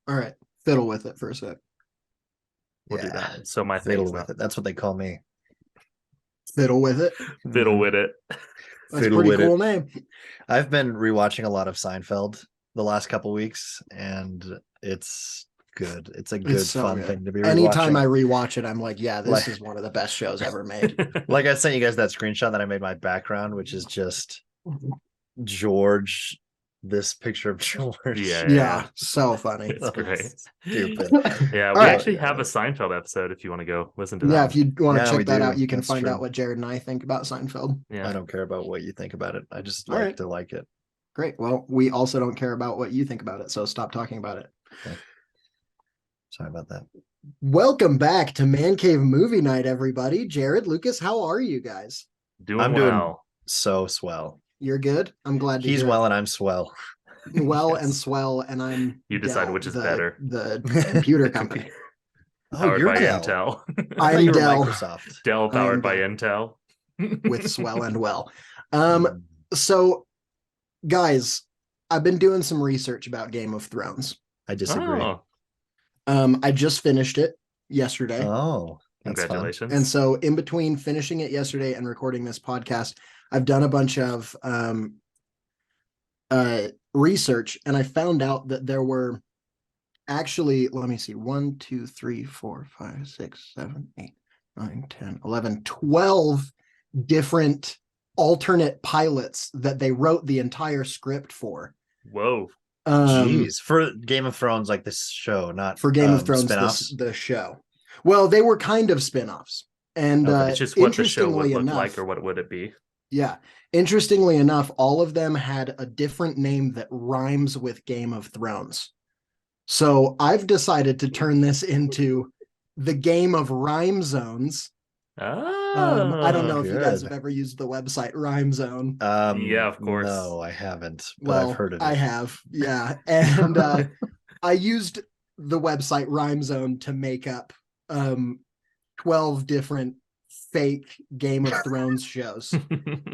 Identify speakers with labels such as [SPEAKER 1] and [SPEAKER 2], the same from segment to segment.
[SPEAKER 1] All right. Fiddle with it for a sec.
[SPEAKER 2] We'll do
[SPEAKER 3] Yeah,
[SPEAKER 2] that. So my
[SPEAKER 3] fiddle
[SPEAKER 2] thing's
[SPEAKER 3] with
[SPEAKER 2] not
[SPEAKER 3] it. That's what they call me.
[SPEAKER 1] Fiddle with it.
[SPEAKER 2] fiddle
[SPEAKER 3] Mhm.
[SPEAKER 2] with it.
[SPEAKER 1] That's a
[SPEAKER 3] Fiddle
[SPEAKER 1] pretty
[SPEAKER 3] with it.
[SPEAKER 1] cool name.
[SPEAKER 3] I've been rewatching a lot of Seinfeld the last couple weeks, and it's good. It's a
[SPEAKER 1] It's
[SPEAKER 3] good,
[SPEAKER 1] so
[SPEAKER 3] fun
[SPEAKER 1] good.
[SPEAKER 3] thing to be
[SPEAKER 1] Anytime I
[SPEAKER 3] rewatching.
[SPEAKER 1] rewatch it, I'm like, yeah, this
[SPEAKER 3] Like,
[SPEAKER 1] is one of the best shows ever made.
[SPEAKER 3] like I sent you guys that screenshot that I made my background, which is just George. This picture of George.
[SPEAKER 1] Yeah, so funny.
[SPEAKER 2] It's great.
[SPEAKER 3] Stupid.
[SPEAKER 2] Yeah,
[SPEAKER 1] All
[SPEAKER 2] we
[SPEAKER 1] right.
[SPEAKER 2] actually have a Seinfeld episode if you want to go listen to that
[SPEAKER 1] Yeah,
[SPEAKER 2] one.
[SPEAKER 1] if you want to
[SPEAKER 3] Yeah, we
[SPEAKER 1] check that out,
[SPEAKER 3] do.
[SPEAKER 1] you can
[SPEAKER 3] That's
[SPEAKER 1] find
[SPEAKER 3] true.
[SPEAKER 1] out what Jared and I think about Seinfeld.
[SPEAKER 2] Yeah.
[SPEAKER 3] I don't care about what you think about it. I just
[SPEAKER 1] All
[SPEAKER 3] like
[SPEAKER 1] right.
[SPEAKER 3] to like it.
[SPEAKER 1] Great. Well, we also don't care about what you think about it, so stop talking about it.
[SPEAKER 3] Okay. Sorry about that.
[SPEAKER 1] Welcome back to Man Cave Movie Night, everybody. Jared, Lucas, how are you guys?
[SPEAKER 2] Doing
[SPEAKER 3] I'm doing
[SPEAKER 2] well.
[SPEAKER 3] so swell.
[SPEAKER 1] You're good? I'm glad to
[SPEAKER 3] He's
[SPEAKER 1] hear
[SPEAKER 3] well and I'm swell.
[SPEAKER 1] it. Well
[SPEAKER 2] Yes.
[SPEAKER 1] and swell, and I'm
[SPEAKER 2] You decide
[SPEAKER 1] Dell,
[SPEAKER 2] which is better.
[SPEAKER 1] the computer
[SPEAKER 2] The
[SPEAKER 1] company.
[SPEAKER 3] Oh,
[SPEAKER 2] Powered
[SPEAKER 3] you're
[SPEAKER 2] by
[SPEAKER 3] Dell.
[SPEAKER 2] Intel.
[SPEAKER 3] I thought
[SPEAKER 1] I'm
[SPEAKER 3] you were
[SPEAKER 1] Dell.
[SPEAKER 3] Microsoft.
[SPEAKER 2] Dell
[SPEAKER 1] I am
[SPEAKER 2] powered by
[SPEAKER 1] Dell.
[SPEAKER 2] Intel.
[SPEAKER 1] With swell and well.
[SPEAKER 3] Mm.
[SPEAKER 1] So guys, I've been doing some research about Game of Thrones.
[SPEAKER 3] I disagree.
[SPEAKER 2] Oh,
[SPEAKER 1] I just finished it yesterday.
[SPEAKER 3] Oh, that's fun.
[SPEAKER 2] congratulations.
[SPEAKER 1] And so in between finishing it yesterday and recording this podcast, I've done a bunch of research, and I found out that there were actually, let me see, 1, 2, 3, 4, 5, 6, 7, 8, 9, 10, 11, 12 different alternate pilots that they wrote the entire script for.
[SPEAKER 2] Whoa.
[SPEAKER 3] Jeez, for Game of Thrones, like this show, not
[SPEAKER 1] For Game of Thrones,
[SPEAKER 3] spin-offs.
[SPEAKER 1] the show. Well, they were kind of spin-offs. And
[SPEAKER 3] Okay.
[SPEAKER 2] It's just what the show would
[SPEAKER 1] interestingly
[SPEAKER 2] look
[SPEAKER 1] enough,
[SPEAKER 2] like, or what would it be?
[SPEAKER 1] yeah, interestingly enough, all of them had a different name that rhymes with Game of Thrones. So I've decided to turn this into the game of rhyme zones.
[SPEAKER 2] Oh,
[SPEAKER 1] I don't know if you guys
[SPEAKER 3] good.
[SPEAKER 1] have ever used the website Rhyme Zone.
[SPEAKER 2] Yeah, of course.
[SPEAKER 3] No, I haven't, but
[SPEAKER 1] Well,
[SPEAKER 3] I've heard of it.
[SPEAKER 1] I have, yeah. And I used the website Rhyme Zone to make up 12 different fake Game of Thrones shows.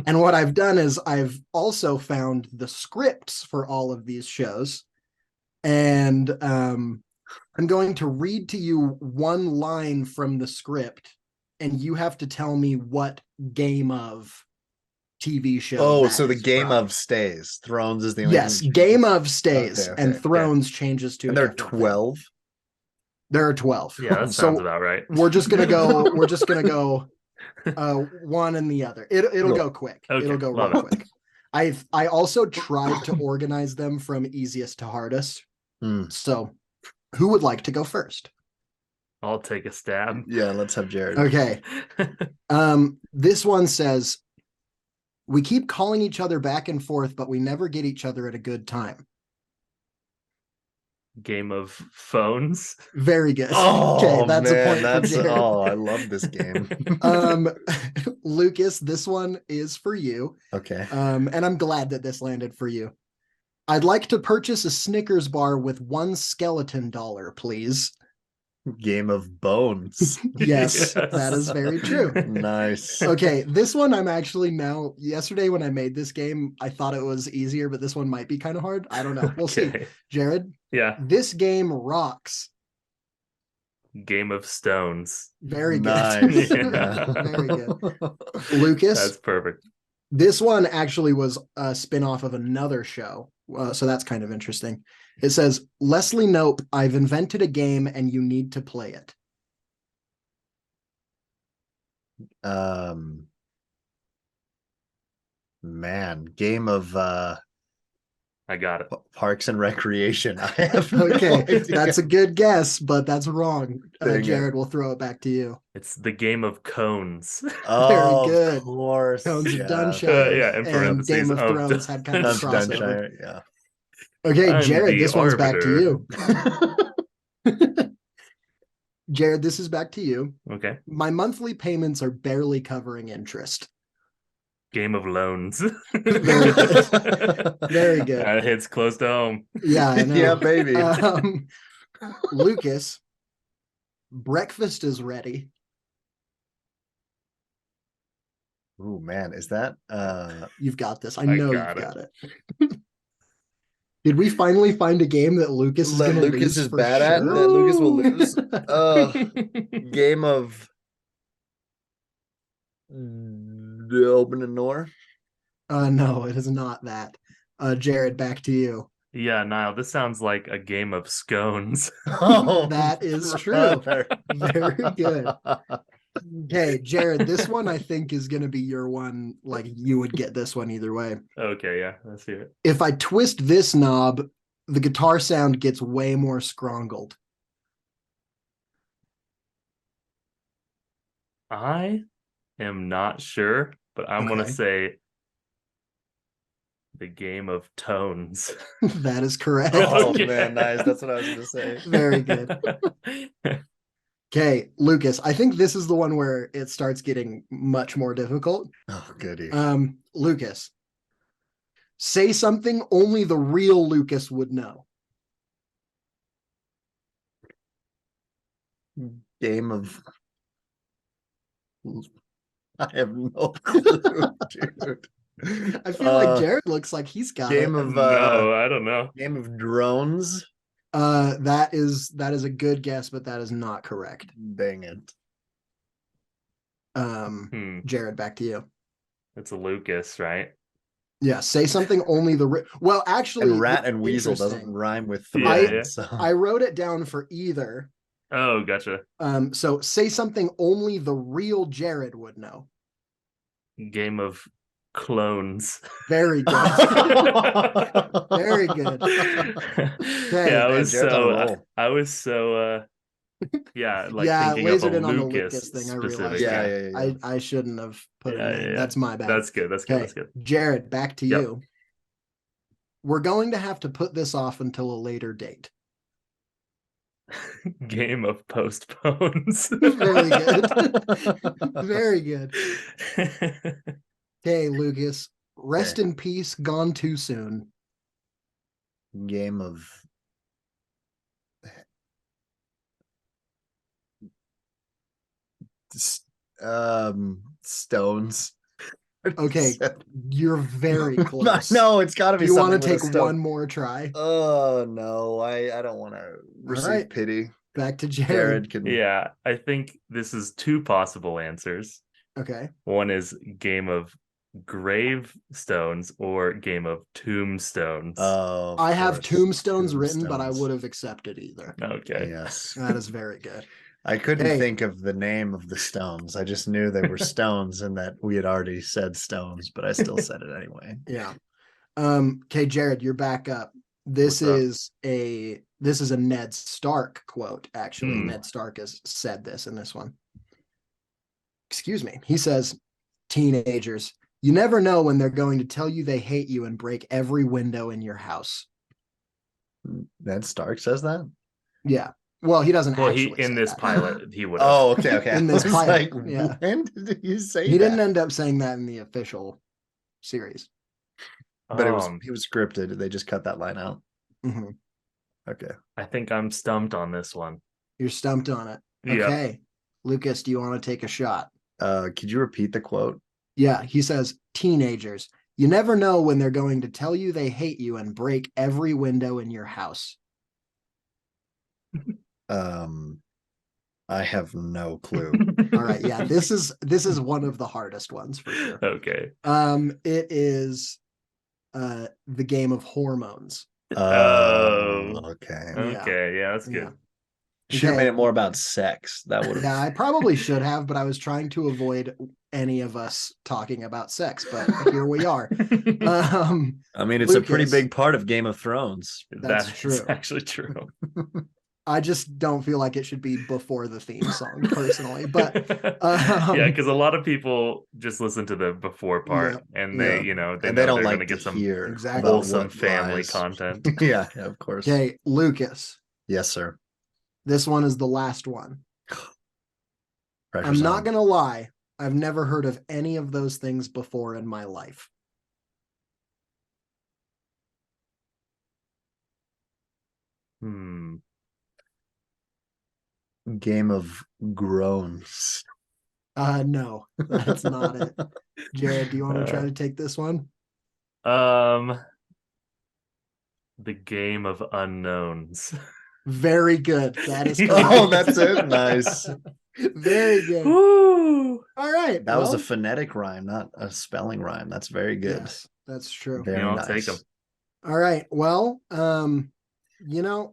[SPEAKER 1] And what I've done is I've also found the scripts for all of these shows. And I'm going to read to you one line from the script, and you have to tell me what game of TV show.
[SPEAKER 3] Oh,
[SPEAKER 1] that
[SPEAKER 3] so the
[SPEAKER 1] is
[SPEAKER 3] Game
[SPEAKER 1] from.
[SPEAKER 3] of stays. Thrones is the only
[SPEAKER 1] Yes,
[SPEAKER 3] thing that
[SPEAKER 1] Game
[SPEAKER 3] changes.
[SPEAKER 1] of stays,
[SPEAKER 3] Okay,
[SPEAKER 1] and
[SPEAKER 3] okay.
[SPEAKER 1] Thrones changes to
[SPEAKER 3] And
[SPEAKER 1] a
[SPEAKER 3] there are
[SPEAKER 1] different thing.
[SPEAKER 3] 12.
[SPEAKER 1] There are 12.
[SPEAKER 2] Yeah, that sounds about right.
[SPEAKER 1] We're just gonna go. We're just gonna go one and the other. It'll
[SPEAKER 3] Cool.
[SPEAKER 1] go quick.
[SPEAKER 2] Okay,
[SPEAKER 1] It'll go
[SPEAKER 2] love
[SPEAKER 1] real
[SPEAKER 2] it.
[SPEAKER 1] quick. I also tried to organize them from easiest to hardest.
[SPEAKER 3] Hmm.
[SPEAKER 1] So, who would like to go first?
[SPEAKER 2] I'll take a stab.
[SPEAKER 3] Yeah, let's have Jared.
[SPEAKER 1] Okay. This one says, we keep calling each other back and forth, but we never get each other at a good time.
[SPEAKER 2] Game of phones.
[SPEAKER 1] Very good.
[SPEAKER 3] Oh,
[SPEAKER 1] okay, that's
[SPEAKER 3] man,
[SPEAKER 1] a point
[SPEAKER 3] that's
[SPEAKER 1] for Jared.
[SPEAKER 3] I love this game.
[SPEAKER 1] Lucas, this one is for you.
[SPEAKER 3] Okay.
[SPEAKER 1] And I'm glad that this landed for you. I'd like to purchase a Snickers bar with one skeleton dollar, please.
[SPEAKER 3] Game of Bones.
[SPEAKER 1] Yes, that is very true.
[SPEAKER 3] Nice.
[SPEAKER 1] Okay, this one I'm actually now, yesterday when I made this game, I thought it was easier, but this one might be kind of hard. I don't know. We'll see. Jared,
[SPEAKER 2] Yeah.
[SPEAKER 1] this game rocks.
[SPEAKER 2] Game of Stones.
[SPEAKER 1] Very good.
[SPEAKER 3] Nice.
[SPEAKER 1] Very good. Lucas,
[SPEAKER 2] That's perfect.
[SPEAKER 1] this one actually was a spin-off of another show. So that's kind of interesting. It says, Leslie Knope, I've invented a game and you need to play it.
[SPEAKER 3] Man, game of
[SPEAKER 2] I got it.
[SPEAKER 3] Parks and Recreation. I have
[SPEAKER 1] Okay,
[SPEAKER 3] no idea.
[SPEAKER 1] that's a good guess, but that's wrong.
[SPEAKER 3] Dang
[SPEAKER 1] Jared,
[SPEAKER 3] it.
[SPEAKER 1] we'll throw it back to you.
[SPEAKER 2] It's the game of cones.
[SPEAKER 3] Oh,
[SPEAKER 1] good.
[SPEAKER 3] of course.
[SPEAKER 1] Tones
[SPEAKER 3] yeah.
[SPEAKER 1] of Dunshire
[SPEAKER 2] Yeah, in
[SPEAKER 1] and
[SPEAKER 2] parentheses,
[SPEAKER 1] Game of
[SPEAKER 2] of
[SPEAKER 1] Thrones had kind of a
[SPEAKER 3] That's
[SPEAKER 1] crossover.
[SPEAKER 3] Dunshire, yeah.
[SPEAKER 1] Okay,
[SPEAKER 2] I'm
[SPEAKER 1] Jared,
[SPEAKER 2] the
[SPEAKER 1] this one's back to
[SPEAKER 2] arbiter.
[SPEAKER 1] you. Jared, this is back to you.
[SPEAKER 2] Okay.
[SPEAKER 1] My monthly payments are barely covering interest.
[SPEAKER 2] Game of loans.
[SPEAKER 1] Very good. Very good.
[SPEAKER 2] That hits close to home.
[SPEAKER 1] Yeah, I know.
[SPEAKER 3] Yeah, baby.
[SPEAKER 1] Lucas, breakfast is ready.
[SPEAKER 3] Oh man, is that
[SPEAKER 1] You've got this. I know
[SPEAKER 2] got
[SPEAKER 1] you've
[SPEAKER 2] it.
[SPEAKER 1] got it. Did we finally find a game that Lucas is
[SPEAKER 3] That
[SPEAKER 1] going to
[SPEAKER 3] Lucas
[SPEAKER 1] lose
[SPEAKER 3] is
[SPEAKER 1] for
[SPEAKER 3] bad at,
[SPEAKER 1] sure?
[SPEAKER 3] that Lucas will lose. Game of Open
[SPEAKER 1] No, it is not that. Jared, back to you.
[SPEAKER 2] Yeah, Niall, this sounds like a game of scones.
[SPEAKER 3] Oh,
[SPEAKER 1] That is true.
[SPEAKER 3] brother.
[SPEAKER 1] Very good. Okay, Jared, this one I think is going to be your one. Like you would get this one either way.
[SPEAKER 2] Okay, yeah, let's hear it.
[SPEAKER 1] If I twist this knob, the guitar sound gets way more scrongled.
[SPEAKER 2] I am not sure, but I'm gonna
[SPEAKER 1] Okay.
[SPEAKER 2] say the game of tones.
[SPEAKER 1] That is correct.
[SPEAKER 3] Oh
[SPEAKER 2] Okay.
[SPEAKER 3] man, nice. That's what I was gonna say.
[SPEAKER 1] Very good. Okay, Lucas, I think this is the one where it starts getting much more difficult.
[SPEAKER 3] Oh, goody.
[SPEAKER 1] Lucas, say something only the real Lucas would know.
[SPEAKER 3] Game of. I have no clue, dude.
[SPEAKER 1] I feel like Jared looks like he's got
[SPEAKER 3] Game
[SPEAKER 1] it.
[SPEAKER 3] of
[SPEAKER 2] No, I don't know.
[SPEAKER 3] Game of Drones.
[SPEAKER 1] That is a good guess, but that is not correct.
[SPEAKER 3] Dang it.
[SPEAKER 1] Jared, back to you.
[SPEAKER 2] It's a Lucas, right?
[SPEAKER 1] Yeah, say something only the well, actually,
[SPEAKER 3] And rat
[SPEAKER 1] it's
[SPEAKER 3] and weasel doesn't
[SPEAKER 1] interesting.
[SPEAKER 3] rhyme with
[SPEAKER 2] Yeah,
[SPEAKER 3] thread,
[SPEAKER 2] yeah.
[SPEAKER 3] so.
[SPEAKER 1] I wrote it down for either.
[SPEAKER 2] Oh, gotcha.
[SPEAKER 1] So say something only the real Jared would know.
[SPEAKER 2] Game of clones.
[SPEAKER 1] Very good. Very good. Okay.
[SPEAKER 2] Yeah,
[SPEAKER 3] Man, Jared's on a roll.
[SPEAKER 2] I was so yeah, like
[SPEAKER 1] Yeah,
[SPEAKER 2] thinking of a
[SPEAKER 1] lasered in on the
[SPEAKER 2] Lucas
[SPEAKER 1] Lucas thing. I
[SPEAKER 2] specific.
[SPEAKER 1] realized
[SPEAKER 3] Yeah,
[SPEAKER 1] that.
[SPEAKER 3] yeah, yeah.
[SPEAKER 1] I shouldn't have put
[SPEAKER 2] Yeah,
[SPEAKER 1] it in.
[SPEAKER 2] yeah.
[SPEAKER 1] That's my bad.
[SPEAKER 2] That's good. That's good.
[SPEAKER 1] Okay,
[SPEAKER 2] That's good.
[SPEAKER 1] Jared, back to
[SPEAKER 2] Yep.
[SPEAKER 1] you. We're going to have to put this off until a later date.
[SPEAKER 2] Game of postpones.
[SPEAKER 1] Very good. Very good. Okay, Lucas. Rest in peace. Gone too soon.
[SPEAKER 3] Game of Stones.
[SPEAKER 1] Okay, you're very close.
[SPEAKER 3] No, it's got to
[SPEAKER 1] Do
[SPEAKER 3] be.
[SPEAKER 1] you want
[SPEAKER 3] something
[SPEAKER 1] to
[SPEAKER 3] with a
[SPEAKER 1] take
[SPEAKER 3] stone.
[SPEAKER 1] one more try?
[SPEAKER 3] Oh no, I don't want to receive
[SPEAKER 1] right.
[SPEAKER 3] pity.
[SPEAKER 1] Back to Jared.
[SPEAKER 3] Jared can.
[SPEAKER 2] Yeah, I think this is two possible answers.
[SPEAKER 1] Okay.
[SPEAKER 2] One is game of gravestones or game of tombstones.
[SPEAKER 3] Oh,
[SPEAKER 1] I have
[SPEAKER 3] course.
[SPEAKER 1] tombstones written, but I
[SPEAKER 3] Tombstones.
[SPEAKER 1] would have accepted either.
[SPEAKER 2] Okay.
[SPEAKER 3] Yes,
[SPEAKER 1] That is very good.
[SPEAKER 3] I couldn't
[SPEAKER 1] Hey.
[SPEAKER 3] think of the name of the stones. I just knew they were stones and that we had already said stones, but I still said it anyway.
[SPEAKER 1] Yeah. Okay, Jared, you're back up. This
[SPEAKER 2] What's up?
[SPEAKER 1] is a Ned Stark quote, actually.
[SPEAKER 2] Hmm.
[SPEAKER 1] Ned Stark has said this in this one. Excuse me. He says, teenagers, you never know when they're going to tell you they hate you and break every window in your house.
[SPEAKER 3] Ned Stark says that.
[SPEAKER 1] Yeah. Well, he doesn't
[SPEAKER 2] Well,
[SPEAKER 1] actually
[SPEAKER 2] he in
[SPEAKER 1] say
[SPEAKER 2] this
[SPEAKER 1] that.
[SPEAKER 2] pilot he would have.
[SPEAKER 3] Oh, okay, okay.
[SPEAKER 1] In this
[SPEAKER 3] I was
[SPEAKER 1] pilot,
[SPEAKER 3] like,
[SPEAKER 1] yeah.
[SPEAKER 3] when did you say
[SPEAKER 1] He
[SPEAKER 3] that?
[SPEAKER 1] didn't end up saying that in the official series.
[SPEAKER 3] But he was scripted. They just cut that line out.
[SPEAKER 1] Mhm.
[SPEAKER 3] Okay.
[SPEAKER 2] I think I'm stumped on this one.
[SPEAKER 1] You're stumped on it.
[SPEAKER 2] Yeah.
[SPEAKER 1] Okay. Lucas, do you want to take a shot?
[SPEAKER 3] Could you repeat the quote?
[SPEAKER 1] Yeah, he says, teenagers, you never know when they're going to tell you they hate you and break every window in your house.
[SPEAKER 3] I have no clue.
[SPEAKER 1] All right, yeah, this is one of the hardest ones for sure.
[SPEAKER 2] Okay.
[SPEAKER 1] It is the game of hormones.
[SPEAKER 2] Oh.
[SPEAKER 3] Okay.
[SPEAKER 2] Okay, yeah, that's
[SPEAKER 1] Yeah.
[SPEAKER 2] good.
[SPEAKER 3] Should have
[SPEAKER 1] Okay.
[SPEAKER 3] made it more about sex. That would have.
[SPEAKER 1] Yeah, I probably should have, but I was trying to avoid any of us talking about sex, but here we are.
[SPEAKER 3] I mean, it's a pretty
[SPEAKER 1] Lucas.
[SPEAKER 3] big part of Game of Thrones.
[SPEAKER 1] That's
[SPEAKER 2] That is
[SPEAKER 1] true.
[SPEAKER 2] actually true.
[SPEAKER 1] I just don't feel like it should be before the theme song personally, but
[SPEAKER 2] yeah, because a lot of people just listen to the before part and they,
[SPEAKER 3] yeah.
[SPEAKER 2] you know, they
[SPEAKER 3] And
[SPEAKER 2] know
[SPEAKER 3] they don't
[SPEAKER 2] they're
[SPEAKER 3] like
[SPEAKER 2] going to get some
[SPEAKER 3] hear
[SPEAKER 1] Exactly.
[SPEAKER 3] about
[SPEAKER 2] wholesome
[SPEAKER 3] what
[SPEAKER 2] family
[SPEAKER 3] lies.
[SPEAKER 2] content.
[SPEAKER 3] Yeah, of course.
[SPEAKER 1] okay, Lucas,
[SPEAKER 3] Yes, sir.
[SPEAKER 1] this one is the last one.
[SPEAKER 3] Pressure's
[SPEAKER 1] I'm not
[SPEAKER 3] on.
[SPEAKER 1] going to lie. I've never heard of any of those things before in my life.
[SPEAKER 2] Hmm.
[SPEAKER 3] Game of Groans.
[SPEAKER 1] No, that's not it. Jared, do you want to try to take this one?
[SPEAKER 2] The Game of Unknowns.
[SPEAKER 1] Very good. That is correct.
[SPEAKER 3] Oh, that's it. Nice.
[SPEAKER 1] Very good.
[SPEAKER 2] Woo!
[SPEAKER 1] All right.
[SPEAKER 3] That was a
[SPEAKER 1] well,
[SPEAKER 3] phonetic rhyme, not a spelling rhyme. That's very good.
[SPEAKER 1] Yes, that's true.
[SPEAKER 3] Very
[SPEAKER 2] I'll
[SPEAKER 3] nice.
[SPEAKER 2] take 'em.
[SPEAKER 1] All right. Well, the Game of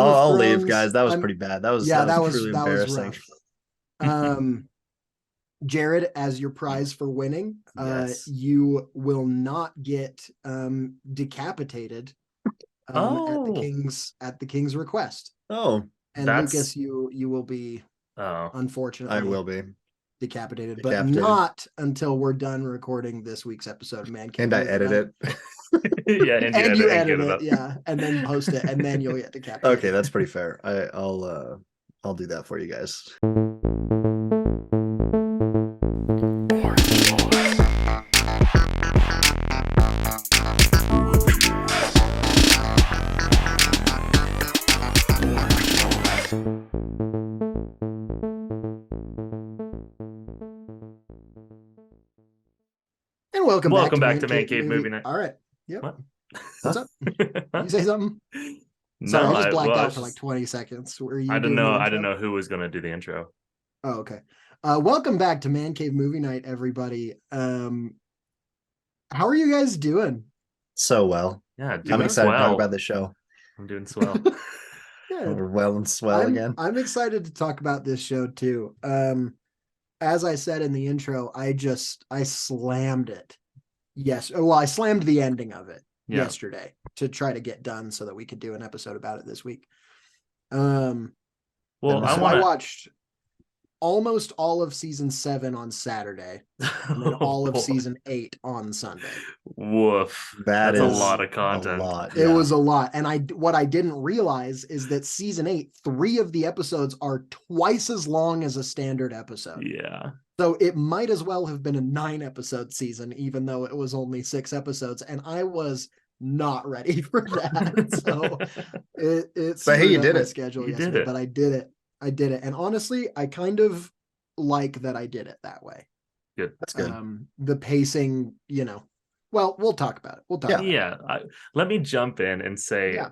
[SPEAKER 3] I'll
[SPEAKER 1] Thrones.
[SPEAKER 3] leave, guys. That was
[SPEAKER 1] I'm-
[SPEAKER 3] pretty bad. That was
[SPEAKER 1] Yeah,
[SPEAKER 3] that was truly
[SPEAKER 1] that was
[SPEAKER 3] embarrassing.
[SPEAKER 1] rough. Jared, as your prize for winning,
[SPEAKER 3] Yes.
[SPEAKER 1] you will not get decapitated at the king's request.
[SPEAKER 3] Oh,
[SPEAKER 1] And
[SPEAKER 2] That's-
[SPEAKER 1] Lucas, you will be
[SPEAKER 2] Oh,
[SPEAKER 1] unfortunately
[SPEAKER 3] I will be.
[SPEAKER 1] decapitated,
[SPEAKER 3] Decapitated.
[SPEAKER 1] but not until we're done recording this week's episode of Man Cave
[SPEAKER 3] And I
[SPEAKER 1] Movie
[SPEAKER 3] edit
[SPEAKER 1] Night.
[SPEAKER 3] it.
[SPEAKER 2] yeah,
[SPEAKER 1] And you edit
[SPEAKER 2] get
[SPEAKER 1] it,
[SPEAKER 2] up.
[SPEAKER 1] yeah, and then post it, and then you'll get decapitated.
[SPEAKER 3] Okay, that's pretty fair. I'll do that for you guys.
[SPEAKER 1] And welcome
[SPEAKER 2] back to Man Cave Movie Night.
[SPEAKER 1] All right. Yep.
[SPEAKER 2] What?
[SPEAKER 1] What's up? You say something?
[SPEAKER 2] No,
[SPEAKER 1] Sorry, I just blacked
[SPEAKER 2] well,
[SPEAKER 1] out for like 20 seconds. Were you
[SPEAKER 2] I didn't
[SPEAKER 1] doing the
[SPEAKER 2] know. I
[SPEAKER 1] intro?
[SPEAKER 2] didn't know who was going to do the intro.
[SPEAKER 1] Oh, okay. Welcome back to Man Cave Movie Night, everybody. How are you guys doing?
[SPEAKER 3] So well.
[SPEAKER 2] Yeah, doing
[SPEAKER 3] I'm excited to
[SPEAKER 2] swell.
[SPEAKER 3] talk about the show.
[SPEAKER 2] I'm doing swell.
[SPEAKER 1] Good.
[SPEAKER 3] We're well and swell again.
[SPEAKER 1] I'm excited to talk about this show too. As I said in the intro, I slammed it. Yes. Well, I slammed the ending of it yesterday to try to get done so that we could do an episode about it this week.
[SPEAKER 2] Well,
[SPEAKER 3] So
[SPEAKER 2] I
[SPEAKER 1] I
[SPEAKER 2] want
[SPEAKER 1] watched almost all of season 7 on Saturday, and then all of season 8 on Sunday.
[SPEAKER 2] Woof.
[SPEAKER 3] That
[SPEAKER 2] That's
[SPEAKER 3] is
[SPEAKER 2] a lot of content.
[SPEAKER 3] A lot.
[SPEAKER 1] It
[SPEAKER 3] yeah.
[SPEAKER 1] was a lot. And what I didn't realize is that season 8, 3 of the episodes are twice as long as a standard episode.
[SPEAKER 2] Yeah.
[SPEAKER 1] So it might as well have been a 9-episode season, even though it was only 6 episodes. And I was not ready for that. So it's
[SPEAKER 3] But hey, you did it.
[SPEAKER 1] schedule
[SPEAKER 2] You did
[SPEAKER 1] yesterday,
[SPEAKER 2] it.
[SPEAKER 1] but I did it. And honestly, I kind of like that I did it that way.
[SPEAKER 2] Good.
[SPEAKER 3] That's good.
[SPEAKER 1] The pacing, well, we'll talk about it. We'll talk about it.
[SPEAKER 2] Yeah. Let me jump in and say,
[SPEAKER 1] Yeah.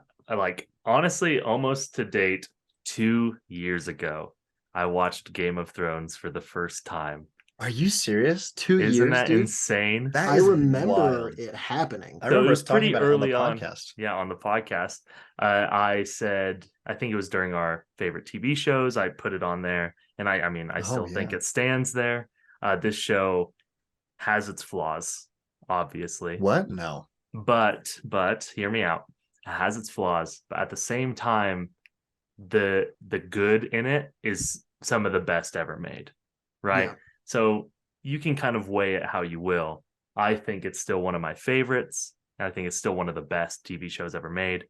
[SPEAKER 2] Honestly, almost to date, 2 years ago, I watched Game of Thrones for the first time.
[SPEAKER 3] Are you serious? 2
[SPEAKER 2] Isn't
[SPEAKER 3] years,
[SPEAKER 2] that
[SPEAKER 3] dude?
[SPEAKER 2] insane?
[SPEAKER 3] That
[SPEAKER 1] I
[SPEAKER 3] is
[SPEAKER 1] remember
[SPEAKER 3] wild.
[SPEAKER 1] it happening.
[SPEAKER 3] I
[SPEAKER 2] So it
[SPEAKER 3] remember
[SPEAKER 2] was
[SPEAKER 3] us talking
[SPEAKER 2] pretty
[SPEAKER 3] about it
[SPEAKER 2] early
[SPEAKER 3] on
[SPEAKER 2] on.
[SPEAKER 3] the podcast.
[SPEAKER 2] Yeah, on the podcast. I said, I think it was during our favorite TV shows. I put it on there, and I still think
[SPEAKER 3] yeah.
[SPEAKER 2] it stands there. This show has its flaws, obviously.
[SPEAKER 3] What? No.
[SPEAKER 2] But hear me out. It has its flaws, but at the same time, the good in it is some of the best ever made, right?
[SPEAKER 1] Yeah.
[SPEAKER 2] So you can kind of weigh it how you will. I think it's still one of my favorites, and I think it's still one of the best TV shows ever made.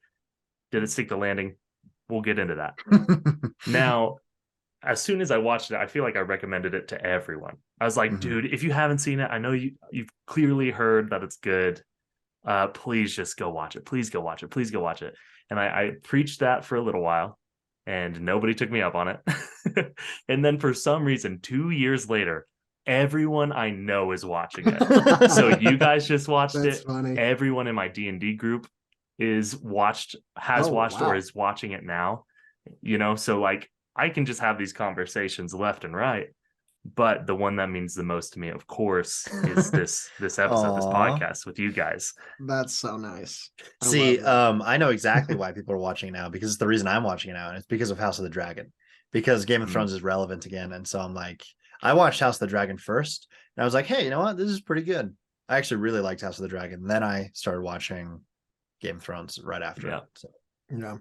[SPEAKER 2] Did it stick the landing? We'll get into that. Now, as soon as I watched it, I feel like I recommended it to everyone. I was like,
[SPEAKER 3] Mhm.
[SPEAKER 2] dude, if you haven't seen it, I know you've clearly heard that it's good. Please just go watch it. Please go watch it. Please go watch it. And I preached that for a little while, and nobody took me up on it. And then for some reason, 2 years later, everyone I know is watching it. So you guys just watched
[SPEAKER 1] That's
[SPEAKER 2] it.
[SPEAKER 1] funny.
[SPEAKER 2] Everyone in my D&D group has
[SPEAKER 1] Oh,
[SPEAKER 2] watched
[SPEAKER 1] wow.
[SPEAKER 2] or is watching it now. So like I can just have these conversations left and right. But the one that means the most to me, of course, is this episode, this
[SPEAKER 3] Aw.
[SPEAKER 2] podcast with you guys.
[SPEAKER 1] That's so nice. I
[SPEAKER 3] See,
[SPEAKER 1] love that.
[SPEAKER 3] I know exactly why people are watching it now, because it's the reason I'm watching it now, and it's because of House of the Dragon. Because Game of
[SPEAKER 2] Mhm.
[SPEAKER 3] Thrones is relevant again, and so I'm like, I watched House of the Dragon first, and I was like, hey, you know what? This is pretty good. I actually really liked House of the Dragon. Then I started watching Game of Thrones right after.
[SPEAKER 2] Yeah.
[SPEAKER 3] It, so.
[SPEAKER 1] Yeah.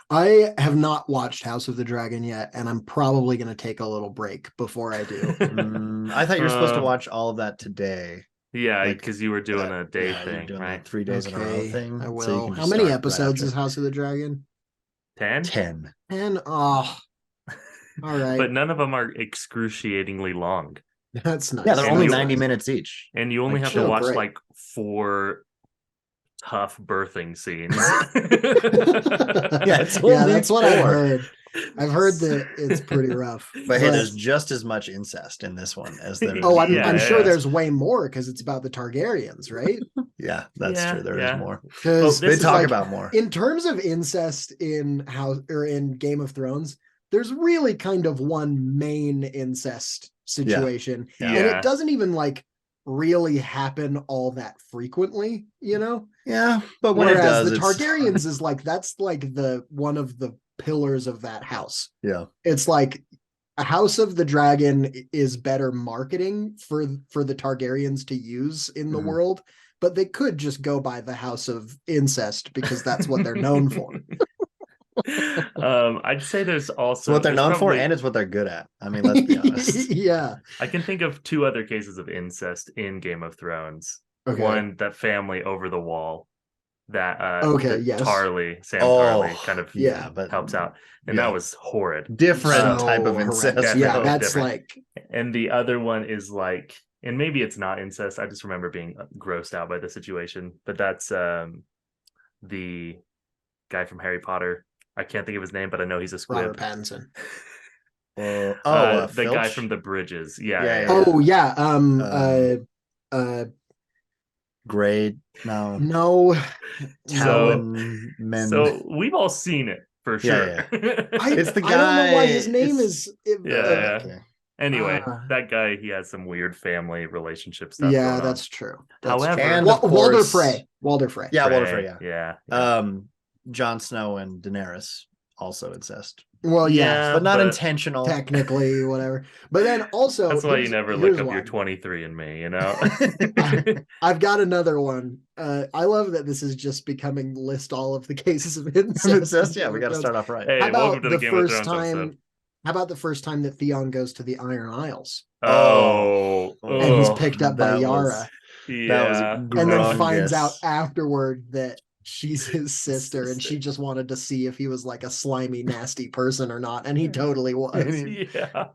[SPEAKER 1] I have not watched House of the Dragon yet, and I'm probably going to take a little break before I do.
[SPEAKER 3] I thought you were supposed to
[SPEAKER 2] Um,
[SPEAKER 3] watch all of that today.
[SPEAKER 2] Yeah,
[SPEAKER 3] Like,
[SPEAKER 2] because you were doing a day
[SPEAKER 3] Yeah, you're
[SPEAKER 2] thing,
[SPEAKER 3] doing
[SPEAKER 2] right?
[SPEAKER 3] like 3 days in a row
[SPEAKER 1] Okay,
[SPEAKER 3] thing.
[SPEAKER 1] I
[SPEAKER 3] so you
[SPEAKER 1] will.
[SPEAKER 3] can
[SPEAKER 1] How
[SPEAKER 3] just
[SPEAKER 1] many
[SPEAKER 3] start right
[SPEAKER 1] episodes is
[SPEAKER 3] after.
[SPEAKER 1] House of the Dragon?
[SPEAKER 2] 10?
[SPEAKER 3] 10.
[SPEAKER 1] 10? Oh, all right.
[SPEAKER 2] But none of them are excruciatingly long.
[SPEAKER 1] That's nice.
[SPEAKER 3] Yeah, they're
[SPEAKER 2] And
[SPEAKER 3] only
[SPEAKER 2] you-
[SPEAKER 3] 90 minutes each.
[SPEAKER 2] And you only
[SPEAKER 3] Like,
[SPEAKER 2] have to
[SPEAKER 1] chill,
[SPEAKER 2] watch
[SPEAKER 1] great.
[SPEAKER 2] like 4 tough birthing scenes.
[SPEAKER 3] Yeah, it's
[SPEAKER 1] yeah,
[SPEAKER 3] only
[SPEAKER 1] that's what I've
[SPEAKER 3] 4.
[SPEAKER 1] heard. I've heard that it's pretty rough.
[SPEAKER 3] But hey,
[SPEAKER 1] But-
[SPEAKER 3] there's just as much incest in this one as there is.
[SPEAKER 1] Oh, I'm,
[SPEAKER 2] Yeah,
[SPEAKER 1] I'm sure
[SPEAKER 2] yeah.
[SPEAKER 1] there's way more because it's about the Targaryens, right?
[SPEAKER 3] Yeah, that's
[SPEAKER 2] Yeah,
[SPEAKER 3] true. There is
[SPEAKER 2] yeah.
[SPEAKER 3] more.
[SPEAKER 1] Because
[SPEAKER 2] This
[SPEAKER 3] They
[SPEAKER 2] is
[SPEAKER 3] talk
[SPEAKER 1] like,
[SPEAKER 3] about more.
[SPEAKER 1] in terms of incest in House or in Game of Thrones, there's really kind of one main incest situation,
[SPEAKER 3] Yeah.
[SPEAKER 1] and
[SPEAKER 2] Yeah.
[SPEAKER 1] it doesn't even like really happen all that frequently, you know.
[SPEAKER 3] Yeah, but when it
[SPEAKER 1] Whereas
[SPEAKER 3] does,
[SPEAKER 1] the
[SPEAKER 3] it's
[SPEAKER 1] Targaryens is like that's like the one of the pillars of that house.
[SPEAKER 3] yeah,
[SPEAKER 1] It's like a House of the Dragon is better marketing for the Targaryens to use in the
[SPEAKER 3] Mhm.
[SPEAKER 1] world, but they could just go by the House of Incest because that's what they're known for.
[SPEAKER 2] I'd say there's
[SPEAKER 3] it's
[SPEAKER 2] also
[SPEAKER 3] what they're
[SPEAKER 2] there's
[SPEAKER 3] known for,
[SPEAKER 2] probably-
[SPEAKER 3] and it's what they're good at. I mean, let's be honest.
[SPEAKER 1] Yeah.
[SPEAKER 2] I can think of 2 other cases of incest in Game of Thrones.
[SPEAKER 1] Okay.
[SPEAKER 2] One, that family over the wall that
[SPEAKER 1] Okay,
[SPEAKER 2] that
[SPEAKER 1] yes.
[SPEAKER 2] Sam
[SPEAKER 3] Oh,
[SPEAKER 2] Tarly kind of
[SPEAKER 1] Yeah.
[SPEAKER 3] but
[SPEAKER 2] helps out. And
[SPEAKER 3] yeah.
[SPEAKER 2] that was horrid.
[SPEAKER 3] different
[SPEAKER 1] So
[SPEAKER 3] type of
[SPEAKER 1] horrendous.
[SPEAKER 3] incest.
[SPEAKER 1] Yeah,
[SPEAKER 2] though.
[SPEAKER 1] that's
[SPEAKER 2] Different.
[SPEAKER 1] like
[SPEAKER 2] And the other one is like, and maybe it's not incest. I just remember being grossed out by the situation. But that's the guy from Harry Potter. I can't think of his name, but I know he's a
[SPEAKER 1] Robert
[SPEAKER 2] squib.
[SPEAKER 1] Pattinson.
[SPEAKER 2] The guy
[SPEAKER 3] Filch?
[SPEAKER 2] from the Bridges. Yeah.
[SPEAKER 3] Yeah,
[SPEAKER 2] yeah.
[SPEAKER 1] Oh yeah.
[SPEAKER 3] Grade no.
[SPEAKER 1] No.
[SPEAKER 3] Talon men.
[SPEAKER 2] So we've all seen it for sure.
[SPEAKER 3] Yeah,
[SPEAKER 1] It's
[SPEAKER 3] the
[SPEAKER 1] I don't know why his
[SPEAKER 3] guy-
[SPEAKER 1] name
[SPEAKER 3] it's-
[SPEAKER 1] is.
[SPEAKER 2] Yeah.
[SPEAKER 3] Okay.
[SPEAKER 2] Anyway,
[SPEAKER 1] Ah.
[SPEAKER 2] that guy, he has some weird family relationship stuff.
[SPEAKER 1] Yeah,
[SPEAKER 2] going on.
[SPEAKER 1] that's true. That's
[SPEAKER 2] However,
[SPEAKER 1] true.
[SPEAKER 3] And of
[SPEAKER 1] Walder
[SPEAKER 3] course-
[SPEAKER 1] Frey. Walder Frey.
[SPEAKER 3] Yeah, Walder
[SPEAKER 2] Frey,
[SPEAKER 3] Frey,
[SPEAKER 2] yeah.
[SPEAKER 3] Jon Snow and Daenerys also incest,
[SPEAKER 1] Well, yeah,
[SPEAKER 3] but not
[SPEAKER 2] but
[SPEAKER 3] intentional.
[SPEAKER 1] technically, whatever. But then also,
[SPEAKER 2] That's why you
[SPEAKER 1] here's-
[SPEAKER 2] never
[SPEAKER 1] here's
[SPEAKER 2] look up
[SPEAKER 1] one.
[SPEAKER 2] your 23 and me, you know?
[SPEAKER 1] I've got another one. I love that this is just becoming list all of the cases of incest.
[SPEAKER 3] Incest,
[SPEAKER 1] in
[SPEAKER 3] yeah,
[SPEAKER 1] Game
[SPEAKER 3] we
[SPEAKER 1] of
[SPEAKER 3] got to
[SPEAKER 1] Thrones.
[SPEAKER 3] start off right.
[SPEAKER 2] Hey,
[SPEAKER 1] How
[SPEAKER 2] welcome
[SPEAKER 1] about
[SPEAKER 2] to
[SPEAKER 1] the
[SPEAKER 2] the Game of
[SPEAKER 1] first
[SPEAKER 2] Thrones
[SPEAKER 1] time?
[SPEAKER 2] episode.
[SPEAKER 1] How about the first time that Theon goes to the Iron Isles
[SPEAKER 2] Oh,
[SPEAKER 1] and he's
[SPEAKER 2] oh,
[SPEAKER 1] picked up by
[SPEAKER 3] that
[SPEAKER 1] Yara,
[SPEAKER 3] was-
[SPEAKER 2] yeah.
[SPEAKER 1] and then finds
[SPEAKER 3] Grungus.
[SPEAKER 1] out afterward that she's his sister, and she just wanted to see if he was like a slimy, nasty person or not, and he totally was.
[SPEAKER 2] Yeah.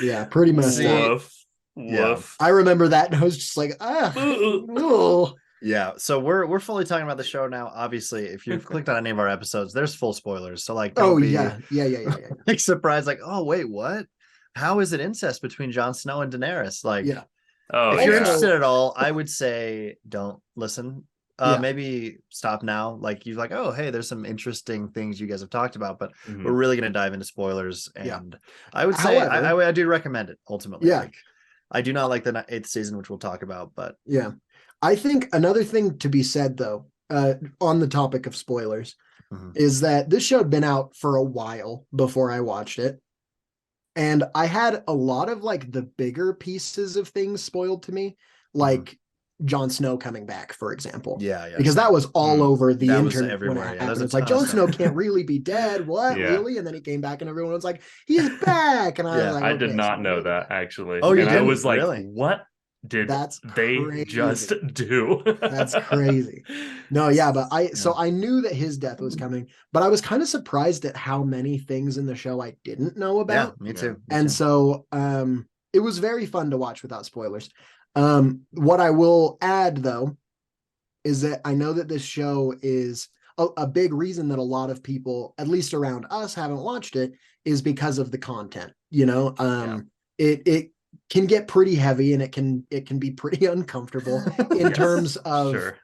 [SPEAKER 1] Yeah, pretty messed
[SPEAKER 3] See,
[SPEAKER 1] up.
[SPEAKER 2] Woof.
[SPEAKER 3] yeah.
[SPEAKER 2] Woof.
[SPEAKER 1] I remember that, and I was just like, oh.
[SPEAKER 3] Yeah, so we're fully talking about the show now. Obviously, if you've clicked on any of our episodes, there's full spoilers. So like, don't
[SPEAKER 1] Oh
[SPEAKER 3] be
[SPEAKER 1] yeah.
[SPEAKER 3] like surprised, like, oh wait, what? How is it incest between Jon Snow and Daenerys? Like,
[SPEAKER 1] Yeah.
[SPEAKER 2] Oh,
[SPEAKER 3] if you're
[SPEAKER 2] yeah.
[SPEAKER 3] interested at all, I would say don't listen.
[SPEAKER 1] Yeah.
[SPEAKER 3] Maybe stop now. Like you're like, oh hey, there's some interesting things you guys have talked about, but
[SPEAKER 2] Mhm.
[SPEAKER 3] we're really gonna dive into spoilers.
[SPEAKER 1] Yeah.
[SPEAKER 3] And I would say
[SPEAKER 1] However-
[SPEAKER 3] I do recommend it ultimately.
[SPEAKER 1] Yeah.
[SPEAKER 3] Like, I do not like the 8th season, which we'll talk about, but
[SPEAKER 1] Yeah. I think another thing to be said though, on the topic of spoilers,
[SPEAKER 3] Mhm.
[SPEAKER 1] is that this show had been out for a while before I watched it. And I had a lot of like the bigger pieces of things spoiled to me, like Jon Snow coming back, for example.
[SPEAKER 3] yeah,
[SPEAKER 1] Because that was all over the
[SPEAKER 3] That was
[SPEAKER 1] internet when
[SPEAKER 3] everywhere,
[SPEAKER 1] it
[SPEAKER 3] yeah, there's
[SPEAKER 1] happened.
[SPEAKER 3] a
[SPEAKER 1] It's like
[SPEAKER 3] ton of
[SPEAKER 1] Jon Snow
[SPEAKER 3] stuff.
[SPEAKER 1] can't really be dead. What?
[SPEAKER 2] Yeah.
[SPEAKER 1] Really? And then he came back and everyone was like, he's back. And I
[SPEAKER 3] Yeah,
[SPEAKER 1] was like,
[SPEAKER 2] I
[SPEAKER 1] okay,
[SPEAKER 2] did
[SPEAKER 1] so
[SPEAKER 2] not know
[SPEAKER 1] maybe
[SPEAKER 2] that actually.
[SPEAKER 3] Oh, you
[SPEAKER 2] and I
[SPEAKER 3] didn't?
[SPEAKER 2] was like,
[SPEAKER 3] Really?
[SPEAKER 2] what did
[SPEAKER 1] That's
[SPEAKER 2] they
[SPEAKER 1] crazy.
[SPEAKER 2] just do?
[SPEAKER 1] That's crazy. No, yeah, but so
[SPEAKER 3] Yeah.
[SPEAKER 1] I knew that his death was coming, but I was kind of surprised at how many things in the show I didn't know
[SPEAKER 3] Yeah,
[SPEAKER 1] about.
[SPEAKER 3] me too. me
[SPEAKER 1] And
[SPEAKER 3] too.
[SPEAKER 1] so it was very fun to watch without spoilers. What I will add though is that I know that this show is a big reason that a lot of people, at least around us, haven't watched it is because of the content. You know, it can get pretty heavy and it can be pretty uncomfortable in
[SPEAKER 2] Yes,
[SPEAKER 1] terms of
[SPEAKER 2] sure.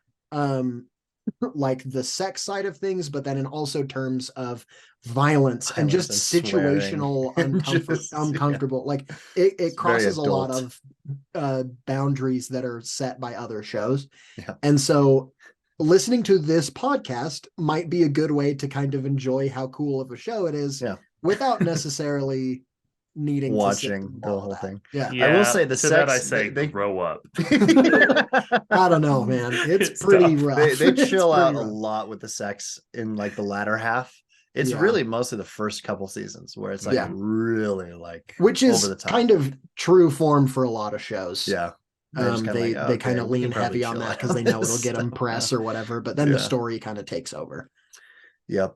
[SPEAKER 1] like the sex side of things, but then in also terms of violence and just
[SPEAKER 3] Violence and swearing.
[SPEAKER 1] situational
[SPEAKER 3] Just, yeah.
[SPEAKER 1] uncomfortable. Like it
[SPEAKER 3] It's very
[SPEAKER 1] crosses a lot
[SPEAKER 3] adult.
[SPEAKER 1] of boundaries that are set by other shows.
[SPEAKER 3] Yeah.
[SPEAKER 1] And so listening to this podcast might be a good way to kind of enjoy how cool of a show it is
[SPEAKER 3] Yeah.
[SPEAKER 1] without necessarily needing to sit
[SPEAKER 3] Watching
[SPEAKER 1] through
[SPEAKER 3] the
[SPEAKER 1] all
[SPEAKER 3] whole
[SPEAKER 1] that.
[SPEAKER 3] thing.
[SPEAKER 1] Yeah.
[SPEAKER 2] Yeah,
[SPEAKER 3] will say the
[SPEAKER 2] to that I
[SPEAKER 3] sex-
[SPEAKER 2] say
[SPEAKER 3] they-
[SPEAKER 2] grow up.
[SPEAKER 1] I don't know, man. It's
[SPEAKER 2] It's
[SPEAKER 1] pretty
[SPEAKER 2] tough.
[SPEAKER 1] rough.
[SPEAKER 3] they
[SPEAKER 1] It's
[SPEAKER 3] chill out
[SPEAKER 1] pretty
[SPEAKER 3] a
[SPEAKER 1] rough.
[SPEAKER 3] lot with the sex in like the latter half. It's
[SPEAKER 1] Yeah.
[SPEAKER 3] really mostly the first couple seasons where it's like
[SPEAKER 1] Yeah.
[SPEAKER 3] really like
[SPEAKER 1] Which is
[SPEAKER 3] over the top.
[SPEAKER 1] kind of true form for a lot of shows.
[SPEAKER 3] yeah. They're just kinda
[SPEAKER 1] They
[SPEAKER 3] like,
[SPEAKER 1] they
[SPEAKER 3] "Okay,
[SPEAKER 1] kind of
[SPEAKER 3] we can
[SPEAKER 1] lean
[SPEAKER 3] probably
[SPEAKER 1] heavy on
[SPEAKER 3] chill
[SPEAKER 1] that
[SPEAKER 3] out
[SPEAKER 1] because they know it'll
[SPEAKER 3] this
[SPEAKER 1] get them
[SPEAKER 3] stuff
[SPEAKER 1] press
[SPEAKER 3] now."
[SPEAKER 1] or whatever, but then the
[SPEAKER 3] Yeah.
[SPEAKER 1] story kind of takes over.
[SPEAKER 3] Yep.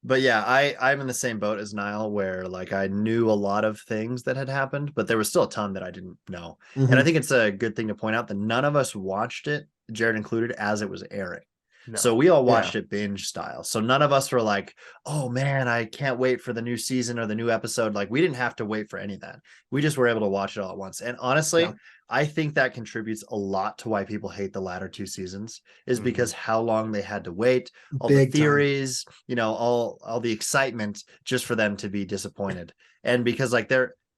[SPEAKER 3] But yeah, I'm in the same boat as Niall where like I knew a lot of things that had happened, but there was still a ton that I didn't know. And I think it's a good thing to point out that none of us watched it, Jared included, as it was airing.
[SPEAKER 2] No.
[SPEAKER 3] So we all watched it binge style. So none of us were like, oh man, I can't wait for the new season or the new episode. Like we didn't have to wait for any of that. We just were able to watch it all at once. And honestly,
[SPEAKER 1] Yeah.
[SPEAKER 3] I think that contributes a lot to why people hate the latter two seasons is
[SPEAKER 2] Mhm.
[SPEAKER 3] because how long they had to wait, all
[SPEAKER 1] Big
[SPEAKER 3] the
[SPEAKER 1] time.
[SPEAKER 3] theories, all the excitement just for them to be disappointed. And because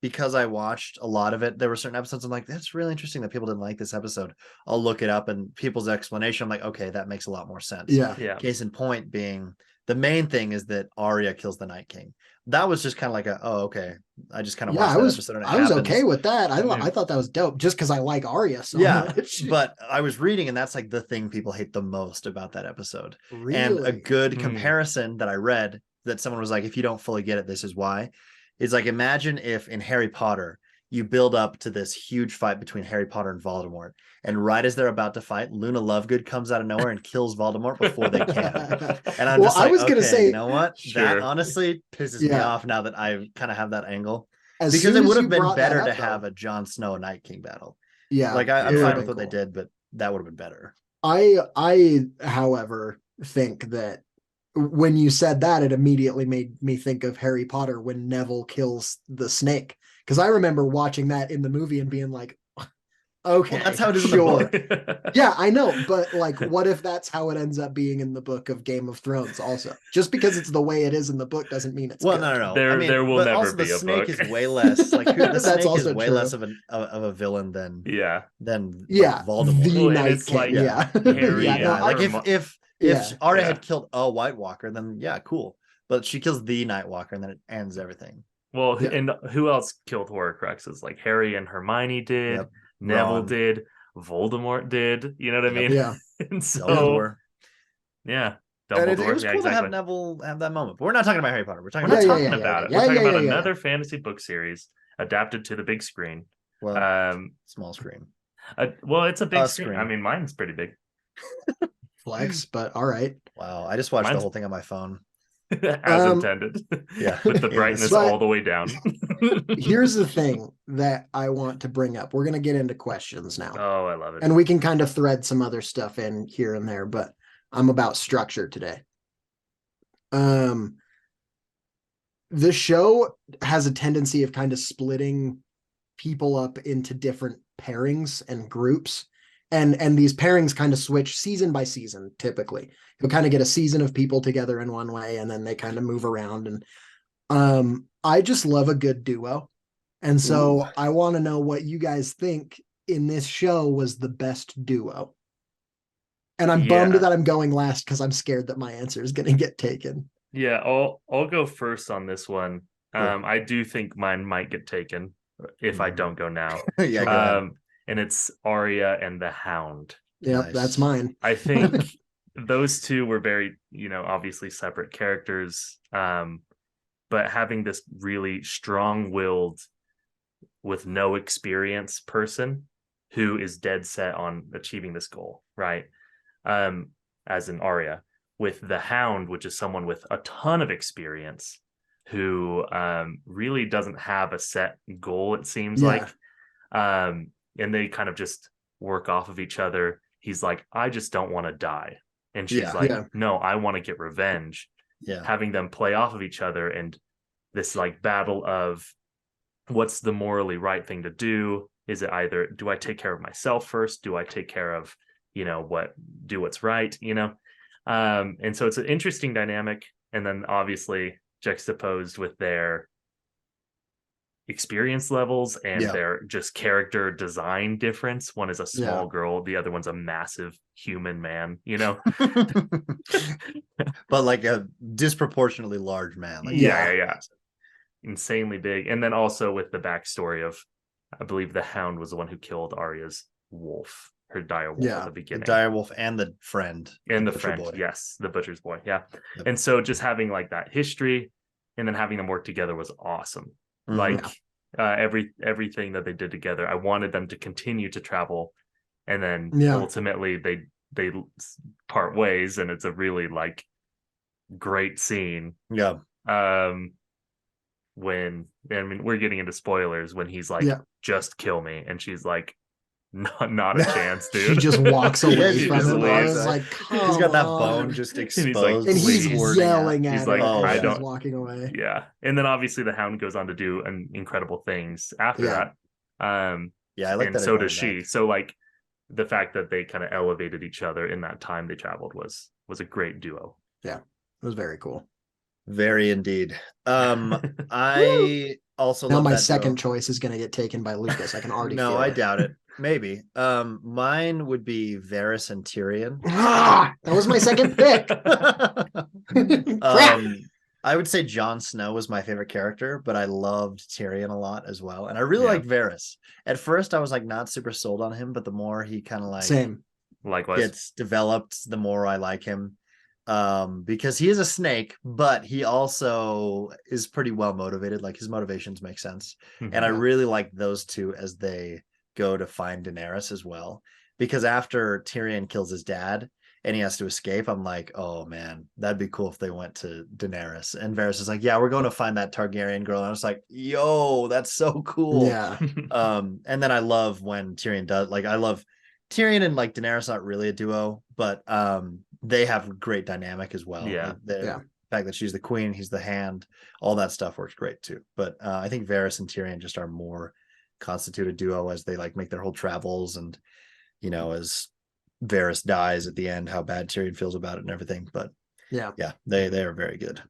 [SPEAKER 3] because I watched a lot of it, there were certain episodes I'm like, that's really interesting that people didn't like this episode. I'll look it up and people's explanation, I'm like, okay, that makes a lot more sense.
[SPEAKER 1] Yeah.
[SPEAKER 2] Yeah.
[SPEAKER 3] Case in point being the main thing is that Arya kills the Night King. That was just kind of like okay. I just kind of
[SPEAKER 1] Yeah,
[SPEAKER 3] watched
[SPEAKER 1] I
[SPEAKER 3] that
[SPEAKER 1] was
[SPEAKER 3] episode and it
[SPEAKER 1] I was
[SPEAKER 3] happens.
[SPEAKER 1] okay with that.
[SPEAKER 2] I mean-
[SPEAKER 1] I thought that was dope just because I like Arya so
[SPEAKER 3] Yeah,
[SPEAKER 1] much.
[SPEAKER 3] but I was reading and that's like the thing people hate the most about that episode.
[SPEAKER 1] Really?
[SPEAKER 3] And a good
[SPEAKER 2] Hmm.
[SPEAKER 3] comparison that I read that someone was like, if you don't fully get it, this is why. Is like, imagine if in Harry Potter, you build up to this huge fight between Harry Potter and Voldemort. And right as they're about to fight, Luna Lovegood comes out of nowhere and kills Voldemort before they can. And I'm
[SPEAKER 1] Well,
[SPEAKER 3] just like,
[SPEAKER 1] I was gonna
[SPEAKER 3] okay,
[SPEAKER 1] say,
[SPEAKER 3] you know what?
[SPEAKER 2] Sure.
[SPEAKER 3] That honestly pisses me
[SPEAKER 1] Yeah.
[SPEAKER 3] off now that I kind of have that angle.
[SPEAKER 1] as
[SPEAKER 3] Because
[SPEAKER 1] soon
[SPEAKER 3] it
[SPEAKER 1] as
[SPEAKER 3] would
[SPEAKER 1] you
[SPEAKER 3] have been
[SPEAKER 1] brought that
[SPEAKER 3] better
[SPEAKER 1] up,
[SPEAKER 3] to
[SPEAKER 1] though,
[SPEAKER 3] have a Jon Snow Night King battle.
[SPEAKER 1] yeah,
[SPEAKER 3] Like
[SPEAKER 1] it
[SPEAKER 3] I'm
[SPEAKER 1] would've
[SPEAKER 3] fine
[SPEAKER 1] been
[SPEAKER 3] with what they
[SPEAKER 1] cool.
[SPEAKER 3] did, but that would have been better.
[SPEAKER 1] I, however, think that when you said that, it immediately made me think of Harry Potter when Neville kills the snake. Because I remember watching that in the movie and being like, okay,
[SPEAKER 3] Well, that's how it is in the
[SPEAKER 1] sure.
[SPEAKER 3] book.
[SPEAKER 1] Yeah, I know, but like, what if that's how it ends up being in the book of Game of Thrones? Also, just because it's the way it is in the book doesn't mean it's
[SPEAKER 3] Well,
[SPEAKER 1] good.
[SPEAKER 3] no.
[SPEAKER 2] There will
[SPEAKER 3] but
[SPEAKER 2] never
[SPEAKER 3] also
[SPEAKER 2] be
[SPEAKER 3] the
[SPEAKER 2] a
[SPEAKER 3] snake
[SPEAKER 2] book.
[SPEAKER 3] is way less. Like the
[SPEAKER 1] That's
[SPEAKER 3] snake is
[SPEAKER 1] also
[SPEAKER 3] way
[SPEAKER 1] true.
[SPEAKER 3] less of a villain than
[SPEAKER 2] Yeah.
[SPEAKER 1] Yeah,
[SPEAKER 3] Voldemort.
[SPEAKER 1] the
[SPEAKER 2] Well, and
[SPEAKER 1] Night
[SPEAKER 2] it's
[SPEAKER 1] King.
[SPEAKER 2] like
[SPEAKER 1] Yeah,
[SPEAKER 2] Harry
[SPEAKER 1] yeah,
[SPEAKER 2] and
[SPEAKER 1] no,
[SPEAKER 3] Like
[SPEAKER 2] Hermi-
[SPEAKER 3] if
[SPEAKER 1] Yeah.
[SPEAKER 3] Arya
[SPEAKER 2] Yeah.
[SPEAKER 3] had killed a White Walker, then yeah, cool. But she kills the Night Walker, and then it ends everything.
[SPEAKER 2] Well,
[SPEAKER 1] Yeah.
[SPEAKER 2] and who else killed Horcruxes? Like Harry and Hermione did,
[SPEAKER 3] Yep.
[SPEAKER 2] Neville
[SPEAKER 3] Ron.
[SPEAKER 2] did, Voldemort did. You know what I
[SPEAKER 3] Yep.
[SPEAKER 2] mean?
[SPEAKER 1] yeah.
[SPEAKER 2] And so,
[SPEAKER 3] Dumbledore.
[SPEAKER 2] yeah,
[SPEAKER 3] And
[SPEAKER 2] Dumbledore.
[SPEAKER 3] it was
[SPEAKER 2] Yeah,
[SPEAKER 3] cool to have
[SPEAKER 2] exactly.
[SPEAKER 3] Neville have that moment. But we're not talking about Harry Potter. We're talking
[SPEAKER 2] We're not
[SPEAKER 3] about
[SPEAKER 2] talking about it.
[SPEAKER 1] yeah,
[SPEAKER 2] We're talking
[SPEAKER 1] yeah,
[SPEAKER 2] about
[SPEAKER 1] yeah.
[SPEAKER 2] another fantasy book series adapted to the big screen.
[SPEAKER 3] well, small screen.
[SPEAKER 2] Well, it's a big
[SPEAKER 3] A
[SPEAKER 2] screen.
[SPEAKER 3] screen.
[SPEAKER 2] I mean, mine's pretty big.
[SPEAKER 1] Flex, but all right.
[SPEAKER 3] Wow, I just watched the
[SPEAKER 2] Mine's-
[SPEAKER 3] whole thing on my phone.
[SPEAKER 2] As
[SPEAKER 1] Um,
[SPEAKER 2] intended.
[SPEAKER 3] Yeah.
[SPEAKER 2] With the
[SPEAKER 3] Yeah,
[SPEAKER 2] brightness
[SPEAKER 1] but-
[SPEAKER 2] all the way down.
[SPEAKER 1] Here's the thing that I want to bring up. We're gonna get into questions now.
[SPEAKER 2] Oh, I love it.
[SPEAKER 1] And we can kind of thread some other stuff in here and there, but I'm about structure today. The show has a tendency of kind of splitting people up into different pairings and groups. And these pairings kind of switch season by season, typically. You'll kind of get a season of people together in one way, and then they kind of move around. And I just love a good duo. And so
[SPEAKER 3] Ooh.
[SPEAKER 1] I want to know what you guys think in this show was the best duo. And I'm bummed
[SPEAKER 2] Yeah.
[SPEAKER 1] that I'm going last because I'm scared that my answer is going to get taken.
[SPEAKER 2] Yeah, I'll go first on this one.
[SPEAKER 3] Cool.
[SPEAKER 2] I do think mine might get taken if I
[SPEAKER 3] Mhm.
[SPEAKER 2] don't go now.
[SPEAKER 3] Yeah, go ahead.
[SPEAKER 2] And it's Arya and the Hound.
[SPEAKER 1] Yep,
[SPEAKER 3] Nice.
[SPEAKER 1] that's mine.
[SPEAKER 2] I think those two were very, obviously separate characters. But having this really strong-willed, with no experience person who is dead set on achieving this goal, right? As in Arya, with the Hound, which is someone with a ton of experience who really doesn't have a set goal, it seems
[SPEAKER 1] Yeah.
[SPEAKER 2] like. And they kind of just work off of each other. He's like, I just don't want to die. And she's
[SPEAKER 3] Yeah.
[SPEAKER 2] like,
[SPEAKER 1] Yeah.
[SPEAKER 2] no, I want to get revenge.
[SPEAKER 3] Yeah.
[SPEAKER 2] Having them play off of each other and this like battle of what's the morally right thing to do. Is it either, do I take care of myself first? Do I take care of, what's right, And so it's an interesting dynamic. And then obviously juxtaposed with their experience levels and
[SPEAKER 3] Yeah.
[SPEAKER 2] their just character design difference. One is a small girl, the other one's a massive human man,
[SPEAKER 3] But like a disproportionately large man. Like,
[SPEAKER 2] Yeah. Insanely big. And then also with the backstory of, I believe the Hound was the one who killed Arya's wolf, her dire wolf
[SPEAKER 1] Yeah,
[SPEAKER 2] at the
[SPEAKER 3] The
[SPEAKER 2] beginning.
[SPEAKER 3] direwolf and the friend.
[SPEAKER 2] And the
[SPEAKER 3] butcher
[SPEAKER 2] friend,
[SPEAKER 3] boy.
[SPEAKER 2] yes, the butcher's boy. Yeah.
[SPEAKER 3] Yep.
[SPEAKER 2] And so just having like that history and then having them work together was awesome.
[SPEAKER 3] Mhm.
[SPEAKER 2] Like everything that they did together, I wanted them to continue to travel, and then ultimately they part ways, and it's a really like great scene.
[SPEAKER 3] Yeah.
[SPEAKER 2] When we're getting into spoilers, when he's like, just kill me, and she's like, Not a chance, dude.
[SPEAKER 1] He just walks away
[SPEAKER 2] He
[SPEAKER 1] from
[SPEAKER 2] just
[SPEAKER 1] him. I
[SPEAKER 2] leaves.
[SPEAKER 1] was like,
[SPEAKER 3] He's got that
[SPEAKER 1] "Come
[SPEAKER 3] bone
[SPEAKER 1] on."
[SPEAKER 3] just
[SPEAKER 2] like,
[SPEAKER 3] exposed.
[SPEAKER 1] And he's
[SPEAKER 2] "Please."
[SPEAKER 3] squirting out.
[SPEAKER 1] yelling at
[SPEAKER 2] He's
[SPEAKER 1] her
[SPEAKER 2] like,
[SPEAKER 3] "Oh,
[SPEAKER 1] as
[SPEAKER 2] I
[SPEAKER 1] she's
[SPEAKER 2] don't.
[SPEAKER 1] walking away.
[SPEAKER 2] Yeah, and then obviously the Hound goes on to do incredible things after
[SPEAKER 1] Yeah.
[SPEAKER 2] that.
[SPEAKER 3] Yeah, I like
[SPEAKER 2] and
[SPEAKER 3] that.
[SPEAKER 2] so does she. So like the fact that they kind of elevated each other in that time they traveled was a great duo.
[SPEAKER 1] It was very cool.
[SPEAKER 3] Very indeed. I also
[SPEAKER 1] Now
[SPEAKER 3] love
[SPEAKER 1] my
[SPEAKER 3] that
[SPEAKER 1] second
[SPEAKER 3] duo.
[SPEAKER 1] choice is going to get taken by Lucas. I can already
[SPEAKER 3] No,
[SPEAKER 1] feel
[SPEAKER 3] I
[SPEAKER 1] it.
[SPEAKER 3] doubt it. Maybe. Mine would be Varys and Tyrion.
[SPEAKER 1] That was my second pick. Crap.
[SPEAKER 3] I would say Jon Snow was my favorite character, but I loved Tyrion a lot as well. And I really
[SPEAKER 2] Yeah.
[SPEAKER 3] liked Varys. At first, I was like not super sold on him, but the more he kind of like
[SPEAKER 1] Same.
[SPEAKER 2] Likewise.
[SPEAKER 3] gets developed, the more I like him. Because he is a snake, but he also is pretty well motivated. Like his motivations make sense.
[SPEAKER 2] Mhm.
[SPEAKER 3] And I
[SPEAKER 1] Yeah.
[SPEAKER 3] really like those two as they go to find Daenerys as well. Because after Tyrion kills his dad and he has to escape, I'm like, oh man, that'd be cool if they went to Daenerys. And Varys is like, yeah, we're going to find that Targaryen girl. And I was like, yo, that's so cool.
[SPEAKER 1] Yeah.
[SPEAKER 3] And then I love when Tyrion does, like, I love Tyrion and like Daenerys, not really a duo, but they have great dynamic as well.
[SPEAKER 2] Yeah.
[SPEAKER 3] Like, the
[SPEAKER 1] Yeah.
[SPEAKER 3] fact that she's the queen, he's the hand, all that stuff works great too. But I think Varys and Tyrion just are more constituted duo as they like make their whole travels, and you know, as Varys dies at the end, how bad Tyrion feels about it and everything. But
[SPEAKER 1] Yeah.
[SPEAKER 3] they are very good.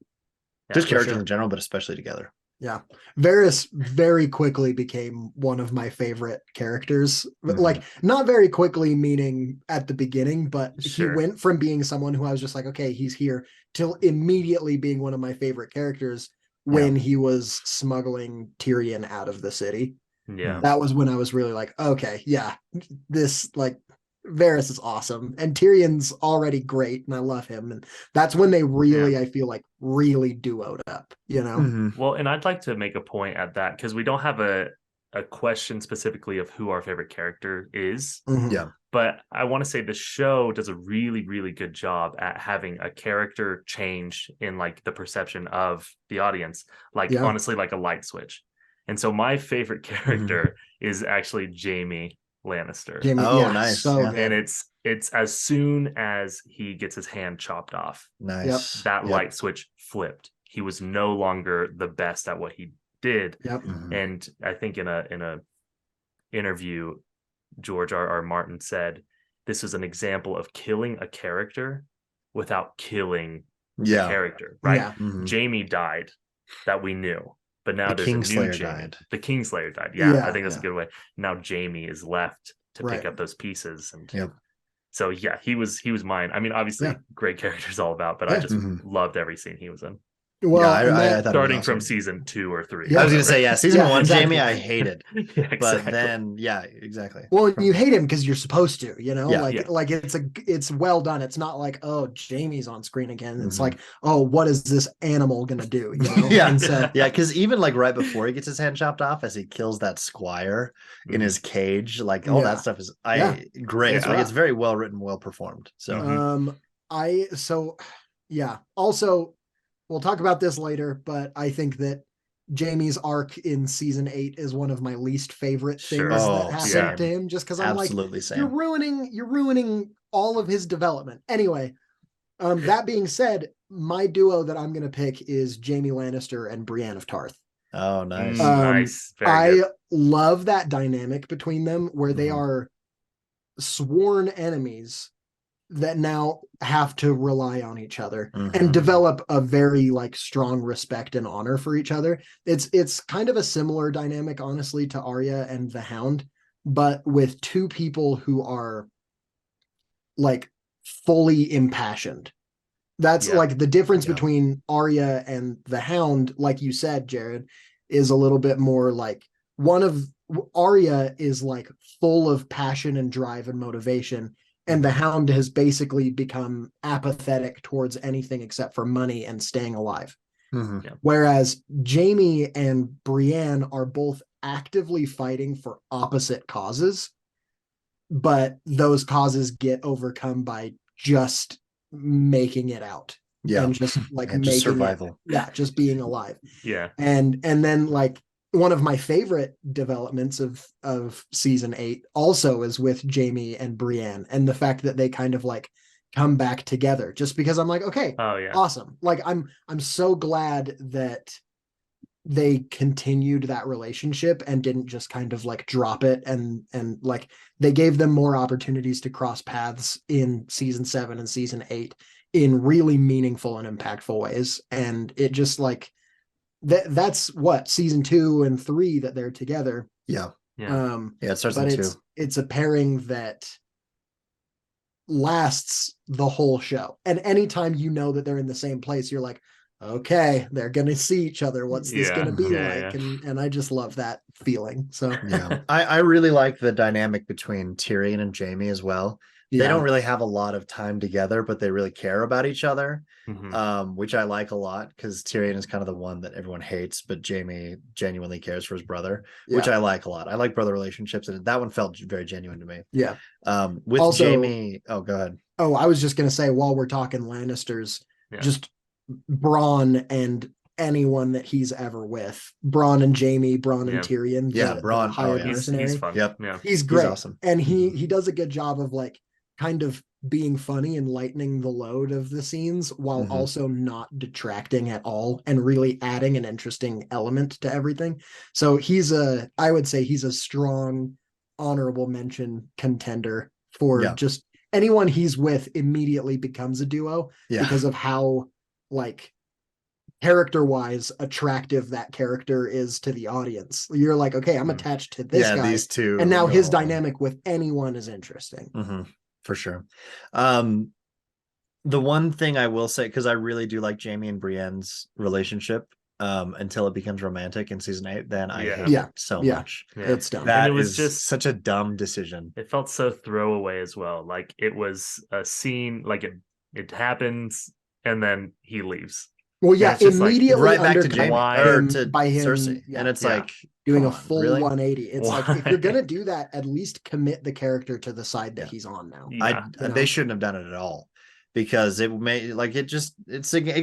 [SPEAKER 2] Yeah,
[SPEAKER 3] Just
[SPEAKER 1] for
[SPEAKER 3] characters
[SPEAKER 1] sure.
[SPEAKER 3] in general, but especially together.
[SPEAKER 1] Yeah. Varys very quickly became one of my favorite characters.
[SPEAKER 3] Mhm.
[SPEAKER 1] Like, not very quickly, meaning at the beginning, but
[SPEAKER 2] Sure.
[SPEAKER 1] he went from being someone who I was just like, okay, he's here, till immediately being one of my favorite characters when he was smuggling Tyrion out of the city.
[SPEAKER 2] Yeah.
[SPEAKER 1] That was when I was really like, okay, yeah, this, like, Varys is awesome. And Tyrion's already great, and I love him. And that's when they really, I feel like, really duoed up, you know?
[SPEAKER 3] Mhm.
[SPEAKER 2] Well, and I'd like to make a point at that because we don't have a question specifically of who our favorite character is.
[SPEAKER 1] Mhm.
[SPEAKER 3] Yeah.
[SPEAKER 2] But I want to say the show does a really, really good job at having a character change in like the perception of the audience, like
[SPEAKER 1] Yeah.
[SPEAKER 2] honestly, like a light switch. And so my favorite character is actually Jaime Lannister.
[SPEAKER 1] Jaime,
[SPEAKER 3] Oh,
[SPEAKER 1] yeah,
[SPEAKER 3] nice,
[SPEAKER 1] so
[SPEAKER 3] yeah.
[SPEAKER 1] good.
[SPEAKER 2] And it's as soon as he gets his hand chopped off,
[SPEAKER 3] Nice.
[SPEAKER 2] that
[SPEAKER 3] Yep.
[SPEAKER 2] light switch flipped. He was no longer the best at what he did.
[SPEAKER 1] Yep.
[SPEAKER 3] Mhm.
[SPEAKER 2] And I think in a interview, George R.R. Martin said this is an example of killing a character without killing the
[SPEAKER 3] Yeah.
[SPEAKER 2] character, right?
[SPEAKER 1] Yeah.
[SPEAKER 3] Mhm.
[SPEAKER 2] Jaime died, that we knew, but now
[SPEAKER 3] The
[SPEAKER 2] there's a new
[SPEAKER 3] Kingslayer
[SPEAKER 2] Jaime.
[SPEAKER 3] died.
[SPEAKER 2] The Kingslayer died. Yeah,
[SPEAKER 1] Yeah,
[SPEAKER 2] I think that's
[SPEAKER 3] yeah.
[SPEAKER 2] a good way. Now Jaime is left to
[SPEAKER 1] Right.
[SPEAKER 2] pick up those pieces, and
[SPEAKER 3] Yep.
[SPEAKER 2] so yeah, he was mine. I mean, obviously,
[SPEAKER 1] Yeah.
[SPEAKER 2] great characters all about, but I
[SPEAKER 1] Yeah.
[SPEAKER 2] just
[SPEAKER 3] Mhm.
[SPEAKER 2] loved every scene he was in.
[SPEAKER 1] Well,
[SPEAKER 3] yeah,
[SPEAKER 1] and
[SPEAKER 3] I
[SPEAKER 1] that-
[SPEAKER 3] thought it was
[SPEAKER 2] Starting from
[SPEAKER 3] awesome.
[SPEAKER 2] season 2 or 3.
[SPEAKER 1] Yeah.
[SPEAKER 3] I was gonna say, yeah, season
[SPEAKER 1] Yeah,
[SPEAKER 3] one,
[SPEAKER 1] exactly.
[SPEAKER 3] Jamie, I hated,
[SPEAKER 2] yeah, exactly.
[SPEAKER 3] but then, yeah, exactly.
[SPEAKER 1] well, you hate him because you're supposed to, you know,
[SPEAKER 3] Yeah.
[SPEAKER 1] like
[SPEAKER 2] Yeah.
[SPEAKER 1] like it's well done. It's not like, oh, Jamie's on screen again. It's
[SPEAKER 3] Mhm.
[SPEAKER 1] like, oh, what is this animal gonna do? You know?
[SPEAKER 3] Yeah.
[SPEAKER 1] And so
[SPEAKER 3] Yeah, because even like right before he gets his hand chopped off, as he kills that squire in
[SPEAKER 2] Mhm.
[SPEAKER 3] his cage, like all
[SPEAKER 1] Yeah.
[SPEAKER 3] that stuff is
[SPEAKER 1] Yeah.
[SPEAKER 3] great.
[SPEAKER 2] It's
[SPEAKER 3] Like
[SPEAKER 1] rough.
[SPEAKER 3] it's very well written, well performed. So
[SPEAKER 2] Mhm.
[SPEAKER 1] Yeah. Also, we'll talk about this later, but I think that Jamie's arc in season 8 is one of my least favorite
[SPEAKER 2] Sure.
[SPEAKER 1] things
[SPEAKER 3] Oh,
[SPEAKER 1] that happened
[SPEAKER 3] same.
[SPEAKER 1] to him, just because I'm like,
[SPEAKER 3] absolutely
[SPEAKER 1] you're
[SPEAKER 3] same.
[SPEAKER 1] ruining all of his development. Anyway, that being said, my duo that I'm gonna pick is Jaime Lannister and Brienne of Tarth.
[SPEAKER 3] Oh, nice.
[SPEAKER 2] Nice. Very
[SPEAKER 1] I
[SPEAKER 2] good.
[SPEAKER 1] love that dynamic between them where they
[SPEAKER 3] Mhm.
[SPEAKER 1] are sworn enemies that now have to rely on each other
[SPEAKER 3] Mhm.
[SPEAKER 1] and develop a very like strong respect and honor for each other. It's kind of a similar dynamic, honestly, to Arya and the Hound, but with two people who are like fully impassioned. That's
[SPEAKER 2] Yeah.
[SPEAKER 1] like the difference
[SPEAKER 3] Yeah.
[SPEAKER 1] between Arya and the Hound, like you said, Jared, is a little bit more like Arya is like full of passion and drive and motivation, and the Hound has basically become apathetic towards anything except for money and staying alive.
[SPEAKER 3] Mhm.
[SPEAKER 1] Whereas Jaime and Brienne are both actively fighting for opposite causes, but those causes get overcome by just making it out
[SPEAKER 3] Yeah.
[SPEAKER 1] and just like
[SPEAKER 3] And just
[SPEAKER 1] making
[SPEAKER 3] survival.
[SPEAKER 1] it, yeah, just being alive.
[SPEAKER 2] Yeah.
[SPEAKER 1] And then like one of my favorite developments of season 8 also is with Jamie and Brienne, and the fact that they kind of like come back together, just because I'm like, okay,
[SPEAKER 2] Oh yeah.
[SPEAKER 1] awesome. Like I'm so glad that they continued that relationship and didn't just kind of like drop it, and like they gave them more opportunities to cross paths in season 7 and season 8 in really meaningful and impactful ways. And it just like that's what season 2 and 3 that they're together.
[SPEAKER 3] Yeah.
[SPEAKER 2] Yeah.
[SPEAKER 3] Yeah, it starts
[SPEAKER 1] But
[SPEAKER 3] in 2.
[SPEAKER 1] it's a pairing that lasts the whole show. And anytime you know that they're in the same place, you're like, okay, they're gonna see each other. What's this
[SPEAKER 2] Yeah,
[SPEAKER 1] gonna be
[SPEAKER 2] yeah,
[SPEAKER 1] like?
[SPEAKER 2] yeah.
[SPEAKER 1] And I just love that feeling. So
[SPEAKER 3] Yeah. I really like the dynamic between Tyrion and Jamie as well. They don't really have a lot of time together, but they really care about each other.
[SPEAKER 2] Mhm.
[SPEAKER 3] Which I like a lot, because Tyrion is kind of the one that everyone hates, but Jamie genuinely cares for his brother, which
[SPEAKER 1] yeah,
[SPEAKER 3] I like a lot. I like brother relationships, and that one felt very genuine to me.
[SPEAKER 1] yeah.
[SPEAKER 3] With
[SPEAKER 1] Also,
[SPEAKER 3] Jamie, oh, go ahead.
[SPEAKER 1] oh, I was just gonna say, while we're talking Lannisters,
[SPEAKER 2] Yeah.
[SPEAKER 1] just Bronn and anyone that he's ever with, Bronn and Jamie, Bronn and
[SPEAKER 2] Yeah.
[SPEAKER 1] Tyrion,
[SPEAKER 3] Yeah,
[SPEAKER 1] the
[SPEAKER 3] Bronn. Oh,
[SPEAKER 1] hired
[SPEAKER 3] yeah.
[SPEAKER 1] mercenary.
[SPEAKER 2] He's fun.
[SPEAKER 3] Yep.
[SPEAKER 2] Yeah.
[SPEAKER 1] He's great.
[SPEAKER 3] awesome.
[SPEAKER 1] And he does a good job of like kind of being funny and lightening the load of the scenes while
[SPEAKER 3] Mhm.
[SPEAKER 1] also not detracting at all and really adding an interesting element to everything. So I would say he's a strong honorable mention contender for
[SPEAKER 3] Yeah.
[SPEAKER 1] just anyone he's with immediately becomes a duo
[SPEAKER 3] Yeah.
[SPEAKER 1] because of how like character wise attractive that character is to the audience. You're like, okay, I'm attached to this guy.
[SPEAKER 3] These two.
[SPEAKER 1] And now his
[SPEAKER 3] oh.
[SPEAKER 1] dynamic with anyone is interesting.
[SPEAKER 3] For sure. The one thing I will say, because I really do like Jamie and Brienne's relationship, until it becomes romantic in season 8, then I hate
[SPEAKER 1] Yeah.
[SPEAKER 3] it so
[SPEAKER 1] Yeah.
[SPEAKER 3] much.
[SPEAKER 2] Yeah.
[SPEAKER 1] It's dumb.
[SPEAKER 3] That
[SPEAKER 2] And it was
[SPEAKER 3] is
[SPEAKER 2] just
[SPEAKER 3] such a dumb decision.
[SPEAKER 2] it felt so throwaway as well. Like it was a scene, like it happens and then he leaves.
[SPEAKER 1] Well,
[SPEAKER 2] And
[SPEAKER 1] yeah,
[SPEAKER 2] it's just like,
[SPEAKER 1] immediately
[SPEAKER 3] Right back to
[SPEAKER 1] undercut
[SPEAKER 3] Jamie
[SPEAKER 2] Why?
[SPEAKER 3] or
[SPEAKER 1] him
[SPEAKER 3] to
[SPEAKER 1] by him
[SPEAKER 3] Cersei,
[SPEAKER 1] yeah,
[SPEAKER 3] and it's
[SPEAKER 2] Yeah.
[SPEAKER 3] like
[SPEAKER 1] doing
[SPEAKER 3] come
[SPEAKER 1] a
[SPEAKER 3] on,
[SPEAKER 1] full
[SPEAKER 3] really?
[SPEAKER 1] 180. It's like if you're
[SPEAKER 2] Why?
[SPEAKER 1] gonna do that, at least commit the character to the side that
[SPEAKER 3] Yeah.
[SPEAKER 1] he's on now.
[SPEAKER 2] Yeah.
[SPEAKER 3] They shouldn't have done it at all, because it may like it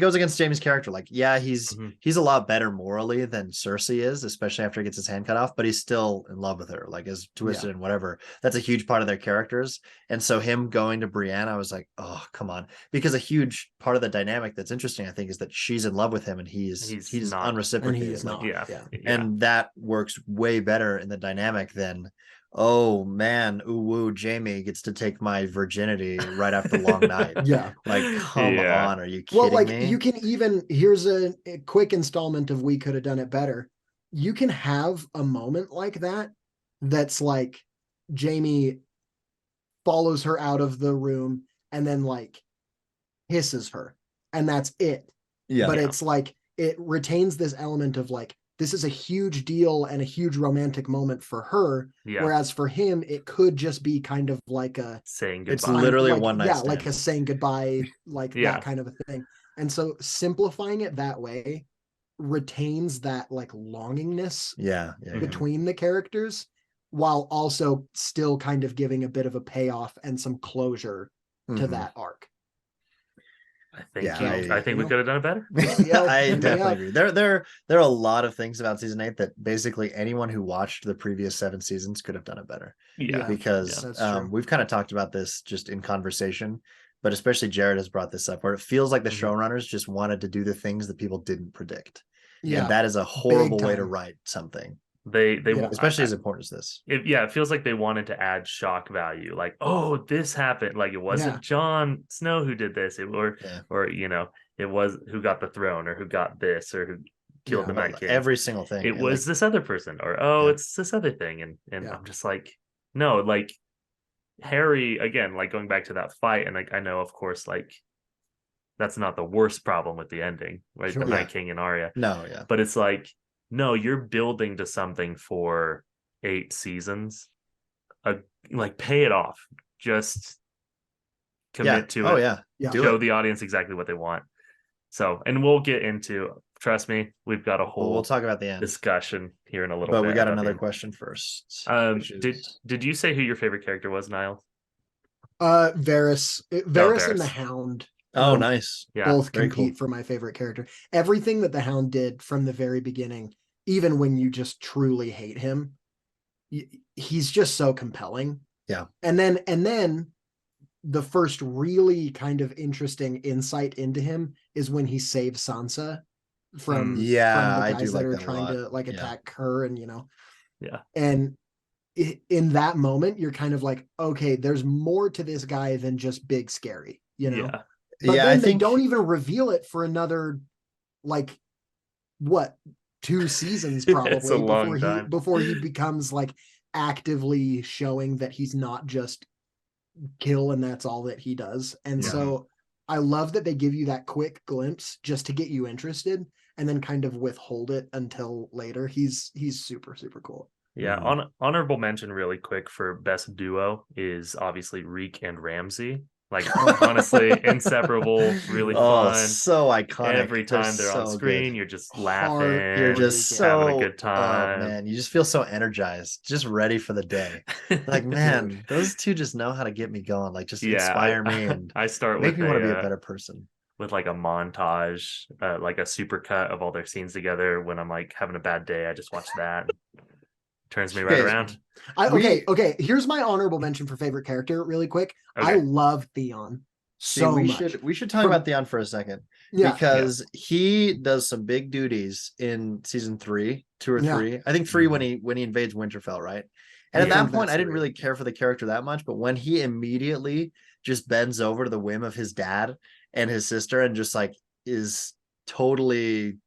[SPEAKER 3] goes against Jamie's character. Like, yeah,
[SPEAKER 2] Mhm.
[SPEAKER 3] he's a lot better morally than Cersei is, especially after he gets his hand cut off, but he's still in love with her, like as twisted and whatever. That's a huge part of their characters. And so him going to Brienne, I was like, oh, come on. Because a huge part of the dynamic that's interesting, I think, is that she's in love with him and he's
[SPEAKER 2] not.
[SPEAKER 3] unreciprocated.
[SPEAKER 1] And he is
[SPEAKER 3] like,
[SPEAKER 1] not.
[SPEAKER 2] Yeah.
[SPEAKER 1] Yeah.
[SPEAKER 3] and that works way better in the dynamic than, oh man, ooh woo, Jamie gets to take my virginity right after long night.
[SPEAKER 1] Yeah.
[SPEAKER 3] Like, come
[SPEAKER 2] Yeah.
[SPEAKER 3] on, are you kidding
[SPEAKER 1] Well, like
[SPEAKER 3] me?
[SPEAKER 1] you can even here's a quick installment of We Could Have Done It Better. You can have a moment like that that's like Jamie follows her out of the room and then like hisses her, and that's it.
[SPEAKER 3] Yeah.
[SPEAKER 1] But
[SPEAKER 2] Yeah.
[SPEAKER 1] it's like it retains this element of like this is a huge deal and a huge romantic moment for her,
[SPEAKER 2] Yeah.
[SPEAKER 1] whereas for him it could just be kind of like a
[SPEAKER 2] Saying goodbye.
[SPEAKER 3] It's literally
[SPEAKER 1] like,
[SPEAKER 3] a one night
[SPEAKER 1] yeah,
[SPEAKER 3] stand.
[SPEAKER 1] like a saying goodbye, like
[SPEAKER 2] Yeah.
[SPEAKER 1] that kind of a thing. And so simplifying it that way retains that like longingness
[SPEAKER 3] yeah.
[SPEAKER 1] between the characters while also still kind of giving a bit of a payoff and some closure to
[SPEAKER 3] Mhm.
[SPEAKER 1] that arc.
[SPEAKER 2] I think
[SPEAKER 3] Yeah,
[SPEAKER 2] I think we could have done it better.
[SPEAKER 3] I
[SPEAKER 1] Yeah.
[SPEAKER 3] definitely agree. There are a lot of things about season 8 that basically anyone who watched the previous 7 seasons could have done it better.
[SPEAKER 2] Yeah.
[SPEAKER 3] Because
[SPEAKER 1] that's true.
[SPEAKER 3] we've kind of talked about this just in conversation, but especially Jared has brought this up, where it feels like the
[SPEAKER 2] Mhm.
[SPEAKER 3] showrunners just wanted to do the things that people didn't predict.
[SPEAKER 1] Yeah.
[SPEAKER 3] And that is a horrible way to
[SPEAKER 1] time.
[SPEAKER 3] write something,
[SPEAKER 2] They
[SPEAKER 1] Yeah.
[SPEAKER 3] especially as important as this.
[SPEAKER 2] it feels like they wanted to add shock value, like, oh, this happened, like it wasn't
[SPEAKER 1] Yeah.
[SPEAKER 2] Jon Snow who did this,
[SPEAKER 3] Yeah.
[SPEAKER 2] or it was who got the throne or who got this or who killed
[SPEAKER 1] Yeah.
[SPEAKER 2] the Night King.
[SPEAKER 3] Every single thing.
[SPEAKER 2] It
[SPEAKER 3] And,
[SPEAKER 2] was
[SPEAKER 3] like,
[SPEAKER 2] this other person, or oh,
[SPEAKER 3] Yeah.
[SPEAKER 2] it's this other thing, and
[SPEAKER 1] Yeah.
[SPEAKER 2] I'm just like, no, like Harry again, like going back to that fight, and like I know, of course, like that's not the worst problem with the ending, right?
[SPEAKER 1] Sure.
[SPEAKER 2] The
[SPEAKER 3] Yeah.
[SPEAKER 2] Night King and Arya,
[SPEAKER 3] no, yeah.
[SPEAKER 2] but it's like, no, you're building to something for 8 seasons. Like pay it off. Just commit to
[SPEAKER 3] Oh
[SPEAKER 2] it.
[SPEAKER 3] yeah.
[SPEAKER 1] Yeah.
[SPEAKER 3] Do
[SPEAKER 2] Show
[SPEAKER 3] it.
[SPEAKER 2] the audience exactly what they want. So, and we'll get into, trust me, we've got a
[SPEAKER 3] Well,
[SPEAKER 2] whole
[SPEAKER 3] we'll talk about the end.
[SPEAKER 2] discussion here in a little
[SPEAKER 3] But
[SPEAKER 2] bit.
[SPEAKER 3] we got
[SPEAKER 2] about
[SPEAKER 3] another
[SPEAKER 2] the-
[SPEAKER 3] question first.
[SPEAKER 2] Did you say who your favorite character was, Niall?
[SPEAKER 1] Varys and
[SPEAKER 2] Varys.
[SPEAKER 1] the Hound.
[SPEAKER 3] Oh, nice.
[SPEAKER 2] Yeah.
[SPEAKER 1] Both
[SPEAKER 3] very
[SPEAKER 1] compete
[SPEAKER 3] cool.
[SPEAKER 1] for my favorite character. Everything that the Hound did from the very beginning even when you just truly hate him, he's just so compelling.
[SPEAKER 3] Yeah.
[SPEAKER 1] And then the first really kind of interesting insight into him is when he saves Sansa from
[SPEAKER 3] Yeah,
[SPEAKER 1] the
[SPEAKER 3] I
[SPEAKER 1] guys
[SPEAKER 3] do
[SPEAKER 1] that
[SPEAKER 3] like
[SPEAKER 1] are
[SPEAKER 3] that a
[SPEAKER 1] trying
[SPEAKER 3] lot.
[SPEAKER 1] to like
[SPEAKER 3] Yeah.
[SPEAKER 1] attack her, and
[SPEAKER 2] Yeah.
[SPEAKER 1] and in that moment you're kind of like, okay, there's more to this guy than just big scary,
[SPEAKER 2] Yeah.
[SPEAKER 1] but
[SPEAKER 3] Yeah,
[SPEAKER 1] then
[SPEAKER 3] I
[SPEAKER 1] they
[SPEAKER 3] think
[SPEAKER 1] don't even reveal it for another, like, what, 2 seasons probably
[SPEAKER 2] It's a long time.
[SPEAKER 1] before he becomes like actively showing that he's not just kill and that's all that he does. And
[SPEAKER 2] Yeah.
[SPEAKER 1] so I love that they give you that quick glimpse just to get you interested and then kind of withhold it until later. He's super, super cool.
[SPEAKER 2] Yeah, honorable mention really quick for best duo is obviously Reek and Ramsey. Like honestly, inseparable, really
[SPEAKER 3] Oh,
[SPEAKER 2] fun.
[SPEAKER 3] so iconic.
[SPEAKER 2] Every time they're on
[SPEAKER 3] so
[SPEAKER 2] screen,
[SPEAKER 3] good.
[SPEAKER 2] you're just
[SPEAKER 1] Heartbreaking.
[SPEAKER 2] laughing.
[SPEAKER 3] You're just
[SPEAKER 2] having a
[SPEAKER 3] so
[SPEAKER 2] good time.
[SPEAKER 3] Oh man, you just feel so energized, just ready for the day. Like, man, those two just know how to get me going. Like, just inspire me and
[SPEAKER 2] I start
[SPEAKER 3] make
[SPEAKER 2] with
[SPEAKER 3] me want to be a better person.
[SPEAKER 2] with like a montage, like a super cut of all their scenes together. When I'm like having a bad day, I just watch that. Turns me right
[SPEAKER 3] Okay.
[SPEAKER 2] around.
[SPEAKER 1] Okay. Here's my honorable mention for favorite character, really quick.
[SPEAKER 2] Okay.
[SPEAKER 1] I love Theon so much.
[SPEAKER 3] We should talk about Theon for a second.
[SPEAKER 1] Yeah,
[SPEAKER 3] because he does some big duties in season 3, 2 or 3.
[SPEAKER 1] Yeah.
[SPEAKER 3] I think 3 when he invades Winterfell, right? And
[SPEAKER 1] I
[SPEAKER 3] at that
[SPEAKER 1] think
[SPEAKER 3] point,
[SPEAKER 1] that's
[SPEAKER 3] I didn't
[SPEAKER 1] 3.
[SPEAKER 3] really care for the character that much, but when he immediately just bends over to the whim of his dad and his sister and just like is totally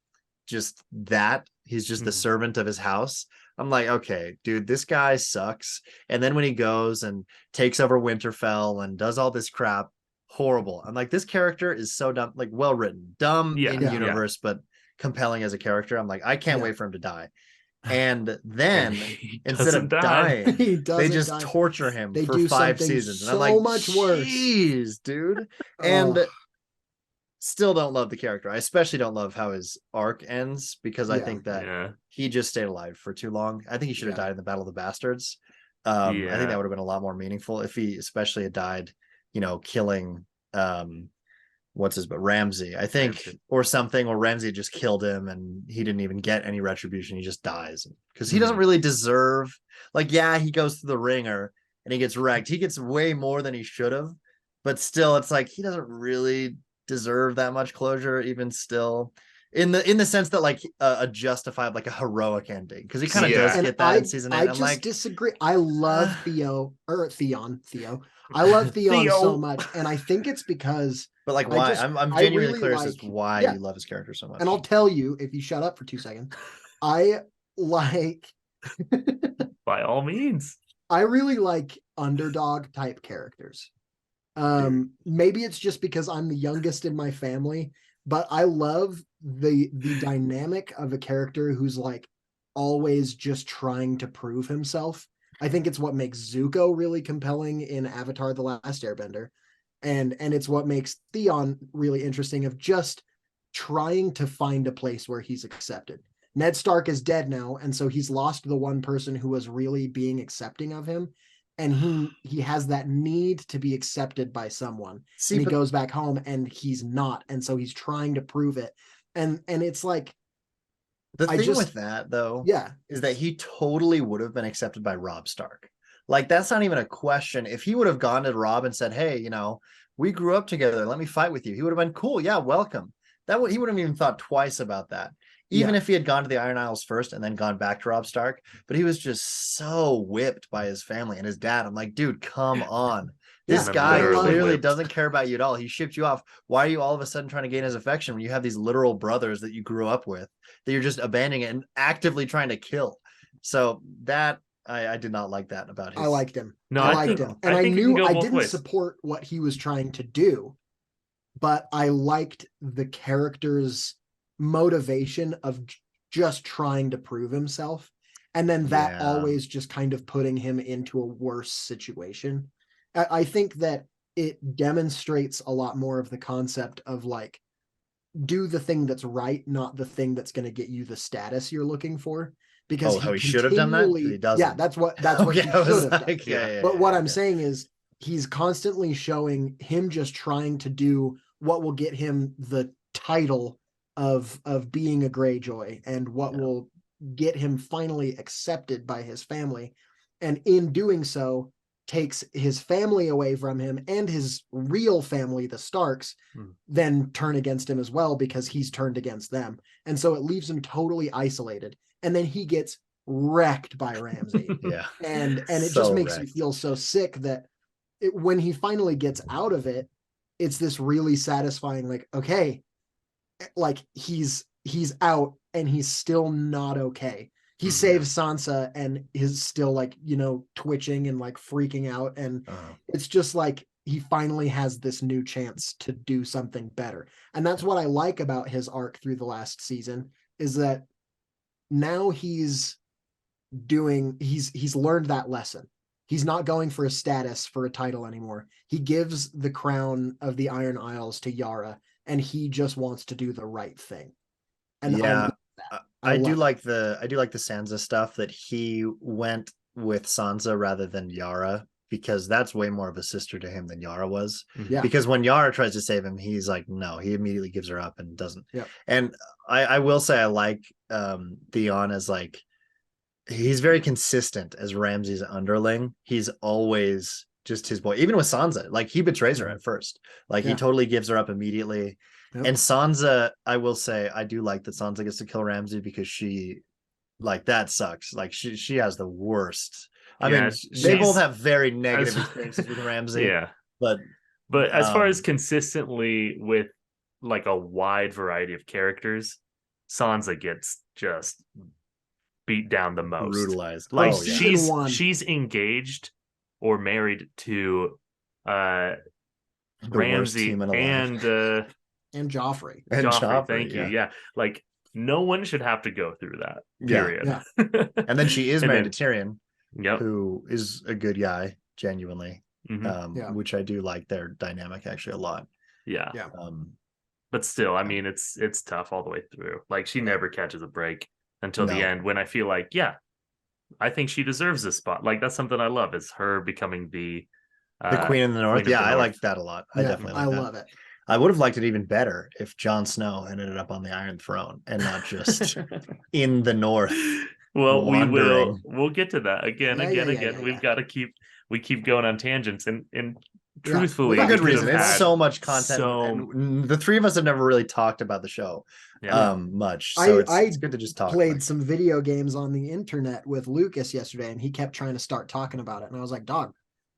[SPEAKER 3] just that, he's just the servant of his house. I'm like, okay, dude, this guy sucks. And then when he goes and takes over Winterfell and does all this crap, horrible. I'm like, this character is so dumb, like well written, dumb in universe, but compelling as a character. I'm like, I can't wait for him to die. And then instead of dying, they just torture him for 5 seasons. And I'm like,
[SPEAKER 1] much worse.
[SPEAKER 3] Jeez, dude. And still don't love the character. I especially don't love how his arc ends because I think that he just stayed alive for too long. I think he should have died in the Battle of the Bastards. I think that would have been a lot more meaningful if he especially had died, killing Ramsey, I think, or something, or Ramsey just killed him and he didn't even get any retribution. He just dies because he doesn't really deserve, like, he goes through the ringer and he gets wrecked. He gets way more than he should have, but still it's like he doesn't really deserve that much closure, even still, in the sense that like a justified, like a heroic ending, because he kind of does get that in season 8.
[SPEAKER 1] I just disagree. I love Theon. I love Theon so much, and I think it's because. But
[SPEAKER 3] like, why? I'm genuinely curious as to why you love his character so much.
[SPEAKER 1] And I'll tell you if you shut up for 2 seconds. I like.
[SPEAKER 2] By all means.
[SPEAKER 1] I really like underdog type characters. Maybe it's just because I'm the youngest in my family, but I love the dynamic of a character who's like always just trying to prove himself. I think it's what makes Zuko really compelling in Avatar: The Last Airbender, and it's what makes Theon really interesting, of just trying to find a place where he's accepted. Ned Stark is dead now, and so he's lost the one person who was really being accepting of him. And he has that need to be accepted by someone. And he goes back home and he's not. And so he's trying to prove it. And it's like,
[SPEAKER 3] the thing with that though, is that he totally would have been accepted by Robb Stark. Like, that's not even a question. If he would have gone to Robb and said, hey, we grew up together, let me fight with you, he would have been cool. Yeah, welcome. He wouldn't have even thought twice about that. Even if he had gone to the Iron Isles first and then gone back to Robb Stark, but he was just so whipped by his family and his dad. I'm like, dude, come on. This guy clearly doesn't care about you at all. He shipped you off. Why are you all of a sudden trying to gain his affection when you have these literal brothers that you grew up with that you're just abandoning and actively trying to kill? So that I did not like that about him.
[SPEAKER 1] I liked him.
[SPEAKER 2] No,
[SPEAKER 1] I liked him. And I knew I didn't support what he was trying to do, but I liked the character's motivation of just trying to prove himself, and then that always just kind of putting him into a worse situation. I think that it demonstrates a lot more of the concept of like, do the thing that's right, not the thing that's going to get you the status you're looking for. Because
[SPEAKER 3] he should have done that. He doesn't.
[SPEAKER 1] Yeah, that's what he should have done. But what I'm saying is he's constantly showing him just trying to do what will get him the title of being a Greyjoy, and what will get him finally accepted by his family, and in doing so takes his family away from him, and his real family, the Starks, then turn against him as well because he's turned against them. And so it leaves him totally isolated. And then he gets wrecked by Ramsay.
[SPEAKER 3] Yeah.
[SPEAKER 1] And it
[SPEAKER 3] So
[SPEAKER 1] just makes you
[SPEAKER 3] wrecked.
[SPEAKER 1] feel so sick that when he finally gets out of it, it's this really satisfying, like, okay, like he's out and he's still not okay. He
[SPEAKER 2] Mhm.
[SPEAKER 1] saves Sansa and is still like, twitching and like freaking out. And it's just like he finally has this new chance to do something better. And that's what I like about his arc through the last season, is that now he's learned that lesson. He's not going for a status, for a title anymore. He gives the crown of the Iron Isles to Yara, and he just wants to do the right thing. And
[SPEAKER 3] yeah, I do
[SPEAKER 1] love
[SPEAKER 3] like the Sansa stuff, that he went with Sansa rather than Yara, because that's way more of a sister to him than Yara was.
[SPEAKER 1] Yeah.
[SPEAKER 3] Because when Yara tries to save him, he's like, no, he immediately gives her up and doesn't.
[SPEAKER 1] Yeah.
[SPEAKER 3] And I will say I like Theon as like, he's very consistent as Ramsay's underling. He's always just his boy. Even with Sansa, like he betrays her at first. Like he
[SPEAKER 1] Yeah.
[SPEAKER 3] totally gives her up immediately.
[SPEAKER 1] Yep.
[SPEAKER 3] And Sansa, I will say, I do like that Sansa gets to kill Ramsay, because she, like, that sucks. Like she has the worst. I
[SPEAKER 2] Yeah,
[SPEAKER 3] mean, they both
[SPEAKER 2] she's-
[SPEAKER 3] have very negative
[SPEAKER 2] as-
[SPEAKER 3] experiences with Ramsay.
[SPEAKER 2] Yeah.
[SPEAKER 3] But
[SPEAKER 2] as far as
[SPEAKER 3] um,
[SPEAKER 2] consistently with like a wide variety of characters, Sansa gets just beat down the most.
[SPEAKER 3] brutalized.
[SPEAKER 2] Like
[SPEAKER 3] Oh, yeah.
[SPEAKER 1] Season one.
[SPEAKER 2] she's engaged or married to
[SPEAKER 3] The worst
[SPEAKER 2] Ramsay
[SPEAKER 3] human alive.
[SPEAKER 1] and Joffrey.
[SPEAKER 3] And
[SPEAKER 2] Joffrey.
[SPEAKER 3] Joffrey,
[SPEAKER 2] Thank you. Yeah, like no one should have to go through that.
[SPEAKER 3] Yeah.
[SPEAKER 2] Period.
[SPEAKER 1] Yeah.
[SPEAKER 3] And then she is
[SPEAKER 2] And
[SPEAKER 3] married
[SPEAKER 2] then-
[SPEAKER 3] to Tyrion,
[SPEAKER 2] Yep.
[SPEAKER 3] who is a good guy, genuinely.
[SPEAKER 2] Mhm.
[SPEAKER 1] Yeah.
[SPEAKER 3] Which I do like their dynamic actually a lot.
[SPEAKER 2] Yeah.
[SPEAKER 1] Yeah.
[SPEAKER 2] But still, I mean, it's tough all the way through. Like she never catches a break until the
[SPEAKER 3] No.
[SPEAKER 2] end, when I feel like, yeah, I think she deserves this spot. Like that's something I love, is her becoming the
[SPEAKER 3] Queen in the North.
[SPEAKER 2] Queen of
[SPEAKER 3] Yeah,
[SPEAKER 2] the
[SPEAKER 3] I
[SPEAKER 2] North.
[SPEAKER 3] like that a lot. I
[SPEAKER 1] Yeah,
[SPEAKER 3] definitely
[SPEAKER 1] I
[SPEAKER 3] like that.
[SPEAKER 1] love it.
[SPEAKER 3] I would have liked it even better if Jon Snow had ended up on the Iron Throne and not just in the North.
[SPEAKER 2] Well,
[SPEAKER 3] wandering.
[SPEAKER 2] we'll get to that again.
[SPEAKER 1] Yeah.
[SPEAKER 2] We've got to keep going on tangents, and
[SPEAKER 1] Yeah,
[SPEAKER 2] truthfully,
[SPEAKER 1] for
[SPEAKER 3] For good
[SPEAKER 2] we could
[SPEAKER 3] reason.
[SPEAKER 2] have
[SPEAKER 3] It's
[SPEAKER 2] had
[SPEAKER 3] so much content.
[SPEAKER 2] so-
[SPEAKER 3] And the three of us have never really talked about the show
[SPEAKER 2] yeah.
[SPEAKER 3] much. So
[SPEAKER 1] I
[SPEAKER 3] it's good to just talk.
[SPEAKER 1] Played
[SPEAKER 3] like-
[SPEAKER 1] some video games on the internet with Lucas yesterday, and he kept trying to start talking about it. And I was like, dog,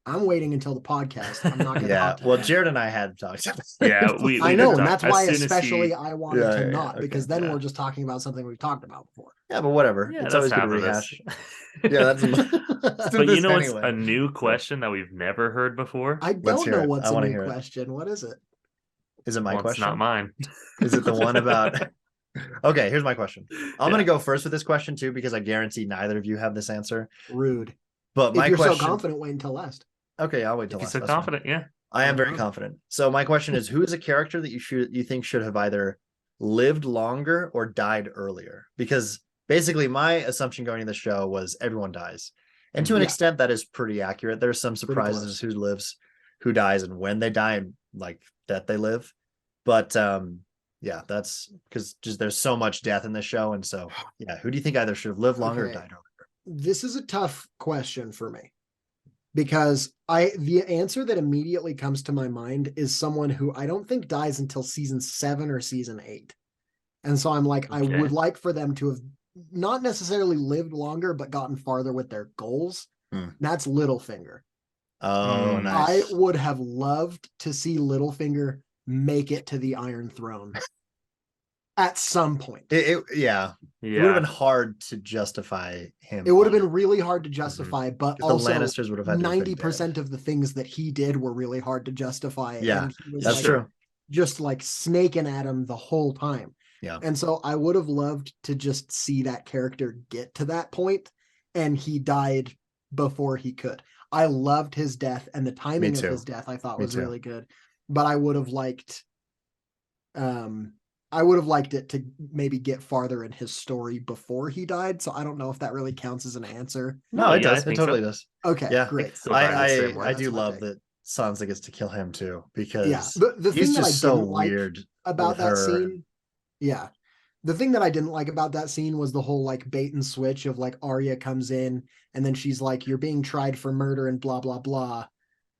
[SPEAKER 1] I'm waiting until the podcast. I'm not going to
[SPEAKER 3] Yeah.
[SPEAKER 1] talk to
[SPEAKER 3] Well,
[SPEAKER 1] you.
[SPEAKER 3] Jared and I had talked about it.
[SPEAKER 2] Yeah, we
[SPEAKER 1] I know,
[SPEAKER 2] did
[SPEAKER 1] and
[SPEAKER 2] talk-
[SPEAKER 1] that's
[SPEAKER 2] as
[SPEAKER 1] why
[SPEAKER 2] soon as he-
[SPEAKER 1] especially I wanted
[SPEAKER 3] Yeah,
[SPEAKER 1] to
[SPEAKER 3] yeah,
[SPEAKER 1] not,
[SPEAKER 3] okay,
[SPEAKER 1] because then
[SPEAKER 2] yeah.
[SPEAKER 1] we're just talking about something we've talked about before.
[SPEAKER 3] Yeah, but whatever.
[SPEAKER 2] Yeah,
[SPEAKER 3] It's
[SPEAKER 2] that's
[SPEAKER 3] always good to
[SPEAKER 2] half of
[SPEAKER 3] rehash.
[SPEAKER 2] this.
[SPEAKER 3] Yeah, that's let's do
[SPEAKER 2] But you
[SPEAKER 3] this
[SPEAKER 2] know, it's
[SPEAKER 3] anyway.
[SPEAKER 2] a new question that we've never heard before.
[SPEAKER 1] I don't
[SPEAKER 3] hear
[SPEAKER 1] know
[SPEAKER 3] it.
[SPEAKER 1] what's
[SPEAKER 3] I
[SPEAKER 1] a
[SPEAKER 3] wanna
[SPEAKER 1] new
[SPEAKER 3] hear it.
[SPEAKER 1] question. What is it?
[SPEAKER 3] Is it my
[SPEAKER 2] Well,
[SPEAKER 3] question?
[SPEAKER 2] It's not mine.
[SPEAKER 3] Is it the one about Okay, here's my question. I'm
[SPEAKER 2] Yeah.
[SPEAKER 3] gonna go first with this question too, because I guarantee neither of you have this answer.
[SPEAKER 1] Rude.
[SPEAKER 3] But my
[SPEAKER 1] If you're
[SPEAKER 3] question
[SPEAKER 1] so confident, wait until last.
[SPEAKER 3] Okay, I'll wait
[SPEAKER 2] If
[SPEAKER 3] till
[SPEAKER 2] you're
[SPEAKER 3] last.
[SPEAKER 2] so
[SPEAKER 3] That's fine.
[SPEAKER 2] confident, yeah.
[SPEAKER 3] I am very
[SPEAKER 1] Mhm.
[SPEAKER 3] confident. So my question is, who is a character that you think should have either lived longer or died earlier? Because basically my assumption going into the show was everyone dies. And to an
[SPEAKER 1] Yeah.
[SPEAKER 3] extent that is pretty accurate. There's some
[SPEAKER 1] Pretty
[SPEAKER 3] surprises
[SPEAKER 1] close.
[SPEAKER 3] who lives, who dies, and when they die, and like that they live. But yeah, that's because just there's so much death in this show. And so yeah, who do you think either should have lived longer or
[SPEAKER 1] Okay.
[SPEAKER 3] died earlier?
[SPEAKER 1] This is a tough question for me, because the answer that immediately comes to my mind is someone who I don't think dies until season 7 or season 8. And so I'm like, I
[SPEAKER 2] Okay.
[SPEAKER 1] would like for them to have not necessarily lived longer, but gotten farther with their goals.
[SPEAKER 3] Hmm.
[SPEAKER 1] That's Littlefinger.
[SPEAKER 3] Oh,
[SPEAKER 2] Mm.
[SPEAKER 3] nice.
[SPEAKER 1] I would have loved to see Littlefinger make it to the Iron Throne at some point.
[SPEAKER 3] Yeah. It would
[SPEAKER 2] Yeah.
[SPEAKER 3] have been hard to justify him.
[SPEAKER 1] It would have
[SPEAKER 3] on
[SPEAKER 1] been really hard to justify, but
[SPEAKER 3] because
[SPEAKER 1] also
[SPEAKER 3] the Lannisters would have had to have been
[SPEAKER 1] 90% of the things that he did were really hard to justify.
[SPEAKER 3] Yeah,
[SPEAKER 1] and he was
[SPEAKER 3] That's
[SPEAKER 1] like,
[SPEAKER 3] true.
[SPEAKER 1] just like snaking at him the whole time.
[SPEAKER 3] Yeah.
[SPEAKER 1] And so I would have loved to just see that character get to that point, and he died before he could. I loved his death, and the timing of
[SPEAKER 3] too.
[SPEAKER 1] his death I thought
[SPEAKER 3] Me
[SPEAKER 1] was
[SPEAKER 3] too.
[SPEAKER 1] really good. But I would have liked it to maybe get farther in his story before he died. So I don't know if that really counts as an answer.
[SPEAKER 3] No, it
[SPEAKER 2] yeah, I
[SPEAKER 3] does. It
[SPEAKER 2] think
[SPEAKER 3] totally
[SPEAKER 2] so.
[SPEAKER 3] does.
[SPEAKER 1] Okay,
[SPEAKER 3] Yeah.
[SPEAKER 1] great.
[SPEAKER 2] So far, the same way.
[SPEAKER 3] I do
[SPEAKER 1] That's my
[SPEAKER 3] love
[SPEAKER 1] take.
[SPEAKER 3] that Sansa gets to kill him too, because
[SPEAKER 1] Yeah, the
[SPEAKER 3] he's
[SPEAKER 1] thing that I
[SPEAKER 3] just so
[SPEAKER 1] didn't like
[SPEAKER 3] weird
[SPEAKER 1] about
[SPEAKER 3] with
[SPEAKER 1] that
[SPEAKER 3] her.
[SPEAKER 1] scene, yeah, The thing that I didn't like about that scene was the whole like bait and switch of like Arya comes in and then she's like, "You're being tried for murder and blah blah blah."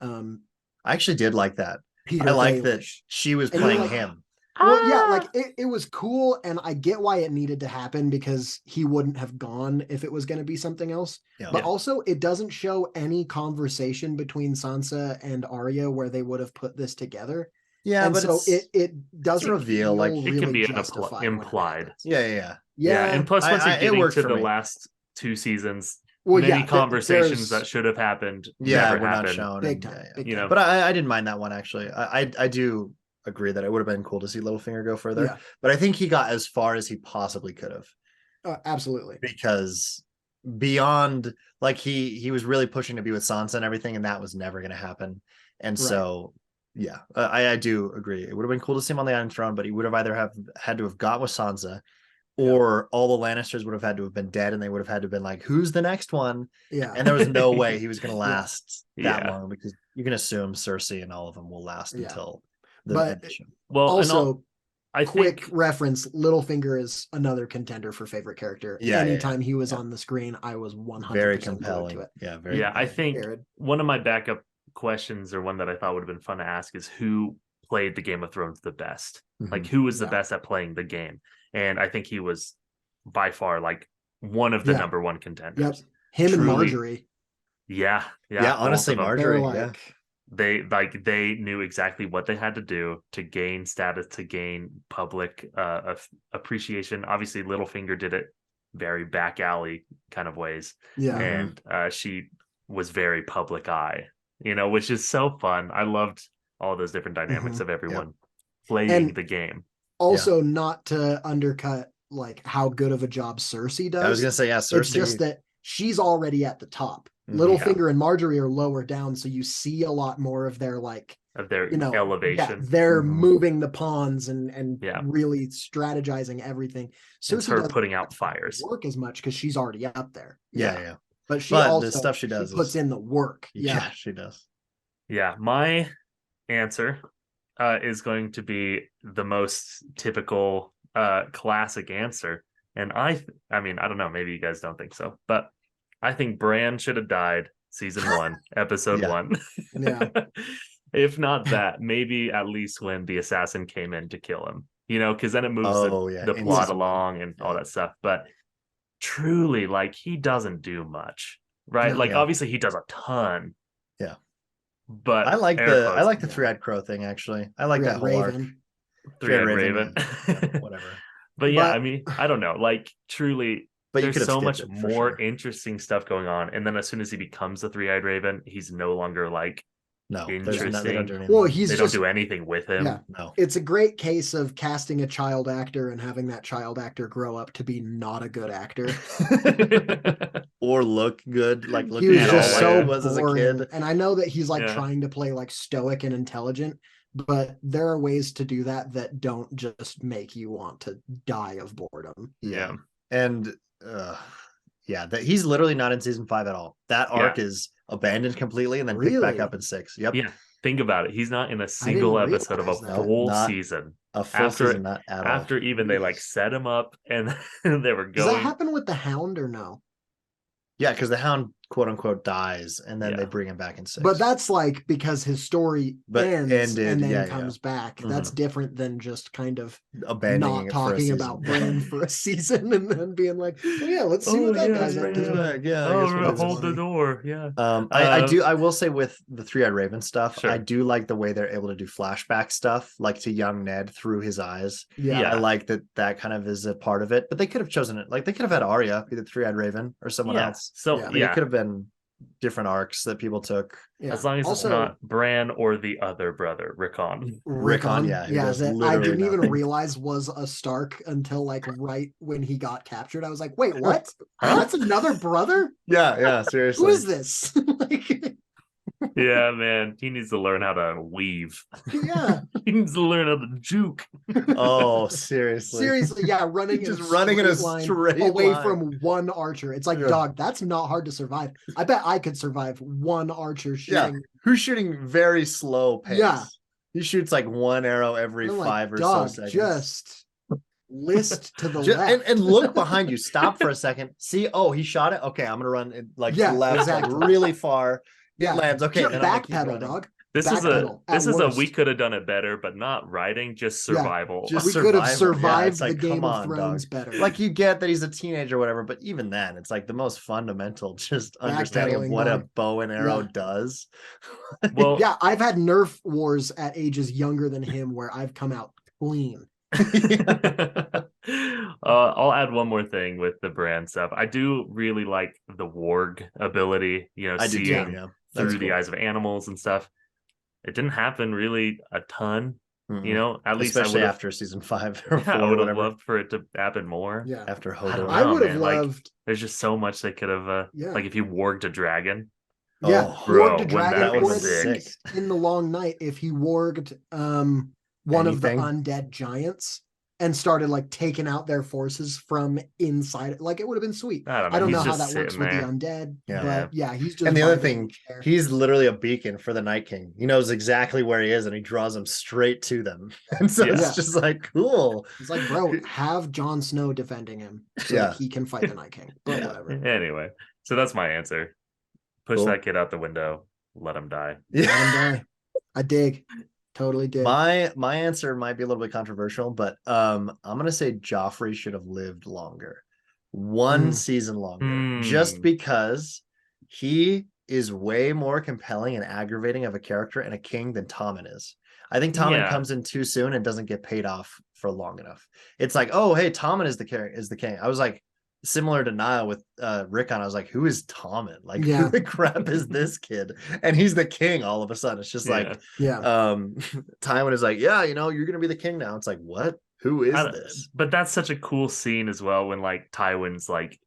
[SPEAKER 3] I actually did like that.
[SPEAKER 1] Peter
[SPEAKER 3] I like that
[SPEAKER 1] Baelish.
[SPEAKER 3] she was
[SPEAKER 1] And you're
[SPEAKER 3] playing
[SPEAKER 1] like,
[SPEAKER 3] him.
[SPEAKER 1] Well, yeah, like it was cool, and I get why it needed to happen because he wouldn't have gone if it was going to be something else.
[SPEAKER 3] Yeah.
[SPEAKER 1] But also, it doesn't show any conversation between Sansa and Arya where they would have put this together.
[SPEAKER 3] Yeah,
[SPEAKER 1] And
[SPEAKER 3] but
[SPEAKER 1] so
[SPEAKER 3] it's
[SPEAKER 1] it doesn't
[SPEAKER 3] reveal, like,
[SPEAKER 1] feel
[SPEAKER 2] it can
[SPEAKER 1] really
[SPEAKER 2] be
[SPEAKER 1] justified when it
[SPEAKER 2] implied.
[SPEAKER 1] happens.
[SPEAKER 3] yeah.
[SPEAKER 2] Yeah, and plus once
[SPEAKER 3] I-
[SPEAKER 2] you're
[SPEAKER 3] it
[SPEAKER 2] getting
[SPEAKER 3] worked
[SPEAKER 2] to
[SPEAKER 3] for
[SPEAKER 2] the
[SPEAKER 3] me.
[SPEAKER 2] last 2 seasons,
[SPEAKER 1] Well,
[SPEAKER 2] many
[SPEAKER 1] yeah,
[SPEAKER 2] conversations
[SPEAKER 1] there's
[SPEAKER 2] that should have happened
[SPEAKER 3] Yeah,
[SPEAKER 2] never
[SPEAKER 3] we're not
[SPEAKER 2] happened.
[SPEAKER 3] shown.
[SPEAKER 1] big
[SPEAKER 3] and-
[SPEAKER 1] time.
[SPEAKER 3] yeah.
[SPEAKER 1] Big
[SPEAKER 2] You
[SPEAKER 1] time.
[SPEAKER 2] know,
[SPEAKER 3] But I didn't mind that one actually. I do agree that it would have been cool to see Littlefinger go further.
[SPEAKER 1] Yeah,
[SPEAKER 3] But I think he got as far as he possibly could have,
[SPEAKER 1] absolutely.
[SPEAKER 3] because beyond, like, he was really pushing to be with Sansa and everything, and that was never going to happen. And
[SPEAKER 1] Right.
[SPEAKER 3] so yeah, I do agree. It would have been cool to see him on the Iron Throne, but he would have either had to have got with Sansa, or all the Lannisters would have had to have been dead, and they would have had to have been like, who's the next one?
[SPEAKER 1] Yeah,
[SPEAKER 3] And there was no way he was going to
[SPEAKER 1] Yeah.
[SPEAKER 3] last that
[SPEAKER 2] Yeah.
[SPEAKER 3] long, because you can assume Cersei and all of them will last
[SPEAKER 1] Yeah.
[SPEAKER 3] until the
[SPEAKER 1] But
[SPEAKER 3] edition.
[SPEAKER 2] well, and
[SPEAKER 1] also
[SPEAKER 2] I
[SPEAKER 1] quick
[SPEAKER 2] think
[SPEAKER 1] reference: Littlefinger is another contender for favorite character.
[SPEAKER 3] Yeah, yeah,
[SPEAKER 1] Anytime he was
[SPEAKER 3] yeah.
[SPEAKER 1] on the screen, I was 100%
[SPEAKER 3] Very
[SPEAKER 1] glued
[SPEAKER 3] compelling.
[SPEAKER 1] to it.
[SPEAKER 3] Yeah, very.
[SPEAKER 2] yeah, I
[SPEAKER 3] compelling.
[SPEAKER 2] think
[SPEAKER 1] Jared.
[SPEAKER 2] one of my backup questions, or one that I thought would have been fun to ask, is who played the Game of Thrones the best? Like,
[SPEAKER 3] Mhm.
[SPEAKER 2] who was the
[SPEAKER 1] Yeah.
[SPEAKER 2] best at playing the game? And I think he was by far like one of the
[SPEAKER 1] Yeah.
[SPEAKER 2] number one
[SPEAKER 1] Yep,
[SPEAKER 2] contenders.
[SPEAKER 1] him and
[SPEAKER 2] Truly.
[SPEAKER 1] Marjorie.
[SPEAKER 2] Yeah,
[SPEAKER 3] Yeah,
[SPEAKER 2] both
[SPEAKER 3] honestly,
[SPEAKER 2] of them.
[SPEAKER 3] Marjorie.
[SPEAKER 1] They're
[SPEAKER 3] yeah.
[SPEAKER 1] like,
[SPEAKER 2] They knew exactly what they had to do to gain status, to gain public appreciation. Obviously, Littlefinger did it very back alley kind of ways,
[SPEAKER 1] yeah,
[SPEAKER 3] Mhm.
[SPEAKER 2] and she was very public eye, which is so fun. I loved all those different dynamics
[SPEAKER 1] Mhm.
[SPEAKER 2] of everyone playing
[SPEAKER 1] And-
[SPEAKER 2] the game.
[SPEAKER 1] also not to undercut like how good of a job Cersei does.
[SPEAKER 3] I was gonna say, yeah, Cersei.
[SPEAKER 1] It's just that she's already at the top.
[SPEAKER 3] Mhm.
[SPEAKER 1] Littlefinger and Marjorie are lower down, so you see a lot more of their like,
[SPEAKER 2] Of their
[SPEAKER 1] Yeah,
[SPEAKER 2] elevation.
[SPEAKER 1] they're
[SPEAKER 3] Mhm.
[SPEAKER 1] moving the pawns and
[SPEAKER 2] Yeah.
[SPEAKER 1] really strategizing everything.
[SPEAKER 2] It's
[SPEAKER 1] Cersei
[SPEAKER 2] her
[SPEAKER 1] doesn't
[SPEAKER 2] putting out fires.
[SPEAKER 1] work as much because she's already up there.
[SPEAKER 3] yeah.
[SPEAKER 1] But she
[SPEAKER 3] But the
[SPEAKER 1] also
[SPEAKER 3] stuff she does
[SPEAKER 1] puts
[SPEAKER 3] is-
[SPEAKER 1] in the work. Yeah.
[SPEAKER 3] She does.
[SPEAKER 2] Yeah, my answer is going to be the most typical classic answer. And I mean, I don't know, maybe you guys don't think so, but I think Bran should have died season 1, episode
[SPEAKER 3] Yeah.
[SPEAKER 2] 1.
[SPEAKER 1] Yeah.
[SPEAKER 2] If not that, maybe at least when the assassin came in to kill him, because then it moves
[SPEAKER 3] Oh, yeah,
[SPEAKER 2] the
[SPEAKER 3] in
[SPEAKER 2] plot
[SPEAKER 3] season 1.
[SPEAKER 2] along and all
[SPEAKER 3] Yeah.
[SPEAKER 2] that stuff. But truly, like, he doesn't do much, right?
[SPEAKER 1] No.
[SPEAKER 2] Like,
[SPEAKER 3] Yeah.
[SPEAKER 2] obviously he does a ton.
[SPEAKER 3] Yeah.
[SPEAKER 2] But
[SPEAKER 3] I like
[SPEAKER 2] air
[SPEAKER 3] the
[SPEAKER 2] quotes,
[SPEAKER 3] the three-eyed crow thing, actually. I like that
[SPEAKER 1] Three-eyed
[SPEAKER 3] whole
[SPEAKER 1] raven.
[SPEAKER 3] arc.
[SPEAKER 2] three-eyed
[SPEAKER 3] Raven,
[SPEAKER 2] raven.
[SPEAKER 3] yeah, whatever.
[SPEAKER 2] But yeah,
[SPEAKER 1] But-
[SPEAKER 2] I mean, I don't know. Like, truly,
[SPEAKER 3] But you
[SPEAKER 2] there's
[SPEAKER 3] could have
[SPEAKER 2] so much
[SPEAKER 3] skipped it, for
[SPEAKER 2] more
[SPEAKER 3] sure.
[SPEAKER 2] interesting stuff going on. And then as soon as he becomes the three-eyed raven, he's no longer like,
[SPEAKER 3] No, they don't
[SPEAKER 2] Interesting.
[SPEAKER 3] do anything.
[SPEAKER 1] Well, he's
[SPEAKER 2] they
[SPEAKER 1] just
[SPEAKER 2] don't do anything with him.
[SPEAKER 1] yeah.
[SPEAKER 3] no.
[SPEAKER 1] It's a great case of casting a child actor and having that child actor grow up to be not a good actor.
[SPEAKER 3] Or look good, like
[SPEAKER 1] He
[SPEAKER 3] looking
[SPEAKER 1] was
[SPEAKER 2] at
[SPEAKER 3] at
[SPEAKER 1] just
[SPEAKER 2] all,
[SPEAKER 1] so
[SPEAKER 3] like he was as a
[SPEAKER 1] boring.
[SPEAKER 3] kid.
[SPEAKER 1] And I know that he's like
[SPEAKER 2] Yeah.
[SPEAKER 1] trying to play like stoic and intelligent, but there are ways to do that don't just make you want to die of boredom.
[SPEAKER 2] Yeah.
[SPEAKER 3] And yeah, that he's literally not in season 5 at all. That arc is abandoned completely and then picked back
[SPEAKER 1] Really?
[SPEAKER 3] up in 6. Yep.
[SPEAKER 2] Yeah. Think about it. He's not in a single episode of a
[SPEAKER 1] realize that.
[SPEAKER 2] full
[SPEAKER 3] Not
[SPEAKER 2] season.
[SPEAKER 3] A full
[SPEAKER 2] After-
[SPEAKER 3] season, not at all.
[SPEAKER 2] After even they like set him up and they were
[SPEAKER 1] Does that
[SPEAKER 2] going.
[SPEAKER 1] happen with the Hound or no?
[SPEAKER 3] Yeah, because the Hound quote unquote dies and then they
[SPEAKER 2] Yeah.
[SPEAKER 3] bring him back in 6.
[SPEAKER 1] But that's like because his story
[SPEAKER 3] But
[SPEAKER 1] ends
[SPEAKER 3] ended,
[SPEAKER 1] and then
[SPEAKER 3] yeah,
[SPEAKER 1] comes back.
[SPEAKER 3] Mhm.
[SPEAKER 1] That's different than just kind of
[SPEAKER 3] abandoning
[SPEAKER 1] not
[SPEAKER 3] it for a
[SPEAKER 1] talking
[SPEAKER 3] season.
[SPEAKER 1] about Bran for a season and then being like, oh yeah, let's see
[SPEAKER 2] Oh,
[SPEAKER 1] what that
[SPEAKER 2] yeah,
[SPEAKER 1] guy's
[SPEAKER 2] yeah,
[SPEAKER 1] up
[SPEAKER 3] Brandon's
[SPEAKER 1] to.
[SPEAKER 2] yeah.
[SPEAKER 3] back. Yeah, I
[SPEAKER 2] Oh,
[SPEAKER 3] guess we'll
[SPEAKER 1] that's
[SPEAKER 3] do
[SPEAKER 2] hold the
[SPEAKER 3] this.
[SPEAKER 2] door. Yeah.
[SPEAKER 3] I will say with the Three-Eyed Raven stuff,
[SPEAKER 2] Sure.
[SPEAKER 3] I do like the way they're able to do flashback stuff, like to young Ned through his eyes.
[SPEAKER 1] Yeah.
[SPEAKER 2] Yeah.
[SPEAKER 3] I like that kind of is a part of it, but they could have chosen it. Like they could have had Arya be the Three-Eyed Raven or someone
[SPEAKER 2] Yeah.
[SPEAKER 3] else.
[SPEAKER 2] So
[SPEAKER 1] Yeah.
[SPEAKER 3] Like,
[SPEAKER 2] yeah,
[SPEAKER 3] it could have been different arcs that people took.
[SPEAKER 1] Yeah.
[SPEAKER 2] as long as
[SPEAKER 1] Also,
[SPEAKER 2] it's not Bran or the other brother, Rickon.
[SPEAKER 3] Rickon, yeah, who does
[SPEAKER 1] that I
[SPEAKER 3] literally
[SPEAKER 1] didn't even
[SPEAKER 3] nothing.
[SPEAKER 1] realize was a Stark until like right when he got captured. I was like, wait, what?
[SPEAKER 3] Huh?
[SPEAKER 1] That's another brother?
[SPEAKER 3] Yeah, seriously.
[SPEAKER 1] Who is this? Like,
[SPEAKER 2] Yeah, man, he needs to learn how to weave.
[SPEAKER 1] yeah,
[SPEAKER 2] He needs to learn how to juke.
[SPEAKER 3] Oh, seriously.
[SPEAKER 1] seriously, yeah, running
[SPEAKER 3] Just
[SPEAKER 1] in a
[SPEAKER 3] running in a
[SPEAKER 1] straight line
[SPEAKER 3] straight
[SPEAKER 1] away
[SPEAKER 3] line.
[SPEAKER 1] from one archer. It's like,
[SPEAKER 3] Yeah.
[SPEAKER 1] dog, that's not hard to survive. I bet I could survive one archer
[SPEAKER 3] Yeah.
[SPEAKER 1] shooting.
[SPEAKER 3] Who's shooting very slow pace?
[SPEAKER 1] Yeah.
[SPEAKER 3] He shoots like one arrow every
[SPEAKER 1] I'm like,
[SPEAKER 3] 5 or
[SPEAKER 1] dog,
[SPEAKER 3] so seconds.
[SPEAKER 1] just list to the
[SPEAKER 3] Ju-
[SPEAKER 1] left.
[SPEAKER 3] and look behind you. Stop for a second. See, oh, he shot it. Okay, I'm gonna run it like
[SPEAKER 1] Yeah,
[SPEAKER 3] left,
[SPEAKER 1] exactly.
[SPEAKER 3] like really far.
[SPEAKER 1] Yeah,
[SPEAKER 3] It lands. Okay,
[SPEAKER 1] Just
[SPEAKER 3] then I'm gonna keep
[SPEAKER 1] backpedal,
[SPEAKER 3] running.
[SPEAKER 1] dog.
[SPEAKER 2] This is
[SPEAKER 1] Backpedal,
[SPEAKER 2] this
[SPEAKER 1] at
[SPEAKER 2] is a
[SPEAKER 1] worst.
[SPEAKER 2] we could have done it better, but not writing, just
[SPEAKER 1] Yeah,
[SPEAKER 2] survival.
[SPEAKER 3] just
[SPEAKER 1] We could have
[SPEAKER 3] survival. Yeah,
[SPEAKER 1] survived
[SPEAKER 3] it's like,
[SPEAKER 1] the Game
[SPEAKER 3] come
[SPEAKER 1] of
[SPEAKER 3] on,
[SPEAKER 1] Thrones
[SPEAKER 3] dog.
[SPEAKER 1] better.
[SPEAKER 3] Like you get that he's a teenager or whatever, but even then, it's like the most fundamental just understanding of
[SPEAKER 1] Backpedaling,
[SPEAKER 3] what a
[SPEAKER 1] dog.
[SPEAKER 3] bow and arrow
[SPEAKER 1] Yeah.
[SPEAKER 3] does.
[SPEAKER 2] Well,
[SPEAKER 1] yeah, I've had Nerf wars at ages younger than him where I've come out clean.
[SPEAKER 2] I'll add one more thing with the brand stuff. I do really like the warg ability,
[SPEAKER 3] I do too.
[SPEAKER 2] seeing
[SPEAKER 3] Yeah,
[SPEAKER 2] through
[SPEAKER 3] that's
[SPEAKER 2] the
[SPEAKER 3] cool.
[SPEAKER 2] eyes of animals and stuff. It didn't happen really a ton,
[SPEAKER 3] Mm-mm.
[SPEAKER 2] at least I
[SPEAKER 3] Especially
[SPEAKER 2] would have
[SPEAKER 3] after season 5 or 4
[SPEAKER 2] I
[SPEAKER 3] or
[SPEAKER 2] would have
[SPEAKER 3] whatever.
[SPEAKER 2] loved for it to happen more.
[SPEAKER 1] Yeah,
[SPEAKER 3] After
[SPEAKER 2] I don't
[SPEAKER 3] Hodor.
[SPEAKER 1] I
[SPEAKER 2] know,
[SPEAKER 1] would have
[SPEAKER 2] man, like,
[SPEAKER 1] loved.
[SPEAKER 2] there's just so much they could have
[SPEAKER 1] Yeah.
[SPEAKER 2] like if you warged a dragon.
[SPEAKER 1] Yeah,
[SPEAKER 3] Oh,
[SPEAKER 2] bro,
[SPEAKER 1] warged a
[SPEAKER 2] wouldn't
[SPEAKER 1] dragon,
[SPEAKER 2] that
[SPEAKER 3] that
[SPEAKER 2] be
[SPEAKER 1] or
[SPEAKER 3] was
[SPEAKER 1] at
[SPEAKER 2] sick?
[SPEAKER 1] least in the Long Night, if he warged one of the
[SPEAKER 3] Anything?
[SPEAKER 1] undead giants and started like taking out their forces from inside, like it would have been sweet.
[SPEAKER 2] I don't know.
[SPEAKER 1] I don't
[SPEAKER 2] he's
[SPEAKER 1] know how
[SPEAKER 2] just
[SPEAKER 1] that works with
[SPEAKER 2] sitting
[SPEAKER 1] the
[SPEAKER 2] there.
[SPEAKER 1] undead,
[SPEAKER 3] Yeah.
[SPEAKER 1] but yeah, he's just.
[SPEAKER 3] And the other
[SPEAKER 1] vibing in
[SPEAKER 3] thing,
[SPEAKER 1] the chair.
[SPEAKER 3] he's literally a beacon for the Night King. He knows exactly where he is and he draws them straight to them. And so
[SPEAKER 2] Yeah.
[SPEAKER 3] it's just like cool.
[SPEAKER 1] It's like, bro, have Jon Snow defending him so
[SPEAKER 3] Yeah.
[SPEAKER 1] that he can fight the Night King. But
[SPEAKER 3] Yeah.
[SPEAKER 1] whatever.
[SPEAKER 2] Anyway, so that's my answer. Push
[SPEAKER 3] Cool.
[SPEAKER 2] that kid out the window. Let him die.
[SPEAKER 1] Let
[SPEAKER 3] Yeah.
[SPEAKER 1] him die. I dig. Totally dig.
[SPEAKER 3] My answer might be a little bit controversial, but I'm gonna say Joffrey should have lived longer. One
[SPEAKER 1] Mm.
[SPEAKER 3] season longer.
[SPEAKER 2] Mm.
[SPEAKER 3] Just because he is way more compelling and aggravating of a character and a king than Tommen is. I think Tommen
[SPEAKER 2] Yeah.
[SPEAKER 3] comes in too soon and doesn't get paid off for long enough. It's like, oh hey, Tommen is the king. I was like, similar to Niall with Rickon, I was like, who is Tommen? Like,
[SPEAKER 1] Yeah.
[SPEAKER 3] who the crap is this kid? And he's the king all of a sudden. It's just like,
[SPEAKER 1] Yeah.
[SPEAKER 3] Tywin is like, yeah, you're gonna be the king now. It's like, what? Who is this?
[SPEAKER 2] But that's such a cool scene as well when like Tywin's like,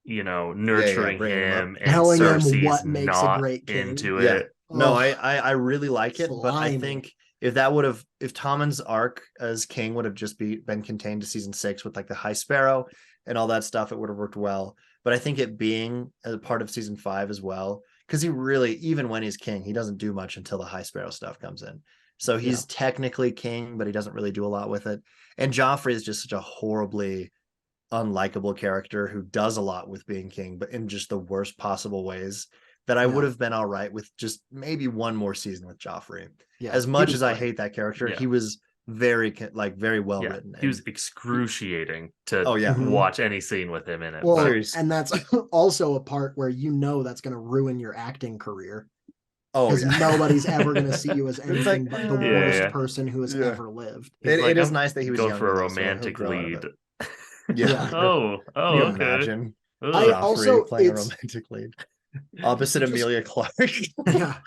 [SPEAKER 2] nurturing
[SPEAKER 3] bringing him up.
[SPEAKER 2] him and
[SPEAKER 1] Telling him
[SPEAKER 2] Cersei's
[SPEAKER 1] what makes a
[SPEAKER 2] not
[SPEAKER 1] great king.
[SPEAKER 2] into
[SPEAKER 3] Yeah.
[SPEAKER 2] it.
[SPEAKER 3] No,
[SPEAKER 1] Oh,
[SPEAKER 3] I really like it, but I
[SPEAKER 1] slimy.
[SPEAKER 3] think if Tommen's arc as king would have just been contained to season 6 with like the High Sparrow and all that stuff, it would have worked well. But I think it being a part of season 5 as well, because he really, even when he's king, he doesn't do much until the High Sparrow stuff comes in. So he's technically king, but he doesn't really do a lot with it. And Joffrey is just such a horribly unlikable character who does a lot with being king, but in just the worst possible ways, that I
[SPEAKER 1] Yeah.
[SPEAKER 3] would have been all right with just maybe one more season with Joffrey.
[SPEAKER 1] yeah.
[SPEAKER 3] As
[SPEAKER 1] He
[SPEAKER 3] much
[SPEAKER 1] was
[SPEAKER 3] as I
[SPEAKER 1] great.
[SPEAKER 3] hate that character,
[SPEAKER 2] Yeah.
[SPEAKER 3] he was very well
[SPEAKER 2] Yeah,
[SPEAKER 3] written.
[SPEAKER 2] he was
[SPEAKER 3] and-
[SPEAKER 2] excruciating to
[SPEAKER 3] Oh, yeah.
[SPEAKER 1] Mhm.
[SPEAKER 2] watch any scene with him in it.
[SPEAKER 1] Well,
[SPEAKER 2] but-
[SPEAKER 3] Serious.
[SPEAKER 1] and that's also a part where that's going to ruin your acting career
[SPEAKER 3] oh
[SPEAKER 1] because
[SPEAKER 3] yeah.
[SPEAKER 1] nobody's ever going to see you as
[SPEAKER 3] It's
[SPEAKER 1] anything
[SPEAKER 3] like,
[SPEAKER 1] but the
[SPEAKER 2] Yeah,
[SPEAKER 1] worst
[SPEAKER 2] yeah.
[SPEAKER 1] person who has
[SPEAKER 3] Yeah.
[SPEAKER 1] ever lived.
[SPEAKER 2] He's
[SPEAKER 3] It,
[SPEAKER 2] like,
[SPEAKER 3] it is
[SPEAKER 2] I'm
[SPEAKER 3] nice that he was
[SPEAKER 2] go
[SPEAKER 3] younger,
[SPEAKER 2] for a
[SPEAKER 3] though, so he'll
[SPEAKER 2] romantic
[SPEAKER 3] grow out of
[SPEAKER 2] lead.
[SPEAKER 3] it.
[SPEAKER 1] Yeah.
[SPEAKER 2] Oh,
[SPEAKER 3] Can you
[SPEAKER 2] okay.
[SPEAKER 3] imagine
[SPEAKER 2] Ugh.
[SPEAKER 1] I
[SPEAKER 3] Joffrey
[SPEAKER 1] also-
[SPEAKER 3] playing a
[SPEAKER 1] it's-
[SPEAKER 3] romantic lead opposite
[SPEAKER 1] Just-
[SPEAKER 3] Emilia Clarke?
[SPEAKER 1] Yeah.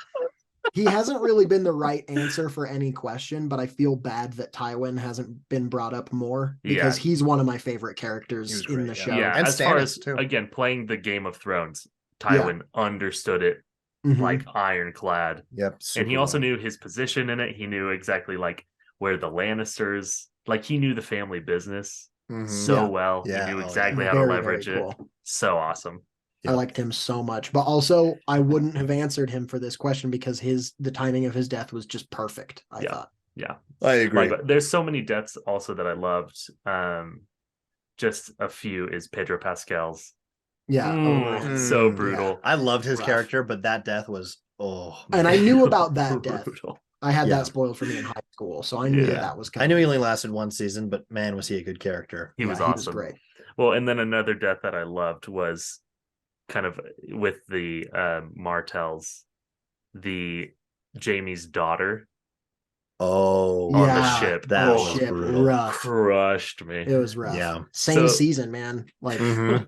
[SPEAKER 1] He hasn't really been the right answer for any question, but I feel bad that Tywin hasn't been brought up more because
[SPEAKER 2] Yeah.
[SPEAKER 1] he's one of my favorite
[SPEAKER 3] He
[SPEAKER 1] characters
[SPEAKER 3] was
[SPEAKER 1] in
[SPEAKER 3] great,
[SPEAKER 1] the
[SPEAKER 3] yeah.
[SPEAKER 1] show.
[SPEAKER 2] Yeah,
[SPEAKER 3] And
[SPEAKER 2] as far
[SPEAKER 3] Stannis,
[SPEAKER 2] as
[SPEAKER 3] too.
[SPEAKER 2] again playing the Game of Thrones, Tywin understood it
[SPEAKER 1] Mhm.
[SPEAKER 2] like ironclad,
[SPEAKER 3] Yep.
[SPEAKER 2] and
[SPEAKER 3] super
[SPEAKER 2] he also
[SPEAKER 3] well.
[SPEAKER 2] knew his position in it. He knew exactly like where the Lannisters, like he knew the family business
[SPEAKER 3] Mhm.
[SPEAKER 2] so
[SPEAKER 1] Yeah.
[SPEAKER 2] well.
[SPEAKER 3] Yeah,
[SPEAKER 2] He knew
[SPEAKER 3] oh,
[SPEAKER 2] exactly
[SPEAKER 3] yeah.
[SPEAKER 2] how to
[SPEAKER 1] Very,
[SPEAKER 2] leverage
[SPEAKER 1] very
[SPEAKER 2] it.
[SPEAKER 1] cool.
[SPEAKER 2] So awesome.
[SPEAKER 1] I liked him so much, but also I wouldn't have answered him for this question because the timing of his death was just perfect. I
[SPEAKER 2] Yeah.
[SPEAKER 1] thought.
[SPEAKER 2] Yeah.
[SPEAKER 3] I agree.
[SPEAKER 2] Like there's so many deaths also that I loved. Just a few is Pedro Pascal's.
[SPEAKER 1] Yeah.
[SPEAKER 2] Mm,
[SPEAKER 1] oh,
[SPEAKER 2] so
[SPEAKER 3] Mm,
[SPEAKER 2] brutal.
[SPEAKER 3] I loved his
[SPEAKER 1] Rough.
[SPEAKER 3] character, but that death was
[SPEAKER 1] And I knew about that death.
[SPEAKER 2] Brutal.
[SPEAKER 1] I had
[SPEAKER 3] Yeah.
[SPEAKER 1] that spoiled for me in high school, so I knew
[SPEAKER 2] Yeah.
[SPEAKER 1] that was
[SPEAKER 3] I
[SPEAKER 1] coming.
[SPEAKER 3] knew he only lasted one season, but man, was he a good character.
[SPEAKER 2] He was
[SPEAKER 1] He was
[SPEAKER 2] awesome.
[SPEAKER 1] great.
[SPEAKER 2] Well, and then another death that I loved was kind of with the Martells, the Jamie's daughter
[SPEAKER 3] Oh,
[SPEAKER 2] on
[SPEAKER 1] Yeah,
[SPEAKER 2] the ship.
[SPEAKER 3] that
[SPEAKER 2] Oh,
[SPEAKER 3] was
[SPEAKER 1] ship
[SPEAKER 3] brutal.
[SPEAKER 1] rough.
[SPEAKER 2] crushed me.
[SPEAKER 1] It was rough.
[SPEAKER 3] Yeah.
[SPEAKER 1] Same
[SPEAKER 2] So-
[SPEAKER 1] season, man. Like
[SPEAKER 3] Mhm.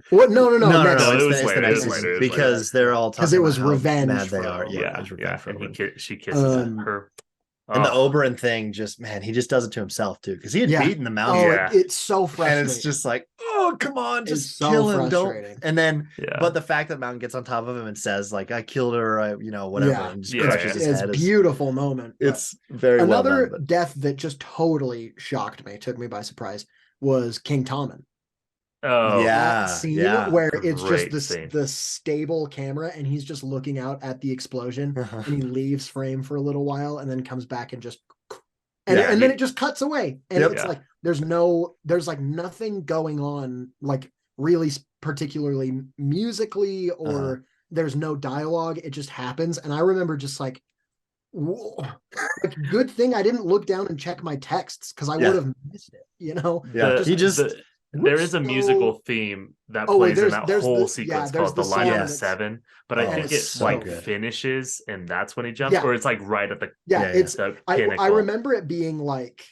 [SPEAKER 1] what? No,
[SPEAKER 3] No,
[SPEAKER 1] next
[SPEAKER 2] no,
[SPEAKER 3] it's,
[SPEAKER 2] it was
[SPEAKER 3] the
[SPEAKER 2] later,
[SPEAKER 3] next
[SPEAKER 2] it was
[SPEAKER 3] season
[SPEAKER 2] later, it was
[SPEAKER 3] because they're all
[SPEAKER 1] 'Cause
[SPEAKER 3] talking
[SPEAKER 1] it was
[SPEAKER 3] about how
[SPEAKER 1] revenge
[SPEAKER 3] mad they
[SPEAKER 1] for
[SPEAKER 3] are.
[SPEAKER 1] Oberyn.
[SPEAKER 3] Yeah,
[SPEAKER 2] yeah,
[SPEAKER 3] it was
[SPEAKER 2] yeah.
[SPEAKER 3] revenge for
[SPEAKER 2] And
[SPEAKER 3] Oberyn.
[SPEAKER 2] she kisses her.
[SPEAKER 3] And the
[SPEAKER 2] Oh,
[SPEAKER 3] Oberyn thing, just man, he just does it to himself too, because he had
[SPEAKER 1] Yeah.
[SPEAKER 3] beaten the
[SPEAKER 1] Oh,
[SPEAKER 3] mountain,
[SPEAKER 2] Yeah.
[SPEAKER 1] it's so frustrating.
[SPEAKER 3] and it's just like, oh, come on,
[SPEAKER 1] It's
[SPEAKER 3] just
[SPEAKER 1] so
[SPEAKER 3] kill him, don't.
[SPEAKER 1] frustrating.
[SPEAKER 3] And then,
[SPEAKER 2] yeah.
[SPEAKER 3] but the fact that Mountain gets on top of him and says like, I killed her, whatever,
[SPEAKER 1] Yeah.
[SPEAKER 3] and just
[SPEAKER 2] Yeah,
[SPEAKER 3] crushes
[SPEAKER 2] yeah.
[SPEAKER 3] his
[SPEAKER 1] it's
[SPEAKER 3] head.
[SPEAKER 1] beautiful moment. but
[SPEAKER 3] It's very
[SPEAKER 1] another
[SPEAKER 3] well done. But
[SPEAKER 1] death that just totally shocked me, took me by surprise, was King Tommen.
[SPEAKER 2] oh,
[SPEAKER 3] Yeah.
[SPEAKER 1] That scene
[SPEAKER 3] yeah.
[SPEAKER 1] where it's
[SPEAKER 2] Great
[SPEAKER 1] just
[SPEAKER 2] scene.
[SPEAKER 1] the stable camera and he's just looking out at the explosion and he leaves frame for a little while and then comes back and just And,
[SPEAKER 3] Yeah,
[SPEAKER 1] and then it just cuts away. And
[SPEAKER 3] Yep.
[SPEAKER 1] it's
[SPEAKER 2] Yeah.
[SPEAKER 1] like there's like nothing going on, like really particularly musically, or there's no dialogue. It just happens. And I remember just like, whoa, like good thing I didn't look down and check my texts, because I
[SPEAKER 3] Yeah.
[SPEAKER 1] would have missed it,
[SPEAKER 3] Yeah, he just
[SPEAKER 2] there is a
[SPEAKER 1] so-
[SPEAKER 2] musical theme that
[SPEAKER 1] Oh, wait,
[SPEAKER 2] plays in
[SPEAKER 1] there's-
[SPEAKER 2] that
[SPEAKER 1] there's
[SPEAKER 2] whole
[SPEAKER 1] the-
[SPEAKER 2] sequence
[SPEAKER 1] there's
[SPEAKER 2] called the
[SPEAKER 1] the
[SPEAKER 2] Line
[SPEAKER 3] song
[SPEAKER 2] of
[SPEAKER 1] that's-
[SPEAKER 2] Seven, but I
[SPEAKER 3] Oh,
[SPEAKER 2] think
[SPEAKER 1] it's
[SPEAKER 2] it
[SPEAKER 1] so
[SPEAKER 2] like
[SPEAKER 1] good.
[SPEAKER 2] finishes and that's when he jumps,
[SPEAKER 1] Yeah.
[SPEAKER 2] or it's like right at the
[SPEAKER 1] yeah,
[SPEAKER 3] Yeah,
[SPEAKER 1] it's
[SPEAKER 2] the
[SPEAKER 1] I
[SPEAKER 2] pinnacle.
[SPEAKER 1] remember it being like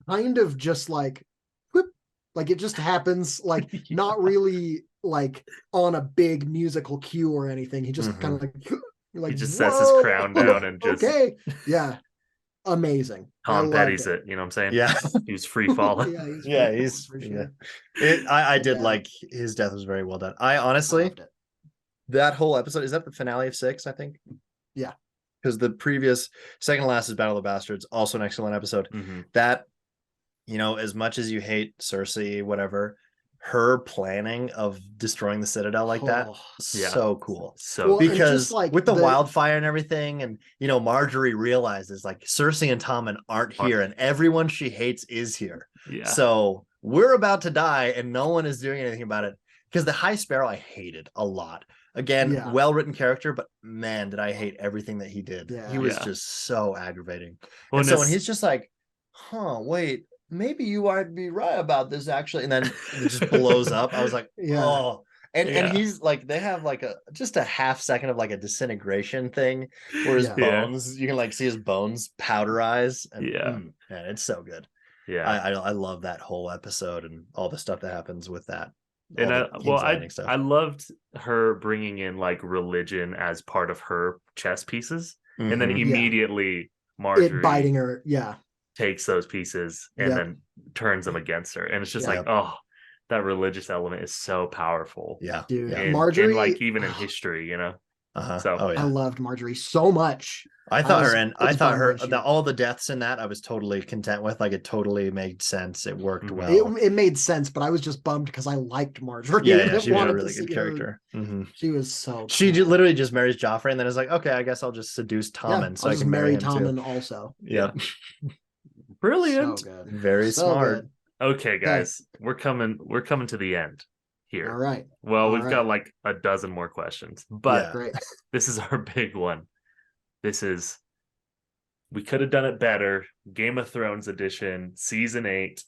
[SPEAKER 1] kind of just like whoop, like it just happens, like
[SPEAKER 2] Yeah.
[SPEAKER 1] not really like on a big musical cue or anything. He just
[SPEAKER 3] Mhm.
[SPEAKER 1] kind of like you're like
[SPEAKER 2] He just sets his
[SPEAKER 1] "Whoa,
[SPEAKER 2] crown down and just
[SPEAKER 1] okay, yeah, amazing. I
[SPEAKER 2] Tom
[SPEAKER 1] loved
[SPEAKER 2] Petty's it. You know what I'm saying?
[SPEAKER 3] yeah.
[SPEAKER 2] He was free falling.
[SPEAKER 1] yeah, he's
[SPEAKER 3] Yeah,
[SPEAKER 1] pretty
[SPEAKER 3] he's
[SPEAKER 1] cool, for
[SPEAKER 3] yeah.
[SPEAKER 1] sure.
[SPEAKER 3] I did
[SPEAKER 1] Yeah.
[SPEAKER 3] like his death was very well done. I
[SPEAKER 1] I
[SPEAKER 3] honestly
[SPEAKER 1] loved it.
[SPEAKER 3] that whole episode, is that the finale of 6, I think?
[SPEAKER 1] Yeah.
[SPEAKER 3] Because the previous second to last is Battle of the Bastards, also an excellent episode.
[SPEAKER 2] Mhm.
[SPEAKER 3] That, as much as you hate Cersei, whatever, her planning of destroying the Citadel like that,
[SPEAKER 1] Oh,
[SPEAKER 2] Yeah.
[SPEAKER 3] so cool.
[SPEAKER 2] So
[SPEAKER 1] Well, and just,
[SPEAKER 3] Because
[SPEAKER 1] like,
[SPEAKER 3] with the
[SPEAKER 1] the-
[SPEAKER 3] wildfire and everything, and Marjorie realizes like Cersei and Tommen aren't here, and everyone she hates is here.
[SPEAKER 2] yeah.
[SPEAKER 3] So we're about to die, and no one is doing anything about it. Because the High Sparrow I hated a lot. Again,
[SPEAKER 1] Yeah.
[SPEAKER 3] well-written character, but man, did I hate everything that he did.
[SPEAKER 1] Yeah.
[SPEAKER 3] He was
[SPEAKER 2] Yeah.
[SPEAKER 3] just so aggravating.
[SPEAKER 2] Well,
[SPEAKER 3] And so when
[SPEAKER 2] it's-
[SPEAKER 3] he's just like, wait, maybe you might be right about this actually, and then it just blows up. I was like,
[SPEAKER 1] Yeah.
[SPEAKER 3] oh. And
[SPEAKER 2] Yeah.
[SPEAKER 3] he's like, they have like just a half second of like a disintegration thing where his
[SPEAKER 1] Yeah.
[SPEAKER 3] bones, you can like see his bones powderize. And,
[SPEAKER 2] Yeah.
[SPEAKER 3] man, it's so good.
[SPEAKER 2] yeah.
[SPEAKER 3] I love that whole episode and all the stuff that happens with that.
[SPEAKER 2] And
[SPEAKER 3] all the King's
[SPEAKER 2] I
[SPEAKER 3] Landing stuff.
[SPEAKER 2] I loved her bringing in like religion as part of her chess pieces, and then
[SPEAKER 3] Mhm.
[SPEAKER 2] immediately Marjorie
[SPEAKER 1] it biting her. Yeah.
[SPEAKER 2] takes those pieces and
[SPEAKER 1] Yep.
[SPEAKER 2] then turns them against her, and it's just
[SPEAKER 3] Yeah.
[SPEAKER 2] like, oh, that religious element is so powerful.
[SPEAKER 3] Yeah,
[SPEAKER 1] Dude,
[SPEAKER 3] yeah.
[SPEAKER 2] in,
[SPEAKER 1] Marjorie,
[SPEAKER 2] like even in history,
[SPEAKER 3] Uh-huh.
[SPEAKER 2] So-
[SPEAKER 3] oh
[SPEAKER 1] I
[SPEAKER 3] yeah,
[SPEAKER 1] loved Marjorie so much.
[SPEAKER 3] I thought
[SPEAKER 1] was-
[SPEAKER 3] her and
[SPEAKER 1] I
[SPEAKER 3] I
[SPEAKER 1] was
[SPEAKER 3] thought
[SPEAKER 1] bummed
[SPEAKER 3] her
[SPEAKER 1] when she-
[SPEAKER 3] that all the deaths in that I was totally content with. Like it totally made sense. It worked
[SPEAKER 2] Mhm.
[SPEAKER 3] well.
[SPEAKER 1] It made sense, but I was just bummed because I liked Marjorie.
[SPEAKER 3] yeah,
[SPEAKER 1] and
[SPEAKER 3] yeah,
[SPEAKER 1] I
[SPEAKER 3] she was a
[SPEAKER 1] wanted to
[SPEAKER 3] really good
[SPEAKER 1] see her.
[SPEAKER 3] character. Mhm.
[SPEAKER 1] She was so.
[SPEAKER 3] She
[SPEAKER 1] cool.
[SPEAKER 3] literally just marries Joffrey and then is like, okay, I guess I'll just seduce
[SPEAKER 1] Yeah,
[SPEAKER 3] Tommen so
[SPEAKER 1] I'll
[SPEAKER 3] I
[SPEAKER 1] just
[SPEAKER 3] can marry him
[SPEAKER 1] Tommen
[SPEAKER 3] too.
[SPEAKER 1] also.
[SPEAKER 3] Yeah,
[SPEAKER 2] brilliant.
[SPEAKER 1] So good.
[SPEAKER 3] very
[SPEAKER 1] So
[SPEAKER 3] smart.
[SPEAKER 1] good.
[SPEAKER 2] Okay, guys, we're coming to the end here.
[SPEAKER 1] All right.
[SPEAKER 2] Well,
[SPEAKER 1] all
[SPEAKER 2] we've got
[SPEAKER 1] right.
[SPEAKER 2] like a dozen more questions, but
[SPEAKER 3] Yeah.
[SPEAKER 1] Great.
[SPEAKER 2] this is our big one. We could have done it better. Game of Thrones edition, season 8.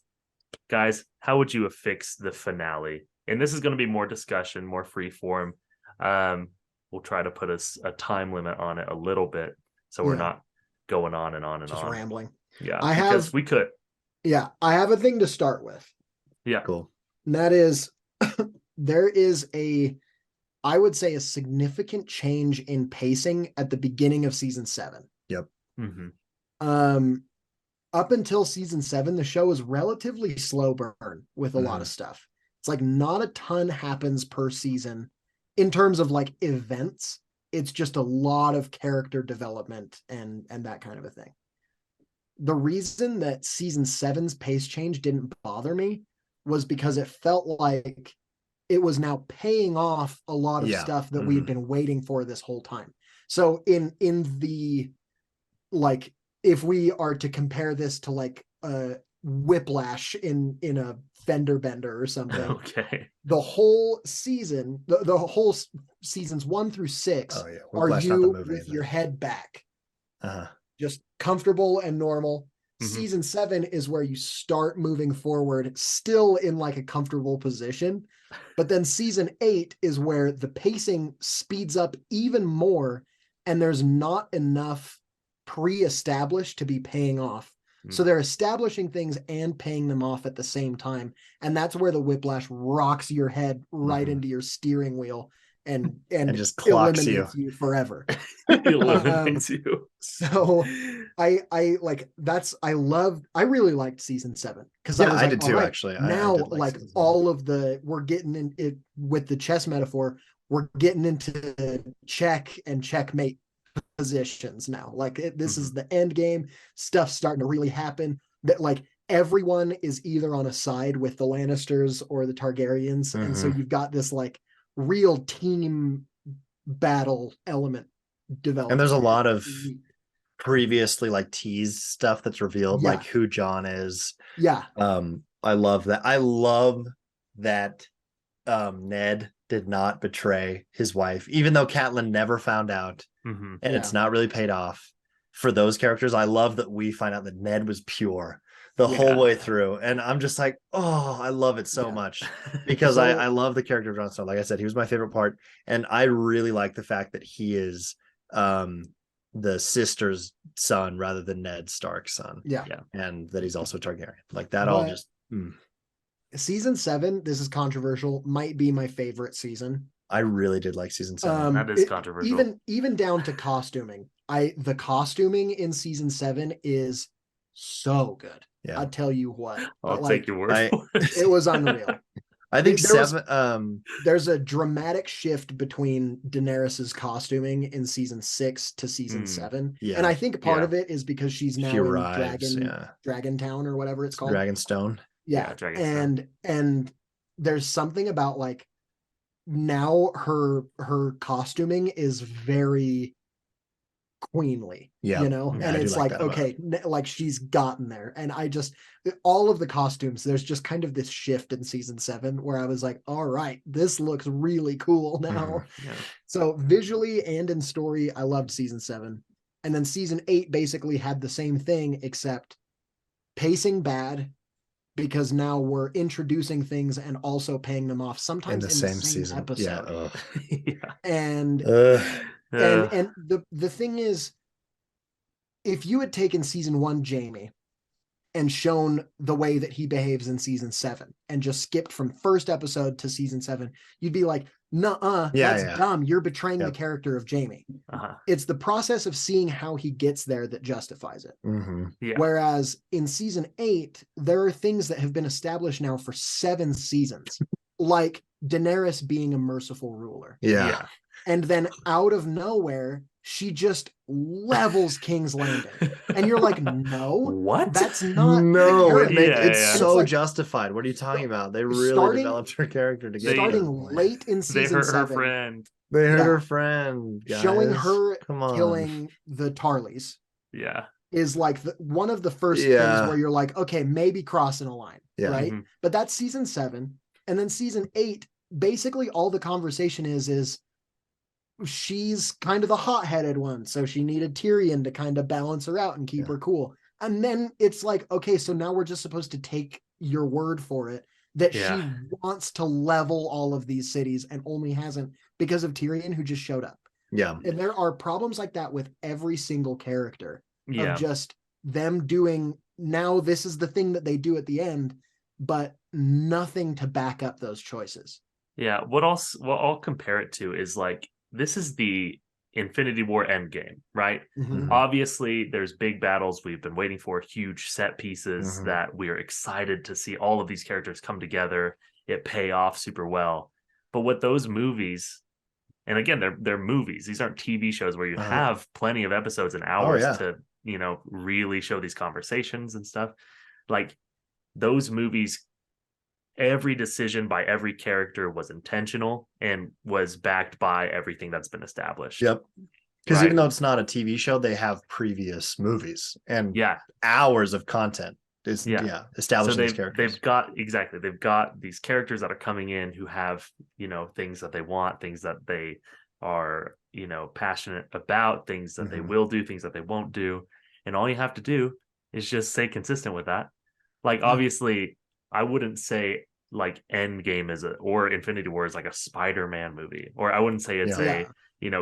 [SPEAKER 2] Guys, how would you have fixed the finale? And this is going to be more discussion, more free form. We'll try to put a time limit on it a little bit, so we're
[SPEAKER 1] Yeah.
[SPEAKER 2] not going on and on and
[SPEAKER 1] Just
[SPEAKER 2] on.
[SPEAKER 1] rambling.
[SPEAKER 2] Yeah,
[SPEAKER 1] I
[SPEAKER 2] because
[SPEAKER 1] have-
[SPEAKER 2] we could.
[SPEAKER 1] Yeah, I have a thing to start with.
[SPEAKER 2] Yeah,
[SPEAKER 3] Cool.
[SPEAKER 1] And that is there is I would say a significant change in pacing at the beginning of season 7.
[SPEAKER 2] Mhm.
[SPEAKER 1] Up until season 7, the show is relatively slow burn with a lot of stuff. It's like not a ton happens per season in terms of like events. It's just a lot of character development and that kind of a thing. The reason that season 7's pace change didn't bother me was because it felt like it was now paying off a lot of
[SPEAKER 3] Yeah.
[SPEAKER 1] stuff that we had been waiting for this whole time. So in the like, if we are to compare this to like a Whiplash in a fender bender or something,
[SPEAKER 2] Okay.
[SPEAKER 1] the whole season, the whole seasons 1 through 6
[SPEAKER 3] Oh yeah,
[SPEAKER 1] are
[SPEAKER 3] Whiplash, not the
[SPEAKER 1] you
[SPEAKER 3] movie,
[SPEAKER 1] with
[SPEAKER 3] is
[SPEAKER 1] your
[SPEAKER 3] it?
[SPEAKER 1] head back,
[SPEAKER 3] Uh-huh.
[SPEAKER 1] just comfortable and normal.
[SPEAKER 2] Mhm.
[SPEAKER 1] Season 7 is where you start moving forward, still in like a comfortable position. But then season 8 is where the pacing speeds up even more, and there's not enough pre-established to be paying off. So
[SPEAKER 2] Mm.
[SPEAKER 1] they're establishing things and paying them off at the same time. And that's where the Whiplash rocks your head right
[SPEAKER 3] Mhm.
[SPEAKER 1] into your steering wheel and
[SPEAKER 3] just clocks you.
[SPEAKER 1] eliminates you forever.
[SPEAKER 2] It eliminates you.
[SPEAKER 1] So I like I really liked season 7 because
[SPEAKER 3] Yeah,
[SPEAKER 1] I was
[SPEAKER 3] I
[SPEAKER 1] like,
[SPEAKER 3] did too,
[SPEAKER 1] all right,
[SPEAKER 3] actually. I
[SPEAKER 1] now
[SPEAKER 3] did like
[SPEAKER 1] like
[SPEAKER 3] season 7.
[SPEAKER 1] all of we're getting in it with the chess metaphor, we're getting into check and checkmate positions now. Like this is the end game. Stuff's starting to really happen. That like everyone is either on a side with the Lannisters or the Targaryens, and so you've got this like real team battle element developing.
[SPEAKER 3] And there's a lot of previously like teased stuff that's revealed,
[SPEAKER 1] Yeah.
[SPEAKER 3] like who John is.
[SPEAKER 1] Yeah.
[SPEAKER 3] I love that. I love that Ned did not betray his wife, even though Catelyn never found out,
[SPEAKER 2] hmm
[SPEAKER 3] and
[SPEAKER 1] Yeah.
[SPEAKER 3] it's not really paid off for those characters. I love that we find out that Ned was pure the whole
[SPEAKER 2] Yeah.
[SPEAKER 3] way through, and I'm just like, oh, I love it so
[SPEAKER 1] Yeah.
[SPEAKER 3] much because
[SPEAKER 1] So-
[SPEAKER 3] I love the character of Jon Snow. Like I said, he was my favorite part, and I really like the fact that he is the sister's son rather than Ned Stark's son,
[SPEAKER 1] Yeah.
[SPEAKER 3] and that he's also Targaryen. Like that all
[SPEAKER 1] But-
[SPEAKER 3] just
[SPEAKER 1] Season 7, this is controversial, might be my favorite season.
[SPEAKER 3] I really did like season 7.
[SPEAKER 2] That is controversial.
[SPEAKER 1] Even down to costuming. The costuming in season 7 is so good.
[SPEAKER 3] Yeah.
[SPEAKER 1] I'll tell you what.
[SPEAKER 2] I'll
[SPEAKER 1] But,
[SPEAKER 2] take
[SPEAKER 1] like,
[SPEAKER 2] your word
[SPEAKER 3] I-
[SPEAKER 2] for it.
[SPEAKER 1] it was unreal.
[SPEAKER 3] I think
[SPEAKER 1] there was-
[SPEAKER 3] 7
[SPEAKER 1] There's a dramatic shift between Daenerys's costuming in season 6 to season 7.
[SPEAKER 3] yeah.
[SPEAKER 1] And I think part
[SPEAKER 2] Yeah.
[SPEAKER 1] of it is because she's now
[SPEAKER 3] she
[SPEAKER 1] in
[SPEAKER 3] arrives,
[SPEAKER 1] Dragon Town or whatever it's called.
[SPEAKER 3] Dragonstone.
[SPEAKER 1] Yeah,
[SPEAKER 2] Yeah, Dragonstone.
[SPEAKER 1] and there's something about like now her costuming is very queenly,
[SPEAKER 3] Yeah,
[SPEAKER 1] you know,
[SPEAKER 3] yeah,
[SPEAKER 1] and
[SPEAKER 3] I do
[SPEAKER 1] it's
[SPEAKER 3] like
[SPEAKER 1] like
[SPEAKER 3] that about
[SPEAKER 1] okay, like she's gotten there, and I just all of the costumes. There's just kind of this shift in season 7 where I was like, all right, this looks really cool now.
[SPEAKER 3] Mhm.
[SPEAKER 2] Yeah.
[SPEAKER 1] So visually and in story, I loved season 7, and then season 8 basically had the same thing except pacing bad, because now we're introducing things and also paying them off
[SPEAKER 3] In
[SPEAKER 1] sometimes
[SPEAKER 3] the same season. Yeah.
[SPEAKER 1] episode.
[SPEAKER 3] Ugh.
[SPEAKER 2] Yeah.
[SPEAKER 1] And
[SPEAKER 3] Ugh.
[SPEAKER 1] and the thing is, if you had taken season 1 Jamie and shown the way that he behaves in season 7 and just skipped from first episode to season 7, you'd be like, nuh-uh,
[SPEAKER 3] Yeah,
[SPEAKER 1] that's
[SPEAKER 3] yeah.
[SPEAKER 1] dumb. You're betraying the
[SPEAKER 3] Yep.
[SPEAKER 1] character of Jamie.
[SPEAKER 2] Uh-huh.
[SPEAKER 1] It's the process of seeing how he gets there that justifies it.
[SPEAKER 3] Mhm.
[SPEAKER 2] Yeah.
[SPEAKER 1] Whereas in season 8, there are things that have been established now for 7 seasons, like Daenerys being a merciful ruler.
[SPEAKER 3] Yeah.
[SPEAKER 1] And then out of nowhere, she just levels King's Landing. And you're like, no,
[SPEAKER 2] What?
[SPEAKER 1] that's not
[SPEAKER 3] No,
[SPEAKER 1] the
[SPEAKER 3] it
[SPEAKER 1] character.
[SPEAKER 3] make,
[SPEAKER 2] Yeah,
[SPEAKER 3] it's
[SPEAKER 2] yeah.
[SPEAKER 3] so
[SPEAKER 1] It's like-
[SPEAKER 3] justified. What are you talking about? They really
[SPEAKER 1] Starting-
[SPEAKER 3] developed her character to get
[SPEAKER 2] They-
[SPEAKER 3] to that
[SPEAKER 1] Starting
[SPEAKER 3] point.
[SPEAKER 1] late in
[SPEAKER 2] They
[SPEAKER 1] season
[SPEAKER 2] hurt her
[SPEAKER 1] 7,
[SPEAKER 2] friend.
[SPEAKER 3] They hurt
[SPEAKER 1] Yeah.
[SPEAKER 3] her friend.
[SPEAKER 1] showing
[SPEAKER 3] guys.
[SPEAKER 1] her
[SPEAKER 3] Come on.
[SPEAKER 1] killing the Tarleys
[SPEAKER 2] Yeah.
[SPEAKER 1] is like one of the first
[SPEAKER 3] Yeah.
[SPEAKER 1] things where you're like, okay, maybe crossing a line,
[SPEAKER 3] Yeah.
[SPEAKER 1] right?
[SPEAKER 2] Mhm.
[SPEAKER 1] But that's season 7. And then season 8, basically all the conversation is she's kind of the hot-headed one, so she needed Tyrion to kind of balance her out and keep
[SPEAKER 3] Yeah.
[SPEAKER 1] her cool. And then it's like, okay, so now we're just supposed to take your word for it that
[SPEAKER 2] Yeah.
[SPEAKER 1] she wants to level all of these cities and only hasn't because of Tyrion, who just showed up.
[SPEAKER 3] Yeah.
[SPEAKER 1] And there are problems like that with every single character
[SPEAKER 2] Yeah.
[SPEAKER 1] of just them doing, now this is the thing that they do at the end, but nothing to back up those choices.
[SPEAKER 2] Yeah. What I'll compare it to is like this is the Infinity War Endgame, right?
[SPEAKER 3] Mhm.
[SPEAKER 2] Obviously, there's big battles we've been waiting for, huge set pieces
[SPEAKER 3] Mhm.
[SPEAKER 2] that we are excited to see all of these characters come together, it pay off super well. But what those movies, and again, they're movies. These aren't TV shows where you
[SPEAKER 3] Uh-huh.
[SPEAKER 2] have plenty of episodes and hours
[SPEAKER 3] yeah.
[SPEAKER 2] to, really show these conversations and stuff. Like those movies, every decision by every character was intentional and was backed by everything that's been established.
[SPEAKER 3] Yep. Because
[SPEAKER 2] Right.
[SPEAKER 3] even though it's not a TV show, they have previous movies and
[SPEAKER 2] Yeah.
[SPEAKER 3] hours of content. Is
[SPEAKER 2] Yeah.
[SPEAKER 3] yeah,
[SPEAKER 2] So
[SPEAKER 3] establishing these
[SPEAKER 2] they've
[SPEAKER 3] characters.
[SPEAKER 2] they've got these characters that are coming in who have, things that they want, things that they are, passionate about, things that they
[SPEAKER 3] Mhm.
[SPEAKER 2] will do, things that they won't do. And all you have to do is just stay consistent with that. Like
[SPEAKER 1] Yeah.
[SPEAKER 2] obviously, I wouldn't say like Endgame or Infinity War is like a Spider-Man movie, or I wouldn't say it's
[SPEAKER 1] Yeah.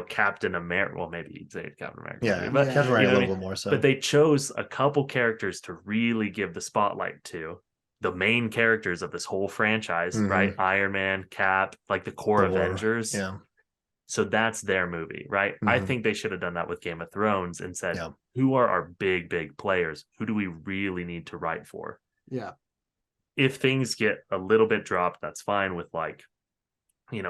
[SPEAKER 2] Captain America. Well, maybe you'd say it's Captain America.
[SPEAKER 3] Yeah,
[SPEAKER 2] movie, but
[SPEAKER 1] Yeah.
[SPEAKER 3] Captain America
[SPEAKER 2] you know
[SPEAKER 3] a
[SPEAKER 2] what I
[SPEAKER 3] little
[SPEAKER 2] mean?
[SPEAKER 3] bit more so.
[SPEAKER 2] But they chose a couple characters to really give the spotlight to, the main characters of this whole franchise,
[SPEAKER 3] Mhm.
[SPEAKER 2] right? Iron Man, Cap, like the core
[SPEAKER 3] The war,
[SPEAKER 2] Avengers.
[SPEAKER 3] yeah.
[SPEAKER 2] So that's their movie, right? I
[SPEAKER 3] Mhm.
[SPEAKER 2] think they should have done that with Game of Thrones and said,
[SPEAKER 3] Yeah.
[SPEAKER 2] who are our big players? Who do we really need to write for?
[SPEAKER 1] Yeah.
[SPEAKER 2] If things get a little bit dropped, that's fine with like,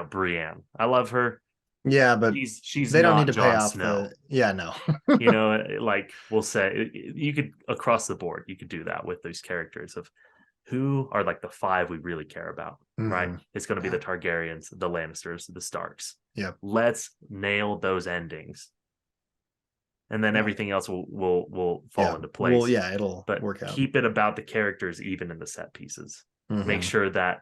[SPEAKER 2] Brienne. I love her.
[SPEAKER 3] Yeah, but
[SPEAKER 2] She's
[SPEAKER 3] they don't
[SPEAKER 2] not
[SPEAKER 3] need to
[SPEAKER 2] Jon
[SPEAKER 3] pay off
[SPEAKER 2] Snow.
[SPEAKER 3] the yeah, no.
[SPEAKER 2] Like we'll say you could across the board, you could do that with those characters of who are like the 5 we really care about, right?
[SPEAKER 3] Mhm.
[SPEAKER 2] It's going to be
[SPEAKER 1] Yeah.
[SPEAKER 2] the Targaryens, the Lannisters, the Starks.
[SPEAKER 3] Yep.
[SPEAKER 2] Let's nail those endings. and then
[SPEAKER 1] Right.
[SPEAKER 2] everything else will fall into place.
[SPEAKER 3] Well, yeah, it'll
[SPEAKER 2] But
[SPEAKER 3] work out.
[SPEAKER 2] keep it about the characters, even in the set pieces. Make
[SPEAKER 3] Mhm.
[SPEAKER 2] sure that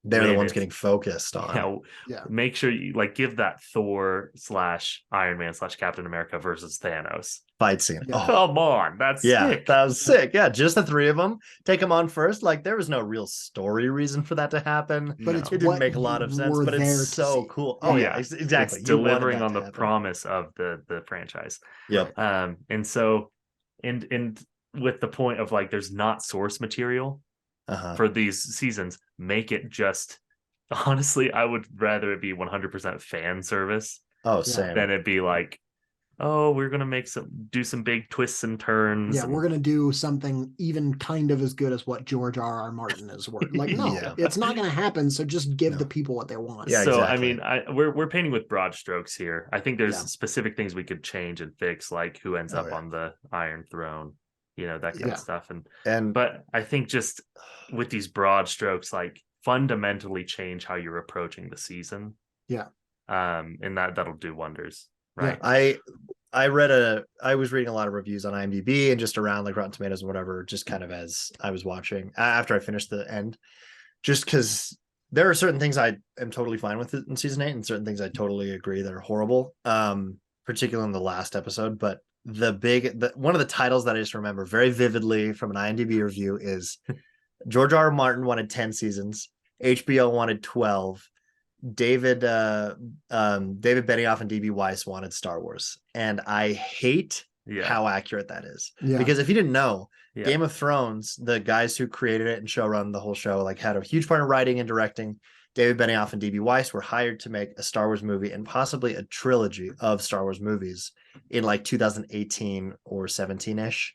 [SPEAKER 3] They're the
[SPEAKER 2] when
[SPEAKER 3] ones
[SPEAKER 2] it's-
[SPEAKER 3] getting focused on.
[SPEAKER 2] you know,
[SPEAKER 1] Yeah.
[SPEAKER 2] make sure you like give that Thor / Iron Man / Captain America versus Thanos.
[SPEAKER 3] Fight scene.
[SPEAKER 1] Yeah.
[SPEAKER 3] Oh,
[SPEAKER 2] Come on, that's
[SPEAKER 3] yeah,
[SPEAKER 2] sick.
[SPEAKER 3] that was sick. Yeah, just the three of them. Take them on first. Like there was no real story reason for that to happen.
[SPEAKER 1] But it's
[SPEAKER 3] It didn't
[SPEAKER 1] what
[SPEAKER 3] make a lot
[SPEAKER 1] you
[SPEAKER 3] of sense,
[SPEAKER 1] were
[SPEAKER 3] but
[SPEAKER 1] there
[SPEAKER 3] it's
[SPEAKER 1] to
[SPEAKER 3] so
[SPEAKER 1] see.
[SPEAKER 3] cool. Oh yeah, exactly.
[SPEAKER 2] It's
[SPEAKER 3] You wanted
[SPEAKER 2] delivering
[SPEAKER 3] that
[SPEAKER 2] on
[SPEAKER 3] to
[SPEAKER 2] the
[SPEAKER 3] happen.
[SPEAKER 2] promise of the franchise.
[SPEAKER 3] Yep.
[SPEAKER 2] And so and with the point of like there's not source material
[SPEAKER 3] Uh-huh.
[SPEAKER 2] for these seasons, make it just honestly, I would rather it be 100% fan service
[SPEAKER 3] Oh,
[SPEAKER 1] Yeah.
[SPEAKER 3] same.
[SPEAKER 2] than it be like, oh, we're gonna do some big twists and turns.
[SPEAKER 1] Yeah, we're gonna do something even kind of as good as what George R.R. Martin has worked. Like, no,
[SPEAKER 3] Yeah.
[SPEAKER 1] it's not gonna happen. So just give
[SPEAKER 3] No.
[SPEAKER 1] the people what they want.
[SPEAKER 3] Yeah,
[SPEAKER 2] So
[SPEAKER 3] exactly.
[SPEAKER 2] I mean, we're painting with broad strokes here. I think there's
[SPEAKER 1] Yeah.
[SPEAKER 2] specific things we could change and fix, like who ends
[SPEAKER 3] Oh,
[SPEAKER 2] up
[SPEAKER 3] yeah.
[SPEAKER 2] on the Iron Throne, that kind
[SPEAKER 1] Yeah.
[SPEAKER 2] of stuff.
[SPEAKER 3] And
[SPEAKER 2] But I think just with these broad strokes, like fundamentally change how you're approaching the season.
[SPEAKER 1] Yeah.
[SPEAKER 2] And that'll do wonders,
[SPEAKER 1] Yeah.
[SPEAKER 2] right?
[SPEAKER 3] I was reading a lot of reviews on IMDb and just around like Rotten Tomatoes and whatever, just kind of as I was watching after I finished the end, just because there are certain things I am totally fine with in season 8 and certain things I totally agree that are horrible, particularly in the last episode. But one of the titles that I just remember very vividly from an IMDb review is George R. R. Martin wanted 10 seasons, HBO wanted 12. David Benioff and DB Weiss wanted Star Wars, and I hate
[SPEAKER 2] Yeah.
[SPEAKER 3] how accurate that is.
[SPEAKER 1] Yeah.
[SPEAKER 3] Because if you didn't know,
[SPEAKER 2] Yeah.
[SPEAKER 3] Game of Thrones, the guys who created it and showrun the whole show, like had a huge part in writing and directing. David Benioff and DB Weiss were hired to make a Star Wars movie and possibly a trilogy of Star Wars movies in like 2018 or 17ish,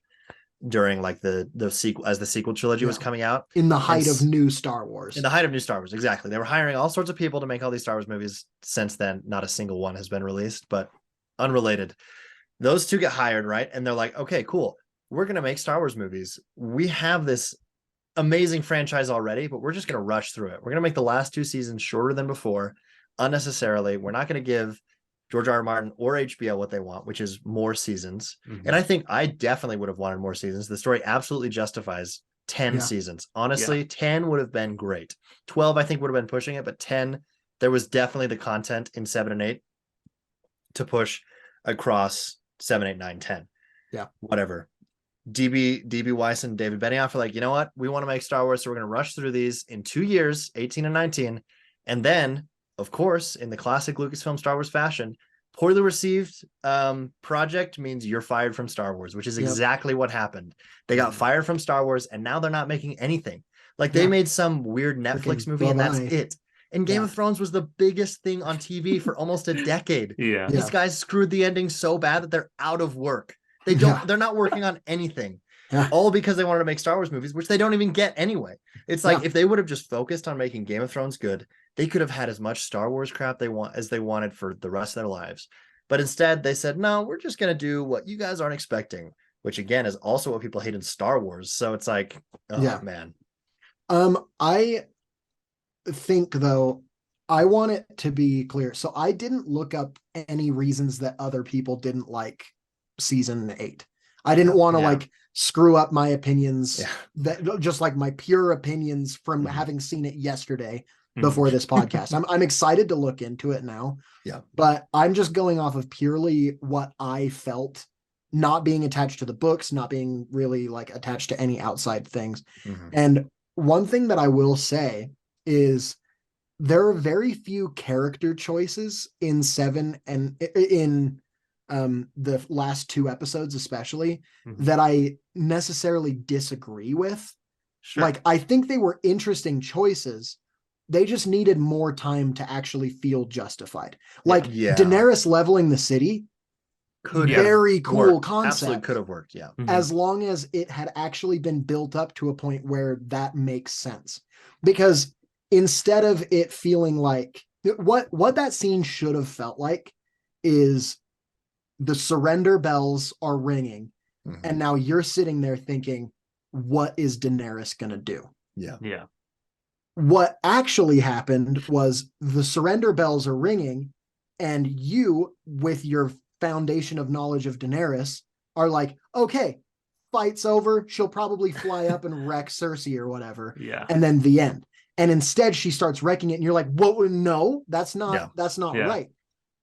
[SPEAKER 3] during like the sequel, as the sequel trilogy was
[SPEAKER 1] Yeah.
[SPEAKER 3] coming out.
[SPEAKER 1] In the height
[SPEAKER 3] It's-
[SPEAKER 1] of new Star Wars.
[SPEAKER 3] In the height of new Star Wars, exactly. They were hiring all sorts of people to make all these Star Wars movies. Since then, not a single one has been released, but unrelated. Those two get hired, right? And they're like, okay, cool. We're going to make Star Wars movies. We have this amazing franchise already, but we're just going to rush through it. We're going to make the last 2 seasons shorter than before, unnecessarily. We're not going to give George R. R. Martin or HBO what they want, which is more seasons.
[SPEAKER 2] Mhm.
[SPEAKER 3] And I think I definitely would have wanted more seasons. The story absolutely justifies 10
[SPEAKER 1] Yeah.
[SPEAKER 3] seasons. Honestly, 10 would have been great. 12, I think, would have been pushing it, but 10, there was definitely the content in 7 and 8 to push across 7, 8, 9, 10.
[SPEAKER 1] Yeah.
[SPEAKER 3] Whatever. DB Weiss and David Benioff are like, you know what? We want to make Star Wars, so we're going to rush through these in 2 years, 18 and 19. And then, of course, in the classic Lucasfilm Star Wars fashion, poorly received project means you're fired from Star Wars, which is
[SPEAKER 1] Yep.
[SPEAKER 3] exactly what happened. They got fired from Star Wars, and now they're not making anything. Like they
[SPEAKER 1] Yeah.
[SPEAKER 3] made some weird Netflix
[SPEAKER 1] Freaking
[SPEAKER 3] movie, and that's
[SPEAKER 1] bye-bye.
[SPEAKER 3] it. And Game
[SPEAKER 1] Yeah.
[SPEAKER 3] of Thrones was the biggest thing on TV for almost a decade.
[SPEAKER 2] Yeah.
[SPEAKER 1] Yeah.
[SPEAKER 3] These guys screwed the ending so bad that they're out of work. They don't,
[SPEAKER 1] Yeah.
[SPEAKER 3] they're not working on anything.
[SPEAKER 1] Yeah.
[SPEAKER 3] All because they wanted to make Star Wars movies, which they don't even get anyway. It's like
[SPEAKER 1] Yeah.
[SPEAKER 3] if they would have just focused on making Game of Thrones good, they could have had as much Star Wars crap they wanted for the rest of their lives. But instead, they said, no, we're just going to do what you guys aren't expecting, which again is also what people hate in Star Wars. So it's like, oh
[SPEAKER 1] Yeah.
[SPEAKER 3] man.
[SPEAKER 1] I think though, I want it to be clear. So I didn't look up any reasons that other people didn't like season 8. I didn't want to
[SPEAKER 3] Yeah.
[SPEAKER 1] like screw up my opinions,
[SPEAKER 3] Yeah.
[SPEAKER 1] that just like my pure opinions from
[SPEAKER 3] Mhm.
[SPEAKER 1] having seen it yesterday
[SPEAKER 2] Mhm.
[SPEAKER 1] before this podcast. I'm excited to look into it now.
[SPEAKER 3] Yeah.
[SPEAKER 1] But I'm just going off of purely what I felt, not being attached to the books, not being really like attached to any outside things.
[SPEAKER 3] Mhm.
[SPEAKER 1] And one thing that I will say is there are very few character choices in 7 and in the last 2 episodes, especially,
[SPEAKER 2] Mhm.
[SPEAKER 1] that I necessarily disagree with.
[SPEAKER 2] Sure.
[SPEAKER 1] Like, I think they were interesting choices. They just needed more time to actually feel justified. Like
[SPEAKER 3] Yeah.
[SPEAKER 1] Daenerys leveling the city,
[SPEAKER 3] Could
[SPEAKER 2] Yeah.
[SPEAKER 3] have
[SPEAKER 1] very cool
[SPEAKER 3] worked.
[SPEAKER 1] concept.
[SPEAKER 3] Absolutely could have worked. Yeah.
[SPEAKER 2] Mhm.
[SPEAKER 1] As long as it had actually been built up to a point where that makes sense. Because instead of it feeling like what that scene should have felt like is the surrender bells are ringing,
[SPEAKER 3] Mhm.
[SPEAKER 1] and now you're sitting there thinking, what is Daenerys gonna do?
[SPEAKER 3] Yeah.
[SPEAKER 2] Yeah.
[SPEAKER 1] What actually happened was the surrender bells are ringing, and you, with your foundation of knowledge of Daenerys are like, okay, fight's over. She'll probably fly up and wreck Cersei or whatever.
[SPEAKER 2] Yeah.
[SPEAKER 1] And then the end. And instead she starts wrecking it. And you're like, whoa, no, that's not
[SPEAKER 2] Yeah.
[SPEAKER 1] right.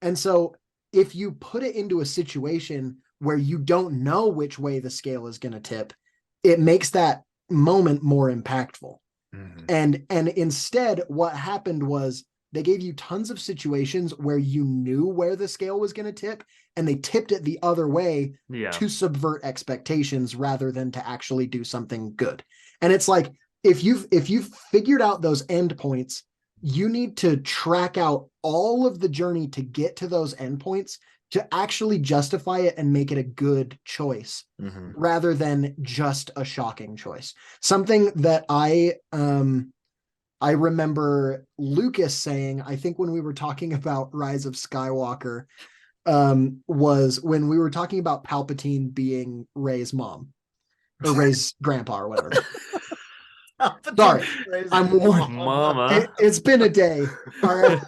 [SPEAKER 1] And so if you put it into a situation where you don't know which way the scale is going to tip, it makes that moment more impactful. And instead what happened was they gave you tons of situations where you knew where the scale was going to tip, and they tipped it the other way to subvert expectations rather than to actually do something good. And it's like, if you've figured out those endpoints, you need to track out all of the journey to get to those endpoints to actually justify it and make it a good choice rather than just a shocking choice. Something that I remember Lucas saying, I think when we were talking about Rise of Skywalker, was when we were talking about Palpatine being Rey's mom or Rey's grandpa or whatever. Sorry, I'm
[SPEAKER 2] Mama.
[SPEAKER 1] It's been a day. All right.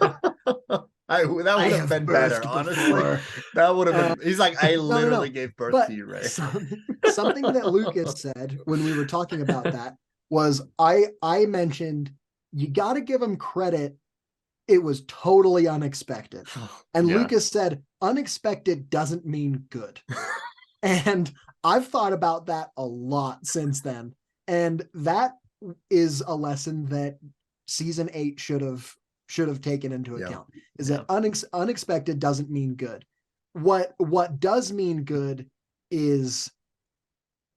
[SPEAKER 3] That would have been better, honestly. That would have been. He's like, I literally gave birth to you, Rey.
[SPEAKER 1] Something that Lucas said when we were talking about that was I mentioned you got to give him credit. It was totally unexpected. And Lucas said, unexpected doesn't mean good. And I've thought about that a lot since then. And that is a lesson that season 8 should have taken into account, is that unexpected doesn't mean good. What does mean good is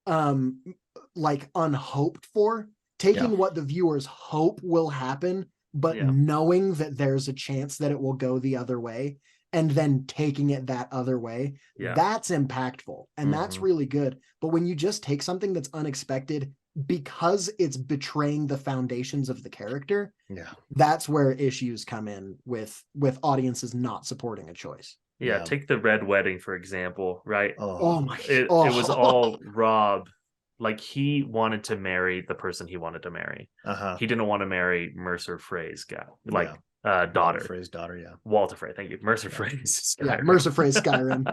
[SPEAKER 1] like unhoped for, taking what the viewers hope will happen, but knowing that there's a chance that it will go the other way and then taking it that other way. That's impactful and that's really good. But when you just take something that's unexpected because it's betraying the foundations of the character, that's where issues come in with audiences not supporting a choice.
[SPEAKER 2] Take the Red Wedding for example, right? It was all Rob. Like, he wanted to marry the person he wanted to marry. He didn't want to marry Mercer Frey's daughter.
[SPEAKER 3] Walter Frey's daughter,
[SPEAKER 2] Walter Frey, thank you. Mercer Frey's Skyrim.
[SPEAKER 1] Mercer Frey's Skyrim.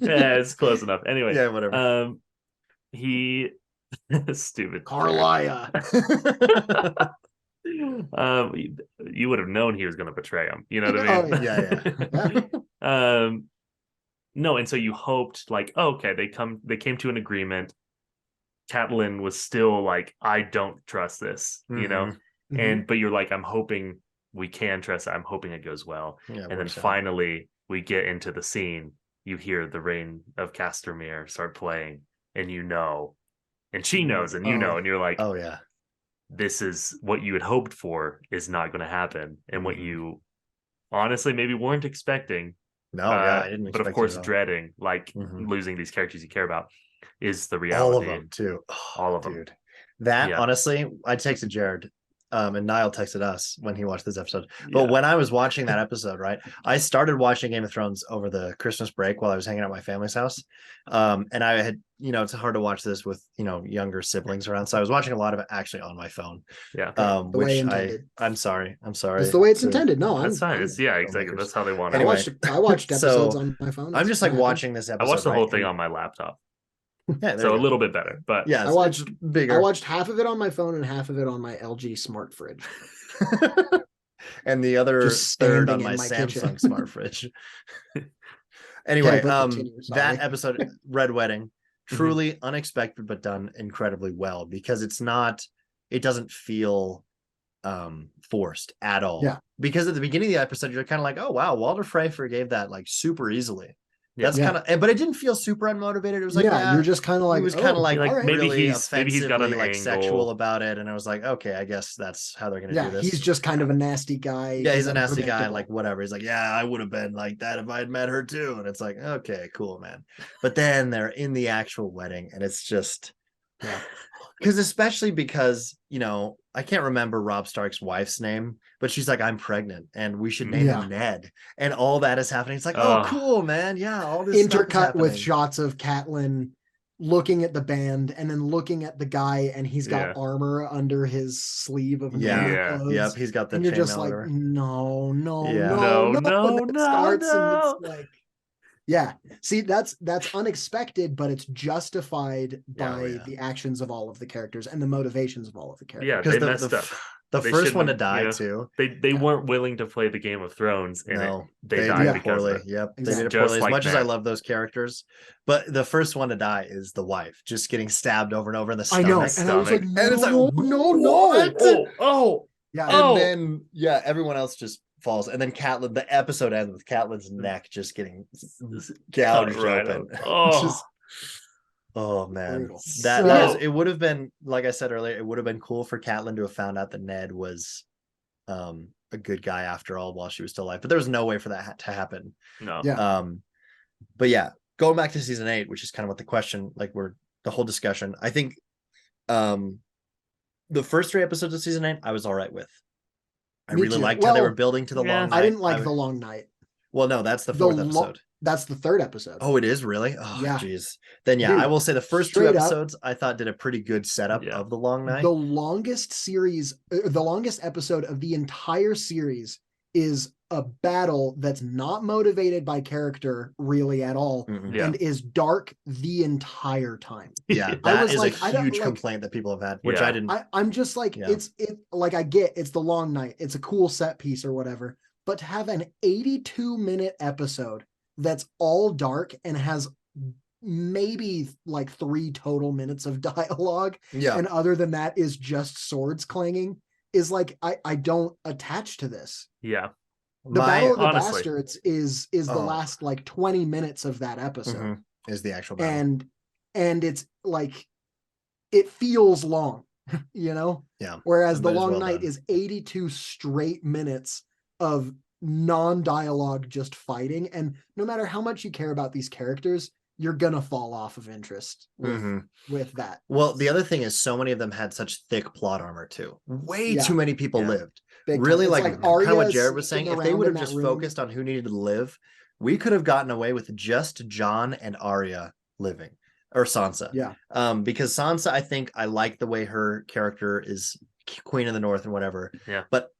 [SPEAKER 2] Yeah, it's close enough. Anyway,
[SPEAKER 3] whatever.
[SPEAKER 2] He stupid
[SPEAKER 1] Carlia.
[SPEAKER 2] You would have known he was going to betray him. You know what I mean? No, and so you hoped like, okay, they came to an agreement. Catelyn was still like, I don't trust this, you know, but you're like, I'm hoping we can trust it. I'm hoping it goes well. And then finally we get into the scene. You hear the Reign of Castamere start playing, and you know, and she knows, and you know, and you're like,
[SPEAKER 3] oh yeah,
[SPEAKER 2] this is what you had hoped for is not going to happen, and what you honestly maybe weren't expecting.
[SPEAKER 3] I didn't expect
[SPEAKER 2] but of course dreading, like losing these characters you care about, is the reality.
[SPEAKER 3] All of them too.
[SPEAKER 2] All of them.
[SPEAKER 3] Dude. That honestly, I texted Jared, and Niall texted us when he watched this episode. But when I was watching that episode, right, I started watching Game of Thrones over the Christmas break while I was hanging out at my family's house. And I had, it's hard to watch this with, younger siblings around. So I was watching a lot of it actually on my phone. Which I'm sorry.
[SPEAKER 1] It's the way it's intended. No,
[SPEAKER 2] that's fine. Exactly. That's how they want it.
[SPEAKER 3] Anyway,
[SPEAKER 1] I watched episodes on my phone.
[SPEAKER 3] I'm just like watching this episode.
[SPEAKER 2] I watched the whole thing on my laptop. So a little bit better, but
[SPEAKER 3] yeah,
[SPEAKER 1] I watched half of it on my phone and half of it on my LG smart fridge,
[SPEAKER 3] and the other third on my Samsung smart fridge. Anyway, that episode, Red Wedding, truly unexpected but done incredibly well, because it doesn't feel forced at all. Because at the beginning of the episode you're kind of like, oh wow, Walder Frey forgave that like super easily. That's kind of, but it didn't feel super unmotivated. It was like,
[SPEAKER 1] you're just kind of like,
[SPEAKER 3] he was kind of like
[SPEAKER 2] maybe
[SPEAKER 3] really
[SPEAKER 2] he's got an
[SPEAKER 3] like
[SPEAKER 2] angle.
[SPEAKER 3] sexual about it, and I was like, okay, I guess that's how they're gonna do this.
[SPEAKER 1] He's just kind of a nasty guy.
[SPEAKER 3] Yeah, he's a nasty guy, like whatever. He's like, yeah, I would have been like that if I had met her too, and it's like, okay, cool, man. But then they're in the actual wedding, and it's just, especially because I can't remember Robb Stark's wife's name, but she's like, I'm pregnant and we should name him Ned. And all that is happening. It's like, oh, cool, man. Yeah. All this
[SPEAKER 1] intercut with shots of Catelyn looking at the band and then looking at the guy, and he's got armor under his sleeve of clothes.
[SPEAKER 3] Yep. He's got the
[SPEAKER 1] and you're just like, no. It starts and it's like, Yeah. See, that's unexpected, but it's justified
[SPEAKER 2] Yeah,
[SPEAKER 1] by
[SPEAKER 3] yeah.
[SPEAKER 1] the actions of all of the characters and the motivations of all of the characters.
[SPEAKER 2] Yeah,
[SPEAKER 3] Because
[SPEAKER 2] they messed up.
[SPEAKER 3] the
[SPEAKER 2] They
[SPEAKER 3] first one
[SPEAKER 2] shouldn't
[SPEAKER 3] to
[SPEAKER 2] have,
[SPEAKER 3] die
[SPEAKER 2] you know,
[SPEAKER 3] too.
[SPEAKER 2] they
[SPEAKER 1] Yeah.
[SPEAKER 2] weren't willing to play the Game of Thrones, and
[SPEAKER 3] No,
[SPEAKER 2] they
[SPEAKER 3] they
[SPEAKER 2] died
[SPEAKER 3] did
[SPEAKER 2] because
[SPEAKER 3] poorly.
[SPEAKER 2] of it.
[SPEAKER 3] Yep, they
[SPEAKER 1] Exactly.
[SPEAKER 3] did it
[SPEAKER 2] Just
[SPEAKER 3] poorly. As
[SPEAKER 2] like
[SPEAKER 3] much as I
[SPEAKER 2] Matt.
[SPEAKER 3] love those characters, but the first one to die is the wife, just getting stabbed over and over in the
[SPEAKER 1] I know,
[SPEAKER 3] stomach.
[SPEAKER 1] and I was like,
[SPEAKER 2] Stomach.
[SPEAKER 1] no,
[SPEAKER 3] And it's like,
[SPEAKER 1] no,
[SPEAKER 3] what?
[SPEAKER 2] Oh,
[SPEAKER 1] Yeah,
[SPEAKER 3] And
[SPEAKER 2] oh.
[SPEAKER 3] then everyone else just falls. And then Catelyn, the episode ends with Catelyn's neck just getting gouged
[SPEAKER 2] right
[SPEAKER 3] open.
[SPEAKER 2] out. Oh.
[SPEAKER 3] Just, oh man.
[SPEAKER 1] Brutal.
[SPEAKER 3] That
[SPEAKER 1] So-
[SPEAKER 3] is, it would have been, like I said earlier, it would have been cool for Catelyn to have found out that Ned was a good guy after all while she was still alive. But there was no way for that to happen.
[SPEAKER 2] No.
[SPEAKER 1] Yeah.
[SPEAKER 3] But yeah, going back to season 8, which is kind of what the question, like the whole discussion, I think the first 3 episodes of season 8 I was all right with. I
[SPEAKER 1] Me
[SPEAKER 3] really
[SPEAKER 1] too.
[SPEAKER 3] liked how they
[SPEAKER 1] Well,
[SPEAKER 3] were building to the
[SPEAKER 2] yeah.
[SPEAKER 3] long night.
[SPEAKER 1] I didn't like The Long Night.
[SPEAKER 3] Well, no, that's the
[SPEAKER 1] The
[SPEAKER 3] 4th
[SPEAKER 1] lo-
[SPEAKER 3] episode.
[SPEAKER 1] That's the 3rd episode.
[SPEAKER 3] Oh, it is really? Oh,
[SPEAKER 1] Yeah.
[SPEAKER 3] geez. Then yeah,
[SPEAKER 1] Dude,
[SPEAKER 3] I will say the first 2
[SPEAKER 1] straight up,
[SPEAKER 3] episodes I thought did a pretty good setup
[SPEAKER 2] Yeah.
[SPEAKER 3] of the long night.
[SPEAKER 1] the longest episode of the entire series is a battle that's not motivated by character really at all,
[SPEAKER 3] Mhm.
[SPEAKER 2] Yeah.
[SPEAKER 1] and is dark the entire time.
[SPEAKER 3] Yeah,
[SPEAKER 1] I
[SPEAKER 3] that
[SPEAKER 1] was
[SPEAKER 3] is
[SPEAKER 1] like, I
[SPEAKER 3] a
[SPEAKER 1] don't
[SPEAKER 3] huge
[SPEAKER 1] like-
[SPEAKER 3] complaint that people have had, which
[SPEAKER 2] Yeah.
[SPEAKER 3] I didn't.
[SPEAKER 1] I'm just like,
[SPEAKER 3] Yeah.
[SPEAKER 1] it's I get it's The Long Night, it's a cool set piece or whatever, but to have an 82-minute episode that's all dark and has maybe like 3 total minutes of dialogue,
[SPEAKER 3] Yeah,
[SPEAKER 1] and other than that is just swords clanging, is like, I don't attach to this.
[SPEAKER 2] Yeah.
[SPEAKER 1] The Battle of the
[SPEAKER 2] honestly.
[SPEAKER 1] Bastards is the
[SPEAKER 3] Oh.
[SPEAKER 1] last like 20 minutes of that episode.
[SPEAKER 3] Mhm. Is the actual battle.
[SPEAKER 1] And it's like, it feels long, you know?
[SPEAKER 3] Yeah.
[SPEAKER 1] Whereas The
[SPEAKER 3] But it's
[SPEAKER 1] Long
[SPEAKER 3] well
[SPEAKER 1] Night
[SPEAKER 3] done.
[SPEAKER 1] is 82 straight minutes of non-dialogue, just fighting. And no matter how much you care about these characters, you're gonna fall off of interest
[SPEAKER 3] Mhm.
[SPEAKER 1] with that.
[SPEAKER 3] Well, the other thing is so many of them had such thick plot armor too. Way
[SPEAKER 1] Yeah.
[SPEAKER 3] too many people
[SPEAKER 2] Yeah.
[SPEAKER 3] lived.
[SPEAKER 1] Big time.
[SPEAKER 3] Really,
[SPEAKER 1] It's
[SPEAKER 3] like kind of
[SPEAKER 1] Arya
[SPEAKER 3] what Jared was saying.
[SPEAKER 1] sneaking
[SPEAKER 3] If they
[SPEAKER 1] around
[SPEAKER 3] would
[SPEAKER 1] in
[SPEAKER 3] have
[SPEAKER 1] that
[SPEAKER 3] just
[SPEAKER 1] room.
[SPEAKER 3] focused on who needed to live, we could have gotten away with just Jon and Arya living, or Sansa.
[SPEAKER 1] Yeah.
[SPEAKER 3] Because Sansa, I think I like the way her character is Queen of the North and whatever.
[SPEAKER 2] Yeah.
[SPEAKER 3] But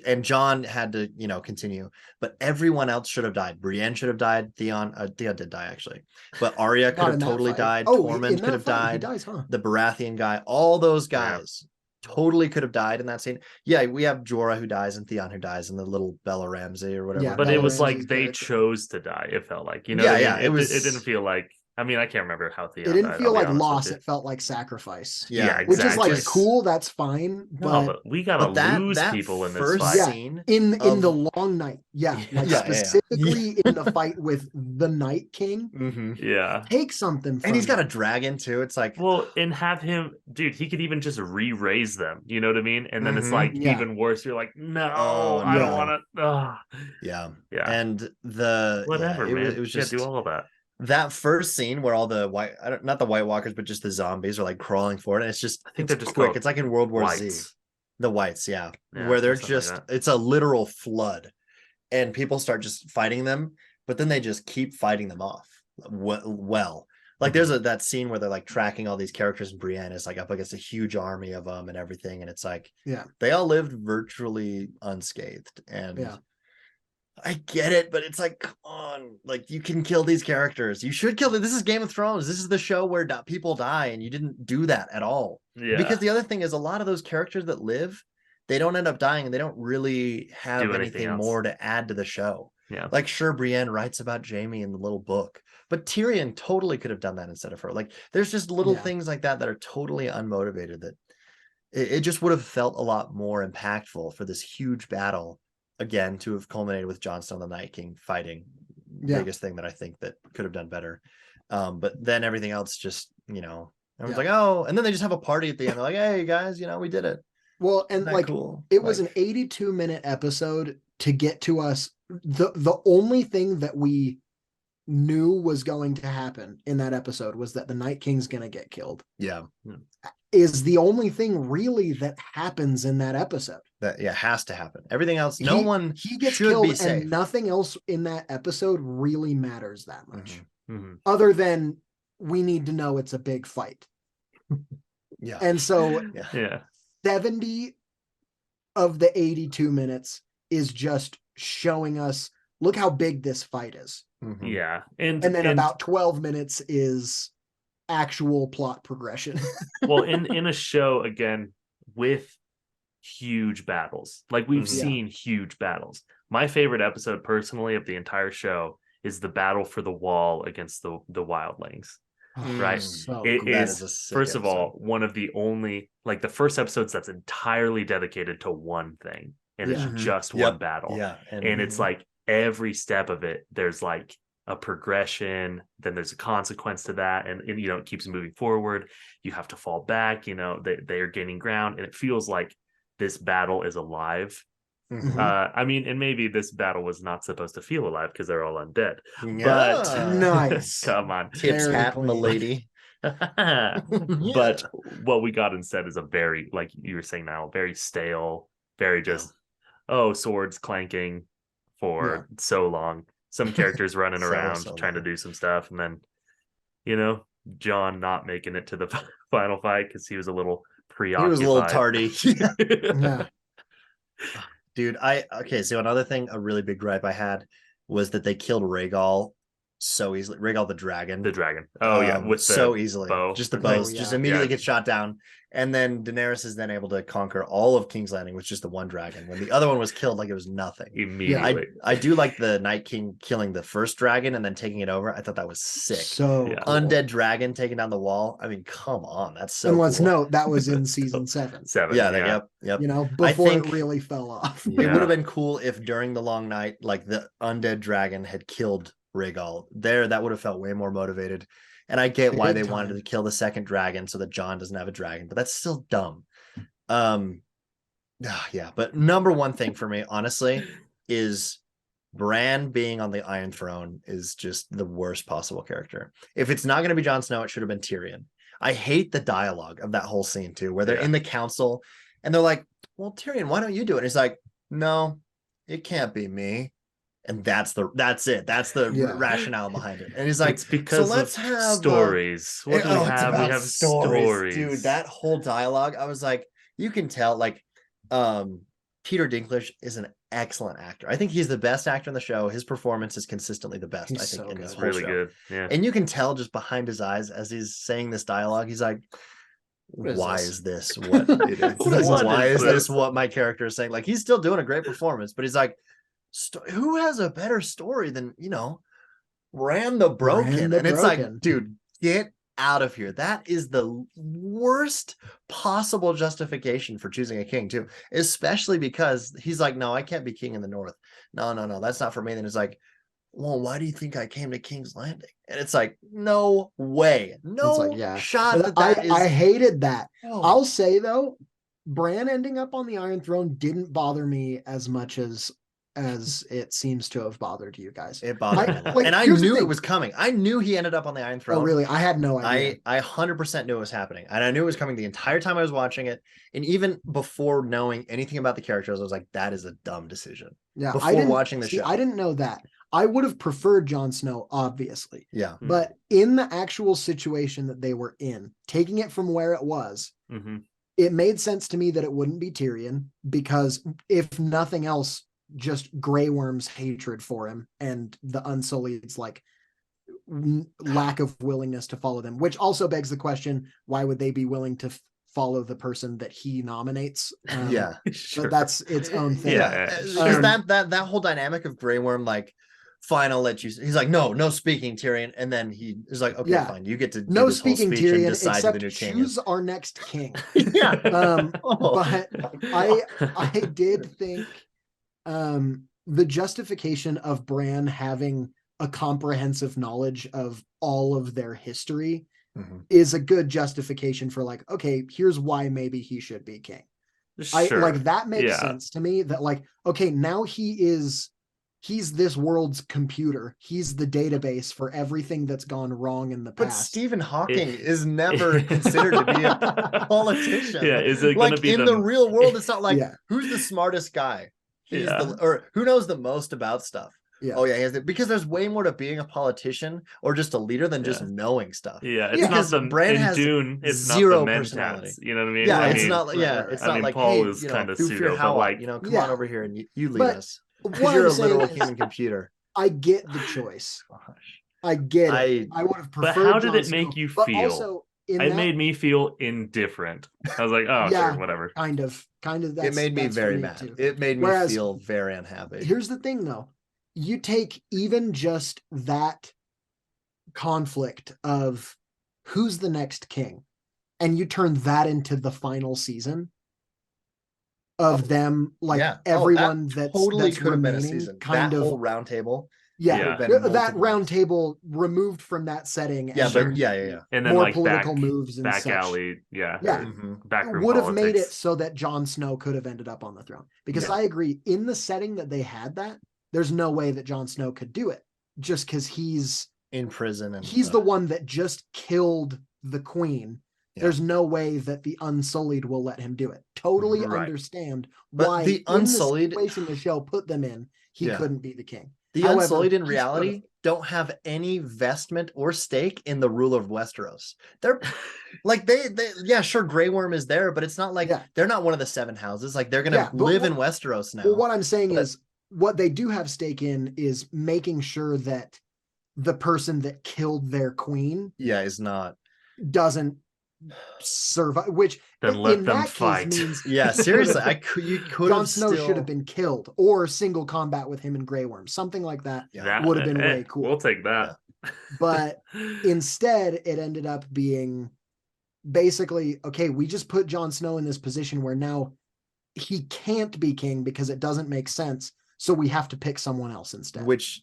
[SPEAKER 3] and Jon had to, continue. But everyone else should have died. Brienne should have died. Theon did die actually. But Arya could
[SPEAKER 1] Not
[SPEAKER 3] have
[SPEAKER 1] in that
[SPEAKER 3] totally
[SPEAKER 1] fight.
[SPEAKER 3] died.
[SPEAKER 1] Oh,
[SPEAKER 3] Tormund
[SPEAKER 1] in
[SPEAKER 3] could
[SPEAKER 1] that
[SPEAKER 3] have
[SPEAKER 1] fight, he
[SPEAKER 3] died.
[SPEAKER 1] dies, huh?
[SPEAKER 3] The Baratheon guy, all those
[SPEAKER 2] Yeah.
[SPEAKER 3] guys totally could have died in that scene. Yeah, we have Jorah who dies and Theon who dies and the little Bella Ramsey or whatever.
[SPEAKER 1] Yeah,
[SPEAKER 2] But
[SPEAKER 1] Bella
[SPEAKER 2] it was
[SPEAKER 1] Ramsey's
[SPEAKER 2] like they
[SPEAKER 1] character.
[SPEAKER 2] chose to die, it felt like. You know
[SPEAKER 3] Yeah,
[SPEAKER 2] what I
[SPEAKER 3] yeah,
[SPEAKER 2] mean?
[SPEAKER 3] it was-
[SPEAKER 2] It didn't feel like, I mean, I can't remember how Theon
[SPEAKER 1] It didn't
[SPEAKER 2] died,
[SPEAKER 1] feel
[SPEAKER 2] I'll be
[SPEAKER 1] like
[SPEAKER 2] honest with
[SPEAKER 1] loss,
[SPEAKER 2] you.
[SPEAKER 1] it felt like sacrifice.
[SPEAKER 2] Yeah,
[SPEAKER 1] Which is like
[SPEAKER 2] exactly.
[SPEAKER 1] cool, that's fine.
[SPEAKER 2] No,
[SPEAKER 1] But
[SPEAKER 2] but we gotta
[SPEAKER 3] But that
[SPEAKER 2] lose
[SPEAKER 3] that
[SPEAKER 2] people in this
[SPEAKER 3] first
[SPEAKER 2] fight.
[SPEAKER 1] Yeah.
[SPEAKER 3] scene,
[SPEAKER 1] in
[SPEAKER 3] of-
[SPEAKER 1] The Long Night, yeah, like
[SPEAKER 3] Yeah, yeah.
[SPEAKER 1] specifically in the fight with the Night King,
[SPEAKER 3] Mhm.
[SPEAKER 2] Yeah.
[SPEAKER 1] take something from
[SPEAKER 3] and he's got a
[SPEAKER 1] it.
[SPEAKER 3] dragon too. It's like,
[SPEAKER 2] Well, and have him, dude, he could even just re-raise them. You know what I mean? And then it's
[SPEAKER 3] Mhm.
[SPEAKER 2] like
[SPEAKER 1] Yeah.
[SPEAKER 2] even worse. You're like, no,
[SPEAKER 3] Oh,
[SPEAKER 2] I don't
[SPEAKER 1] no.
[SPEAKER 2] want to.
[SPEAKER 3] yeah.
[SPEAKER 2] Yeah.
[SPEAKER 3] And
[SPEAKER 2] Whatever,
[SPEAKER 3] it
[SPEAKER 2] man.
[SPEAKER 3] was
[SPEAKER 2] You
[SPEAKER 3] just
[SPEAKER 2] can't do all of that.
[SPEAKER 3] that first scene where all the not the White Walkers, but just the zombies are like crawling forward. And it's just,
[SPEAKER 2] I think
[SPEAKER 3] it's
[SPEAKER 2] they're just
[SPEAKER 3] quick.
[SPEAKER 2] called
[SPEAKER 3] It's like in World War Z.
[SPEAKER 2] Whites.
[SPEAKER 3] The Whites, yeah.
[SPEAKER 2] Yeah,
[SPEAKER 3] Where they're
[SPEAKER 2] something like
[SPEAKER 3] just,
[SPEAKER 2] that.
[SPEAKER 3] it's a literal flood. And people start just fighting them, but then they just keep fighting them off. Well. Like there's that scene where they're like tracking all these characters, and Brienne is like up against a huge army of them and everything. And it's like,
[SPEAKER 1] Yeah.
[SPEAKER 3] they all lived virtually unscathed. And
[SPEAKER 1] Yeah.
[SPEAKER 3] I get it, but it's like, come on, like you can kill these characters. You should kill them. This is Game of Thrones. This is the show where people die, and you didn't do that at all.
[SPEAKER 2] Yeah.
[SPEAKER 3] Because the other thing is, a lot of those characters that live, they don't end up dying, and they don't really have
[SPEAKER 2] Do anything
[SPEAKER 3] anything
[SPEAKER 2] else.
[SPEAKER 3] more to add to the show.
[SPEAKER 2] Yeah.
[SPEAKER 3] Like, sure, Brienne writes about Jaime in the little book, but Tyrion totally could have done that instead of her. Like, there's just little
[SPEAKER 1] Yeah.
[SPEAKER 3] things like that that are totally unmotivated, that it just would have felt a lot more impactful for this huge battle, again, to have culminated with Jon Snow and the Night King fighting.
[SPEAKER 1] Yeah.
[SPEAKER 3] Biggest thing that I think that could have done better. But then everything else just, everyone's
[SPEAKER 1] Yeah.
[SPEAKER 3] like, oh, and then they just have a party at the end. They're like, hey guys, we did it.
[SPEAKER 1] Well, and
[SPEAKER 3] Isn't that
[SPEAKER 1] like
[SPEAKER 3] cool?
[SPEAKER 1] it was
[SPEAKER 3] Like,
[SPEAKER 1] an 82-minute episode to get to us. The only thing that we knew was going to happen in that episode was that the Night King's gonna get killed.
[SPEAKER 3] yeah,
[SPEAKER 1] Is the only thing really that happens in that episode.
[SPEAKER 3] that has to happen. Everything else,
[SPEAKER 1] He-
[SPEAKER 3] no one
[SPEAKER 1] He gets
[SPEAKER 3] should
[SPEAKER 1] killed,
[SPEAKER 3] be safe.
[SPEAKER 1] and nothing else in that episode really matters that much,
[SPEAKER 3] Mhm.
[SPEAKER 2] Mhm.
[SPEAKER 1] other than we need to know it's a big fight.
[SPEAKER 3] Yeah.
[SPEAKER 1] And so
[SPEAKER 3] Yeah.
[SPEAKER 2] Yeah.
[SPEAKER 1] 70 of the 82 minutes is just showing us look how big this fight is.
[SPEAKER 3] Mhm.
[SPEAKER 2] Yeah.
[SPEAKER 1] And then about 12 minutes is actual plot progression.
[SPEAKER 2] well, in a show, again, with huge battles, like we've
[SPEAKER 3] Mhm.
[SPEAKER 2] seen huge battles. My favorite episode personally of the entire show is the battle for the wall against the wildlings. Right.
[SPEAKER 1] So
[SPEAKER 2] It
[SPEAKER 1] cool.
[SPEAKER 3] That
[SPEAKER 2] is,
[SPEAKER 3] is a sick
[SPEAKER 2] first of all,
[SPEAKER 3] episode.
[SPEAKER 2] one of the only, like the first episodes that's entirely dedicated to one thing, and
[SPEAKER 1] Yeah.
[SPEAKER 2] it's
[SPEAKER 3] Mhm.
[SPEAKER 2] just
[SPEAKER 3] Yep.
[SPEAKER 2] one battle.
[SPEAKER 3] Yeah.
[SPEAKER 2] And it's
[SPEAKER 1] Mhm.
[SPEAKER 2] like every step of it, there's like a progression, then there's a consequence to that, and it keeps moving forward. You have to fall back, they're gaining ground, and it feels like this battle is alive.
[SPEAKER 3] Mhm.
[SPEAKER 2] I mean, and maybe this battle was not supposed to feel alive because they're all undead.
[SPEAKER 3] Yeah.
[SPEAKER 1] Nice.
[SPEAKER 2] Come on.
[SPEAKER 3] Tips
[SPEAKER 1] Very
[SPEAKER 3] hat,
[SPEAKER 1] clean.
[SPEAKER 3] milady.
[SPEAKER 2] But what we got instead is a very, like you were saying now, very stale, very just swords clanking for so long. Some characters running around trying to
[SPEAKER 3] long.
[SPEAKER 2] do some stuff, and then John not making it to the final fight because he was a little
[SPEAKER 3] He
[SPEAKER 2] preoccupied.
[SPEAKER 3] was a little tardy.
[SPEAKER 1] Yeah.
[SPEAKER 3] Dude, so another thing, a really big gripe I had was that they killed Rhaegal so easily. Rhaegal the dragon.
[SPEAKER 2] The dragon. Oh yeah, with
[SPEAKER 3] so
[SPEAKER 2] the
[SPEAKER 3] easily.
[SPEAKER 2] bow.
[SPEAKER 3] Just the
[SPEAKER 2] and
[SPEAKER 3] bows
[SPEAKER 2] things.
[SPEAKER 3] just
[SPEAKER 1] yeah.
[SPEAKER 3] immediately
[SPEAKER 2] Yeah.
[SPEAKER 3] get shot down. And then Daenerys is then able to conquer all of King's Landing with just the one dragon when the other one was killed like it was nothing.
[SPEAKER 2] Immediately.
[SPEAKER 3] I do like the Night King killing the first dragon and then taking it over. I thought that was sick.
[SPEAKER 1] So
[SPEAKER 2] Yeah.
[SPEAKER 1] cool.
[SPEAKER 3] Undead dragon taking down the wall. I mean, come on, that's so
[SPEAKER 1] and let's
[SPEAKER 3] cool.
[SPEAKER 1] note that was in season 7.
[SPEAKER 2] 7.
[SPEAKER 3] Yeah,
[SPEAKER 2] Yeah.
[SPEAKER 3] yep.
[SPEAKER 1] Before
[SPEAKER 3] think-
[SPEAKER 1] it really fell off.
[SPEAKER 3] It
[SPEAKER 2] Yeah.
[SPEAKER 3] would have been cool if during the long night, like the undead dragon had killed Rhaegal. That would have felt way more motivated. And I get why
[SPEAKER 1] Big
[SPEAKER 3] they wanted
[SPEAKER 1] time.
[SPEAKER 3] to kill the second dragon so that Jon doesn't have a dragon, but that's still dumb. Yeah. But number one thing for me, honestly, is Bran being on the Iron Throne is just the worst possible character. If it's not going to be Jon Snow, it should have been Tyrion. I hate the dialogue of that whole scene too, where they're in the council and they're like, "Well, Tyrion, why don't you do it?" And he's like, "No, it can't be me." And that's it. That's the
[SPEAKER 1] Yeah.
[SPEAKER 3] rationale behind it. And he's like,
[SPEAKER 2] It's because
[SPEAKER 3] so let's
[SPEAKER 2] of
[SPEAKER 3] have
[SPEAKER 2] stories. What do we
[SPEAKER 3] it's
[SPEAKER 2] have? We
[SPEAKER 3] about
[SPEAKER 2] have stories.
[SPEAKER 3] Dude. That whole dialogue, I was like, you can tell, like, Peter Dinklage is an excellent actor. I think he's the best actor in the show. His performance is consistently the best,
[SPEAKER 1] He's
[SPEAKER 3] I think,
[SPEAKER 1] so
[SPEAKER 3] in this
[SPEAKER 1] good.
[SPEAKER 3] whole
[SPEAKER 2] Really
[SPEAKER 3] show.
[SPEAKER 2] good. Yeah.
[SPEAKER 3] And you can tell just behind his eyes as he's saying this dialogue, he's like,
[SPEAKER 1] What is
[SPEAKER 3] why
[SPEAKER 1] this?
[SPEAKER 3] is this what it is?
[SPEAKER 2] What
[SPEAKER 3] Why
[SPEAKER 2] is
[SPEAKER 3] is this
[SPEAKER 2] this?
[SPEAKER 3] what my character is saying? Like, he's still doing a great performance, but he's like, who has a better story than Bran the Broken?
[SPEAKER 1] Bran the
[SPEAKER 3] And it's
[SPEAKER 1] Broken.
[SPEAKER 3] like, dude, get out of here. That is the worst possible justification for choosing a king too, especially because he's like, no, I can't be king in the north. No, that's not for me. Then it's like, well, why do you think I came to King's Landing? And it's like, no way, no
[SPEAKER 1] It's like, yeah.
[SPEAKER 3] shot
[SPEAKER 1] But
[SPEAKER 3] that is.
[SPEAKER 1] I hated that.
[SPEAKER 3] Oh.
[SPEAKER 1] I'll say though, Bran ending up on the Iron Throne didn't bother me as much as it seems to have bothered you guys.
[SPEAKER 3] It bothered me.
[SPEAKER 1] like,
[SPEAKER 3] And I
[SPEAKER 1] here's the
[SPEAKER 3] knew it
[SPEAKER 1] thing.
[SPEAKER 3] was coming. I knew he ended up on the Iron Throne.
[SPEAKER 1] Oh, really? I had no idea.
[SPEAKER 3] I 100% knew it was happening. And I knew it was coming the entire time I was watching it. And even before knowing anything about the characters, I was like, that is a dumb decision.
[SPEAKER 1] Yeah,
[SPEAKER 3] before
[SPEAKER 1] I didn't
[SPEAKER 3] watching the show.
[SPEAKER 1] I didn't know that. I would have preferred Jon Snow, obviously.
[SPEAKER 3] Yeah.
[SPEAKER 2] Hmm.
[SPEAKER 1] But in the actual situation that they were in, taking it from where it was,
[SPEAKER 2] Mm-hmm.
[SPEAKER 1] it made sense to me that it wouldn't be Tyrion because if nothing else, just Grey Worm's hatred for him and the Unsullied's like lack of willingness to follow them, which also begs the question, why would they be willing to follow the person that he nominates?
[SPEAKER 3] Yeah.
[SPEAKER 2] Sure.
[SPEAKER 1] But that's its own thing.
[SPEAKER 2] Yeah,
[SPEAKER 3] Because
[SPEAKER 2] sure.
[SPEAKER 3] that whole dynamic of Grey Worm, like, fine, I'll let you. He's like, no speaking, Tyrion. And then he is like, okay,
[SPEAKER 1] Yeah.
[SPEAKER 3] fine. You get to do
[SPEAKER 1] No
[SPEAKER 3] this whole
[SPEAKER 1] speaking
[SPEAKER 3] speech and
[SPEAKER 1] Tyrion,
[SPEAKER 3] decide who the
[SPEAKER 1] except
[SPEAKER 3] new king
[SPEAKER 1] choose
[SPEAKER 3] is.
[SPEAKER 1] our next king.
[SPEAKER 3] Yeah.
[SPEAKER 1] But I did think the justification of Bran having a comprehensive knowledge of all of their history
[SPEAKER 3] Mhm.
[SPEAKER 1] is a good justification for like, okay, here's why maybe he should be king.
[SPEAKER 2] Sure.
[SPEAKER 1] Like that makes
[SPEAKER 2] Yeah.
[SPEAKER 1] sense to me, that like, okay, now he's this world's computer. He's the database for everything that's gone wrong in the
[SPEAKER 3] But
[SPEAKER 1] past.
[SPEAKER 3] Stephen Hawking
[SPEAKER 2] It-
[SPEAKER 3] is never considered to be a politician.
[SPEAKER 2] Yeah, is it
[SPEAKER 3] like
[SPEAKER 2] gonna be
[SPEAKER 3] in the real world? It's not like
[SPEAKER 1] Yeah.
[SPEAKER 3] who's the smartest guy. He's
[SPEAKER 2] Yeah.
[SPEAKER 3] or who knows the most about stuff.
[SPEAKER 1] Yeah.
[SPEAKER 3] Oh yeah, he has it because there's way more to being a politician or just a leader than just
[SPEAKER 2] Yeah.
[SPEAKER 3] knowing stuff.
[SPEAKER 2] Yeah, it's
[SPEAKER 3] Because
[SPEAKER 2] not the
[SPEAKER 3] Bran
[SPEAKER 2] in
[SPEAKER 3] has
[SPEAKER 2] Dune. It's
[SPEAKER 3] zero
[SPEAKER 2] not the
[SPEAKER 3] personality.
[SPEAKER 2] Mentats. You know what I mean?
[SPEAKER 3] Yeah,
[SPEAKER 2] I
[SPEAKER 3] it's
[SPEAKER 2] mean,
[SPEAKER 3] not like
[SPEAKER 1] right.
[SPEAKER 3] it's
[SPEAKER 2] I
[SPEAKER 3] not
[SPEAKER 2] mean,
[SPEAKER 3] like
[SPEAKER 2] Paul
[SPEAKER 3] hey,
[SPEAKER 2] is kinda
[SPEAKER 3] Thufir
[SPEAKER 2] pseudo, but,
[SPEAKER 3] Hawat,
[SPEAKER 2] like-
[SPEAKER 3] come
[SPEAKER 1] Yeah.
[SPEAKER 3] on over here and you lead
[SPEAKER 1] But-
[SPEAKER 3] us. Because
[SPEAKER 1] what
[SPEAKER 3] you're
[SPEAKER 1] I'm
[SPEAKER 3] a
[SPEAKER 1] saying
[SPEAKER 3] literal
[SPEAKER 1] is,
[SPEAKER 3] human computer.
[SPEAKER 1] I get the choice.
[SPEAKER 3] Gosh.
[SPEAKER 1] I get it.
[SPEAKER 3] I-
[SPEAKER 1] I would have
[SPEAKER 2] But
[SPEAKER 1] preferred.
[SPEAKER 2] how did
[SPEAKER 1] Jon
[SPEAKER 2] it make
[SPEAKER 1] Snow,
[SPEAKER 2] you
[SPEAKER 1] but
[SPEAKER 2] feel?
[SPEAKER 1] also in
[SPEAKER 2] It
[SPEAKER 1] that,
[SPEAKER 2] made me feel indifferent. I was like, oh,
[SPEAKER 1] yeah,
[SPEAKER 2] sure, whatever.
[SPEAKER 1] kind of.
[SPEAKER 3] It made me
[SPEAKER 1] That's for
[SPEAKER 3] very
[SPEAKER 1] me
[SPEAKER 3] mad.
[SPEAKER 1] too.
[SPEAKER 3] It made me
[SPEAKER 1] Whereas-
[SPEAKER 3] feel very unhappy.
[SPEAKER 1] Here's the thing, though. You take even just that conflict of who's the next king, and you turn that into the final season of them, like
[SPEAKER 3] Yeah.
[SPEAKER 1] everyone
[SPEAKER 3] that
[SPEAKER 1] that's
[SPEAKER 3] totally
[SPEAKER 1] that's
[SPEAKER 3] could have been a
[SPEAKER 1] remaining,
[SPEAKER 3] season.
[SPEAKER 1] kind
[SPEAKER 3] That
[SPEAKER 1] of.
[SPEAKER 3] whole round table.
[SPEAKER 1] Yeah,
[SPEAKER 2] Yeah.
[SPEAKER 3] Could have been
[SPEAKER 1] that
[SPEAKER 3] multiple
[SPEAKER 1] round
[SPEAKER 3] episodes.
[SPEAKER 1] table removed from that setting.
[SPEAKER 3] Yeah,
[SPEAKER 1] and
[SPEAKER 3] but
[SPEAKER 1] then
[SPEAKER 3] yeah.
[SPEAKER 2] And then
[SPEAKER 1] more
[SPEAKER 2] like
[SPEAKER 1] political
[SPEAKER 2] back,
[SPEAKER 1] moves and
[SPEAKER 2] back
[SPEAKER 1] such.
[SPEAKER 2] alley, yeah,
[SPEAKER 1] Yeah.
[SPEAKER 2] or
[SPEAKER 3] Mhm.
[SPEAKER 2] backroom
[SPEAKER 1] would have
[SPEAKER 2] politics.
[SPEAKER 1] made it so that Jon Snow could have ended up on the throne. Because
[SPEAKER 3] Yeah.
[SPEAKER 1] I agree, in the setting that they had that, there's no way that Jon Snow could do it, just because he's
[SPEAKER 3] In prison and
[SPEAKER 1] the one that just killed the queen.
[SPEAKER 3] Yeah.
[SPEAKER 1] There's no way that the Unsullied will let him do it. Totally
[SPEAKER 2] Right.
[SPEAKER 1] understand
[SPEAKER 3] But
[SPEAKER 1] why
[SPEAKER 3] the Unsullied-
[SPEAKER 1] in the situation the show put them in, he
[SPEAKER 3] Yeah.
[SPEAKER 1] couldn't be the king.
[SPEAKER 3] The
[SPEAKER 1] However,
[SPEAKER 3] Unsullied in
[SPEAKER 1] he
[SPEAKER 3] reality don't have any vestment or stake in the rule of Westeros. They're like they yeah, sure, Grey Worm is there, but it's not like
[SPEAKER 1] Yeah.
[SPEAKER 3] they're not one of the seven houses. Like they're gonna
[SPEAKER 1] Yeah, but
[SPEAKER 3] live
[SPEAKER 1] what-
[SPEAKER 3] in Westeros now.
[SPEAKER 1] Well, what I'm saying
[SPEAKER 3] But-
[SPEAKER 1] is what they do have stake in is making sure that the person that killed their queen
[SPEAKER 3] Yeah, is not.
[SPEAKER 1] doesn't survive, which
[SPEAKER 2] Then
[SPEAKER 1] in
[SPEAKER 2] let them
[SPEAKER 1] that
[SPEAKER 2] fight.
[SPEAKER 1] case means
[SPEAKER 3] Yeah, seriously, you could
[SPEAKER 1] Jon
[SPEAKER 3] have
[SPEAKER 1] Snow
[SPEAKER 3] still...
[SPEAKER 1] should have been killed, or single combat with him and Grey Worm, something like that.
[SPEAKER 3] Yeah.
[SPEAKER 2] That
[SPEAKER 1] would have been way cool.
[SPEAKER 2] We'll take that.
[SPEAKER 1] But instead, it ended up being basically, okay, we just put Jon Snow in this position where now he can't be king because it doesn't make sense. So we have to pick someone else instead.
[SPEAKER 3] Which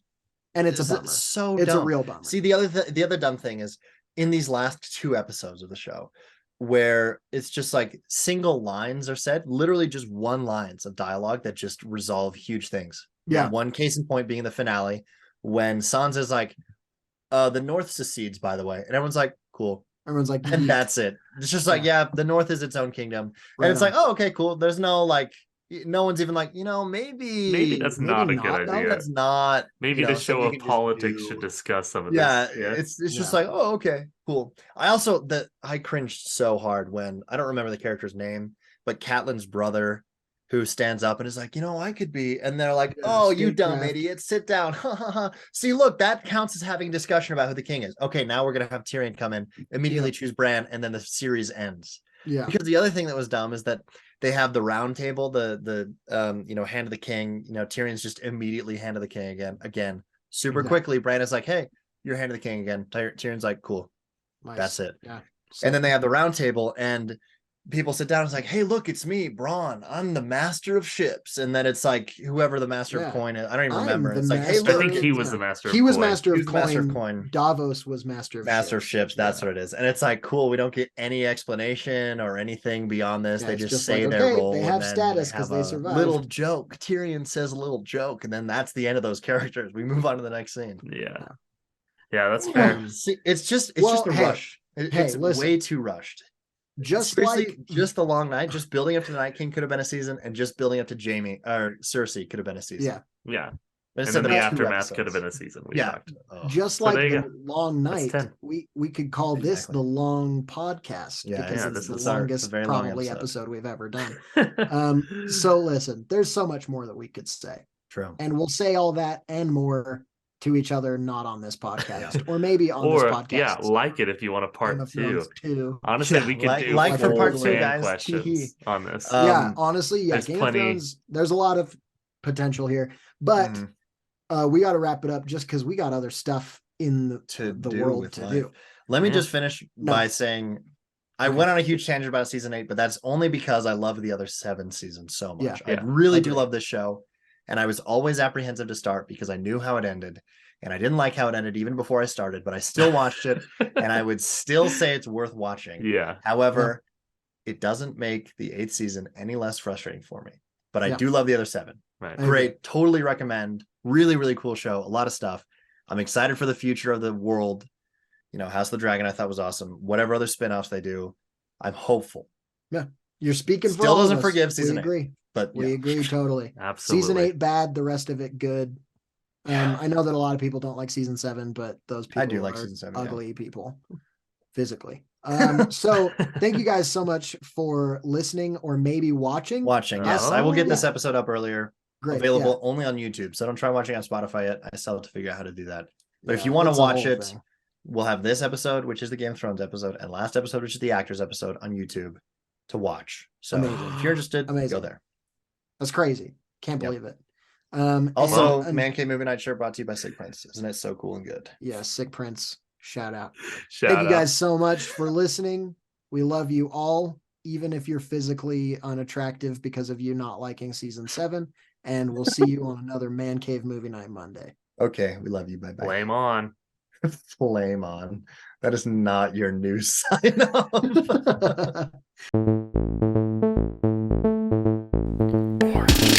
[SPEAKER 1] And it's a
[SPEAKER 3] is
[SPEAKER 1] bummer.
[SPEAKER 3] so
[SPEAKER 1] It's
[SPEAKER 3] dumb.
[SPEAKER 1] a real bummer.
[SPEAKER 3] See, the other dumb thing is in these last two episodes of the show, where it's just like single lines are said, literally just one lines of dialogue that just resolve huge things.
[SPEAKER 1] Yeah.
[SPEAKER 3] One case in point being the finale when Sansa's like, the North secedes, by the way, and everyone's like, cool,
[SPEAKER 1] Everyone's like,
[SPEAKER 3] and
[SPEAKER 1] "Yeet."
[SPEAKER 3] that's it. It's just like, yeah, the North is its own kingdom,
[SPEAKER 1] Right
[SPEAKER 3] and it's
[SPEAKER 1] on.
[SPEAKER 3] like, oh, okay, cool. There's no like, no one's even like, maybe
[SPEAKER 2] Maybe
[SPEAKER 1] maybe
[SPEAKER 2] not a
[SPEAKER 1] not,
[SPEAKER 2] good
[SPEAKER 1] though.
[SPEAKER 2] idea.
[SPEAKER 3] that's not.
[SPEAKER 2] Maybe
[SPEAKER 3] you
[SPEAKER 2] the
[SPEAKER 3] know,
[SPEAKER 2] show
[SPEAKER 3] something
[SPEAKER 2] of
[SPEAKER 3] you can just
[SPEAKER 2] politics
[SPEAKER 3] do.
[SPEAKER 2] should discuss some of
[SPEAKER 3] Yeah,
[SPEAKER 2] this. Yeah,
[SPEAKER 3] it's just
[SPEAKER 1] Yeah.
[SPEAKER 3] like, oh, okay, cool. I also that I cringed so hard when I don't remember the character's name, but Catelyn's brother who stands up and is like, I could be, and they're like,
[SPEAKER 1] Yeah,
[SPEAKER 3] oh, you dumb
[SPEAKER 1] statecraft.
[SPEAKER 3] idiot, sit down. See, look, that counts as having a discussion about who the king is. Okay, now we're gonna have Tyrion come in, immediately choose Bran, and then the series ends.
[SPEAKER 1] Yeah.
[SPEAKER 3] Because the other thing that was dumb is that they have the round table, the hand of the king. Tyrion's just immediately hand of the king again, super
[SPEAKER 1] Exactly.
[SPEAKER 3] quickly. Bran is like, hey, you're hand of the king again. Tyrion's like, cool,
[SPEAKER 1] Nice.
[SPEAKER 3] that's it.
[SPEAKER 1] Yeah.
[SPEAKER 3] And then they have the round table, and people sit down. It's like, hey, look, it's me, Bronn. I'm the master of ships. And then it's like whoever the master
[SPEAKER 1] Yeah.
[SPEAKER 3] of coin is. I don't even
[SPEAKER 1] I'm
[SPEAKER 3] remember.
[SPEAKER 1] the
[SPEAKER 3] It's like, hey,
[SPEAKER 1] master
[SPEAKER 2] I think
[SPEAKER 3] look,
[SPEAKER 2] he
[SPEAKER 1] of-
[SPEAKER 2] was the master.
[SPEAKER 1] he
[SPEAKER 2] of
[SPEAKER 1] was
[SPEAKER 2] coin.
[SPEAKER 1] master
[SPEAKER 3] He
[SPEAKER 1] of
[SPEAKER 3] was the master of
[SPEAKER 1] coin.
[SPEAKER 3] coin.
[SPEAKER 1] Davos was master of
[SPEAKER 3] master of ships. That's
[SPEAKER 1] Yeah.
[SPEAKER 3] what it is. And it's like, cool. We don't get any explanation or anything beyond this.
[SPEAKER 1] Yeah,
[SPEAKER 3] they
[SPEAKER 1] it's
[SPEAKER 3] just
[SPEAKER 1] just
[SPEAKER 3] say
[SPEAKER 1] like,
[SPEAKER 3] their
[SPEAKER 1] okay,
[SPEAKER 3] role.
[SPEAKER 1] they
[SPEAKER 3] and
[SPEAKER 1] have
[SPEAKER 3] then
[SPEAKER 1] status 'cause
[SPEAKER 3] have
[SPEAKER 1] they
[SPEAKER 3] a
[SPEAKER 1] survived.
[SPEAKER 3] Little joke. Tyrion says a little joke, and then that's the end of those characters. We move on to the next scene.
[SPEAKER 2] Yeah, that's fair.
[SPEAKER 3] See, it's just a
[SPEAKER 1] Well, hey,
[SPEAKER 3] rush.
[SPEAKER 1] hey,
[SPEAKER 3] It's
[SPEAKER 1] listen.
[SPEAKER 3] way too rushed.
[SPEAKER 1] Just
[SPEAKER 3] Seriously,
[SPEAKER 1] like
[SPEAKER 3] just the long night, just building up to the Night King could have been a season, and just building up to Jamie or Cersei could have been a season.
[SPEAKER 1] yeah,
[SPEAKER 2] Yeah,
[SPEAKER 3] But
[SPEAKER 2] and
[SPEAKER 3] instead
[SPEAKER 2] then the
[SPEAKER 3] there were two
[SPEAKER 2] aftermath could have been
[SPEAKER 3] episodes.
[SPEAKER 2] a season. We
[SPEAKER 3] Yeah.
[SPEAKER 2] talked.
[SPEAKER 3] Oh,
[SPEAKER 1] just
[SPEAKER 2] So
[SPEAKER 1] like
[SPEAKER 2] there you
[SPEAKER 1] the long
[SPEAKER 2] That's
[SPEAKER 1] night,
[SPEAKER 2] 10.
[SPEAKER 1] we could call this
[SPEAKER 3] Exactly.
[SPEAKER 1] the long podcast
[SPEAKER 3] Yeah,
[SPEAKER 1] because
[SPEAKER 2] yeah,
[SPEAKER 1] it's
[SPEAKER 2] this
[SPEAKER 1] the
[SPEAKER 2] is
[SPEAKER 3] our-
[SPEAKER 1] longest
[SPEAKER 3] it's a very long
[SPEAKER 1] probably
[SPEAKER 3] episode.
[SPEAKER 1] episode we've ever done. So listen, there's so much more that we could say,
[SPEAKER 3] true.
[SPEAKER 1] and we'll say all that and more to each other, not on this podcast, or maybe on this
[SPEAKER 2] or
[SPEAKER 1] podcast.
[SPEAKER 2] yeah, like it if you want a
[SPEAKER 1] Game
[SPEAKER 2] part
[SPEAKER 1] of
[SPEAKER 2] 2.
[SPEAKER 1] Thrones 2.
[SPEAKER 2] Honestly,
[SPEAKER 3] Yeah,
[SPEAKER 2] we could
[SPEAKER 3] like-
[SPEAKER 2] do
[SPEAKER 3] like
[SPEAKER 1] for
[SPEAKER 2] full
[SPEAKER 1] part 2,
[SPEAKER 2] fan
[SPEAKER 3] guys.
[SPEAKER 2] questions on this.
[SPEAKER 1] Yeah,
[SPEAKER 3] Um,
[SPEAKER 1] honestly, yeah,
[SPEAKER 2] there's
[SPEAKER 1] Game
[SPEAKER 2] plenty-
[SPEAKER 1] of Thrones. There's a lot of potential here, but
[SPEAKER 3] Mhm.
[SPEAKER 1] we got to wrap it up just because we got other stuff in the
[SPEAKER 3] to
[SPEAKER 1] the
[SPEAKER 3] do
[SPEAKER 1] world
[SPEAKER 3] with
[SPEAKER 1] to
[SPEAKER 3] life.
[SPEAKER 1] do.
[SPEAKER 3] Let me
[SPEAKER 2] Yeah.
[SPEAKER 3] just finish
[SPEAKER 1] No.
[SPEAKER 3] by saying I
[SPEAKER 1] Okay.
[SPEAKER 3] went on a huge tangent about season 8, but that's only because I love the other 7 seasons so much.
[SPEAKER 1] Yeah.
[SPEAKER 3] I really do
[SPEAKER 1] Agreed.
[SPEAKER 3] love this show, and I was always apprehensive to start because I knew how it ended, and I didn't like how it ended even before I started, but I still watched it, and I would still say it's worth watching.
[SPEAKER 2] Yeah,
[SPEAKER 3] However, it doesn't make the 8th season any less frustrating for me, but I
[SPEAKER 1] Yeah.
[SPEAKER 3] do love the other 7.
[SPEAKER 2] right.
[SPEAKER 1] I agree.
[SPEAKER 3] Great, totally recommend. Really, really cool show. A lot of stuff. I'm excited for the future of the world. House of the Dragon I thought was awesome. Whatever other spin-offs they do, I'm hopeful.
[SPEAKER 1] You're speaking for
[SPEAKER 3] Still
[SPEAKER 1] all of
[SPEAKER 3] doesn't
[SPEAKER 1] us.
[SPEAKER 3] forgive
[SPEAKER 1] We
[SPEAKER 3] season 8.
[SPEAKER 1] agree.
[SPEAKER 3] But
[SPEAKER 1] We
[SPEAKER 3] yeah.
[SPEAKER 1] agree totally.
[SPEAKER 2] Absolutely.
[SPEAKER 1] Season 8 bad, the rest of it good. I know that a lot of people don't like season 7, but those people
[SPEAKER 3] I do like
[SPEAKER 1] are
[SPEAKER 3] season 7, yeah.
[SPEAKER 1] ugly people physically. So thank you guys so much for listening or maybe watching.
[SPEAKER 3] Watching, yes. I will get this
[SPEAKER 2] Oh.
[SPEAKER 3] episode up earlier.
[SPEAKER 1] Great.
[SPEAKER 3] Available only on YouTube. So don't try watching on Spotify yet. I still have to figure out how to do that. But if
[SPEAKER 1] Yeah,
[SPEAKER 3] you want to
[SPEAKER 1] it's a
[SPEAKER 3] watch
[SPEAKER 1] whole
[SPEAKER 3] it,
[SPEAKER 1] thing.
[SPEAKER 3] we'll have this episode, which is the Game of Thrones episode, and last episode, which is the Actors episode on YouTube to watch. So
[SPEAKER 1] Amazing.
[SPEAKER 3] if you're interested,
[SPEAKER 1] Amazing.
[SPEAKER 3] go there.
[SPEAKER 1] That's crazy. Can't
[SPEAKER 3] Yep.
[SPEAKER 1] believe it.
[SPEAKER 3] Also,
[SPEAKER 1] and-
[SPEAKER 3] Man Cave Movie Night shirt brought to you by Sick Prince. Isn't it so cool and good?
[SPEAKER 1] yeah, Sick Prince. Shout out.
[SPEAKER 2] Shout
[SPEAKER 1] Thank you
[SPEAKER 2] out.
[SPEAKER 1] guys so much for listening. We love you all, even if you're physically unattractive because of you not liking season 7. And we'll see you on another Man Cave Movie Night Monday.
[SPEAKER 3] Okay, we love you. Bye bye.
[SPEAKER 2] Blame on.
[SPEAKER 3] Flame on. That is not your new sign off.
[SPEAKER 2] Orange.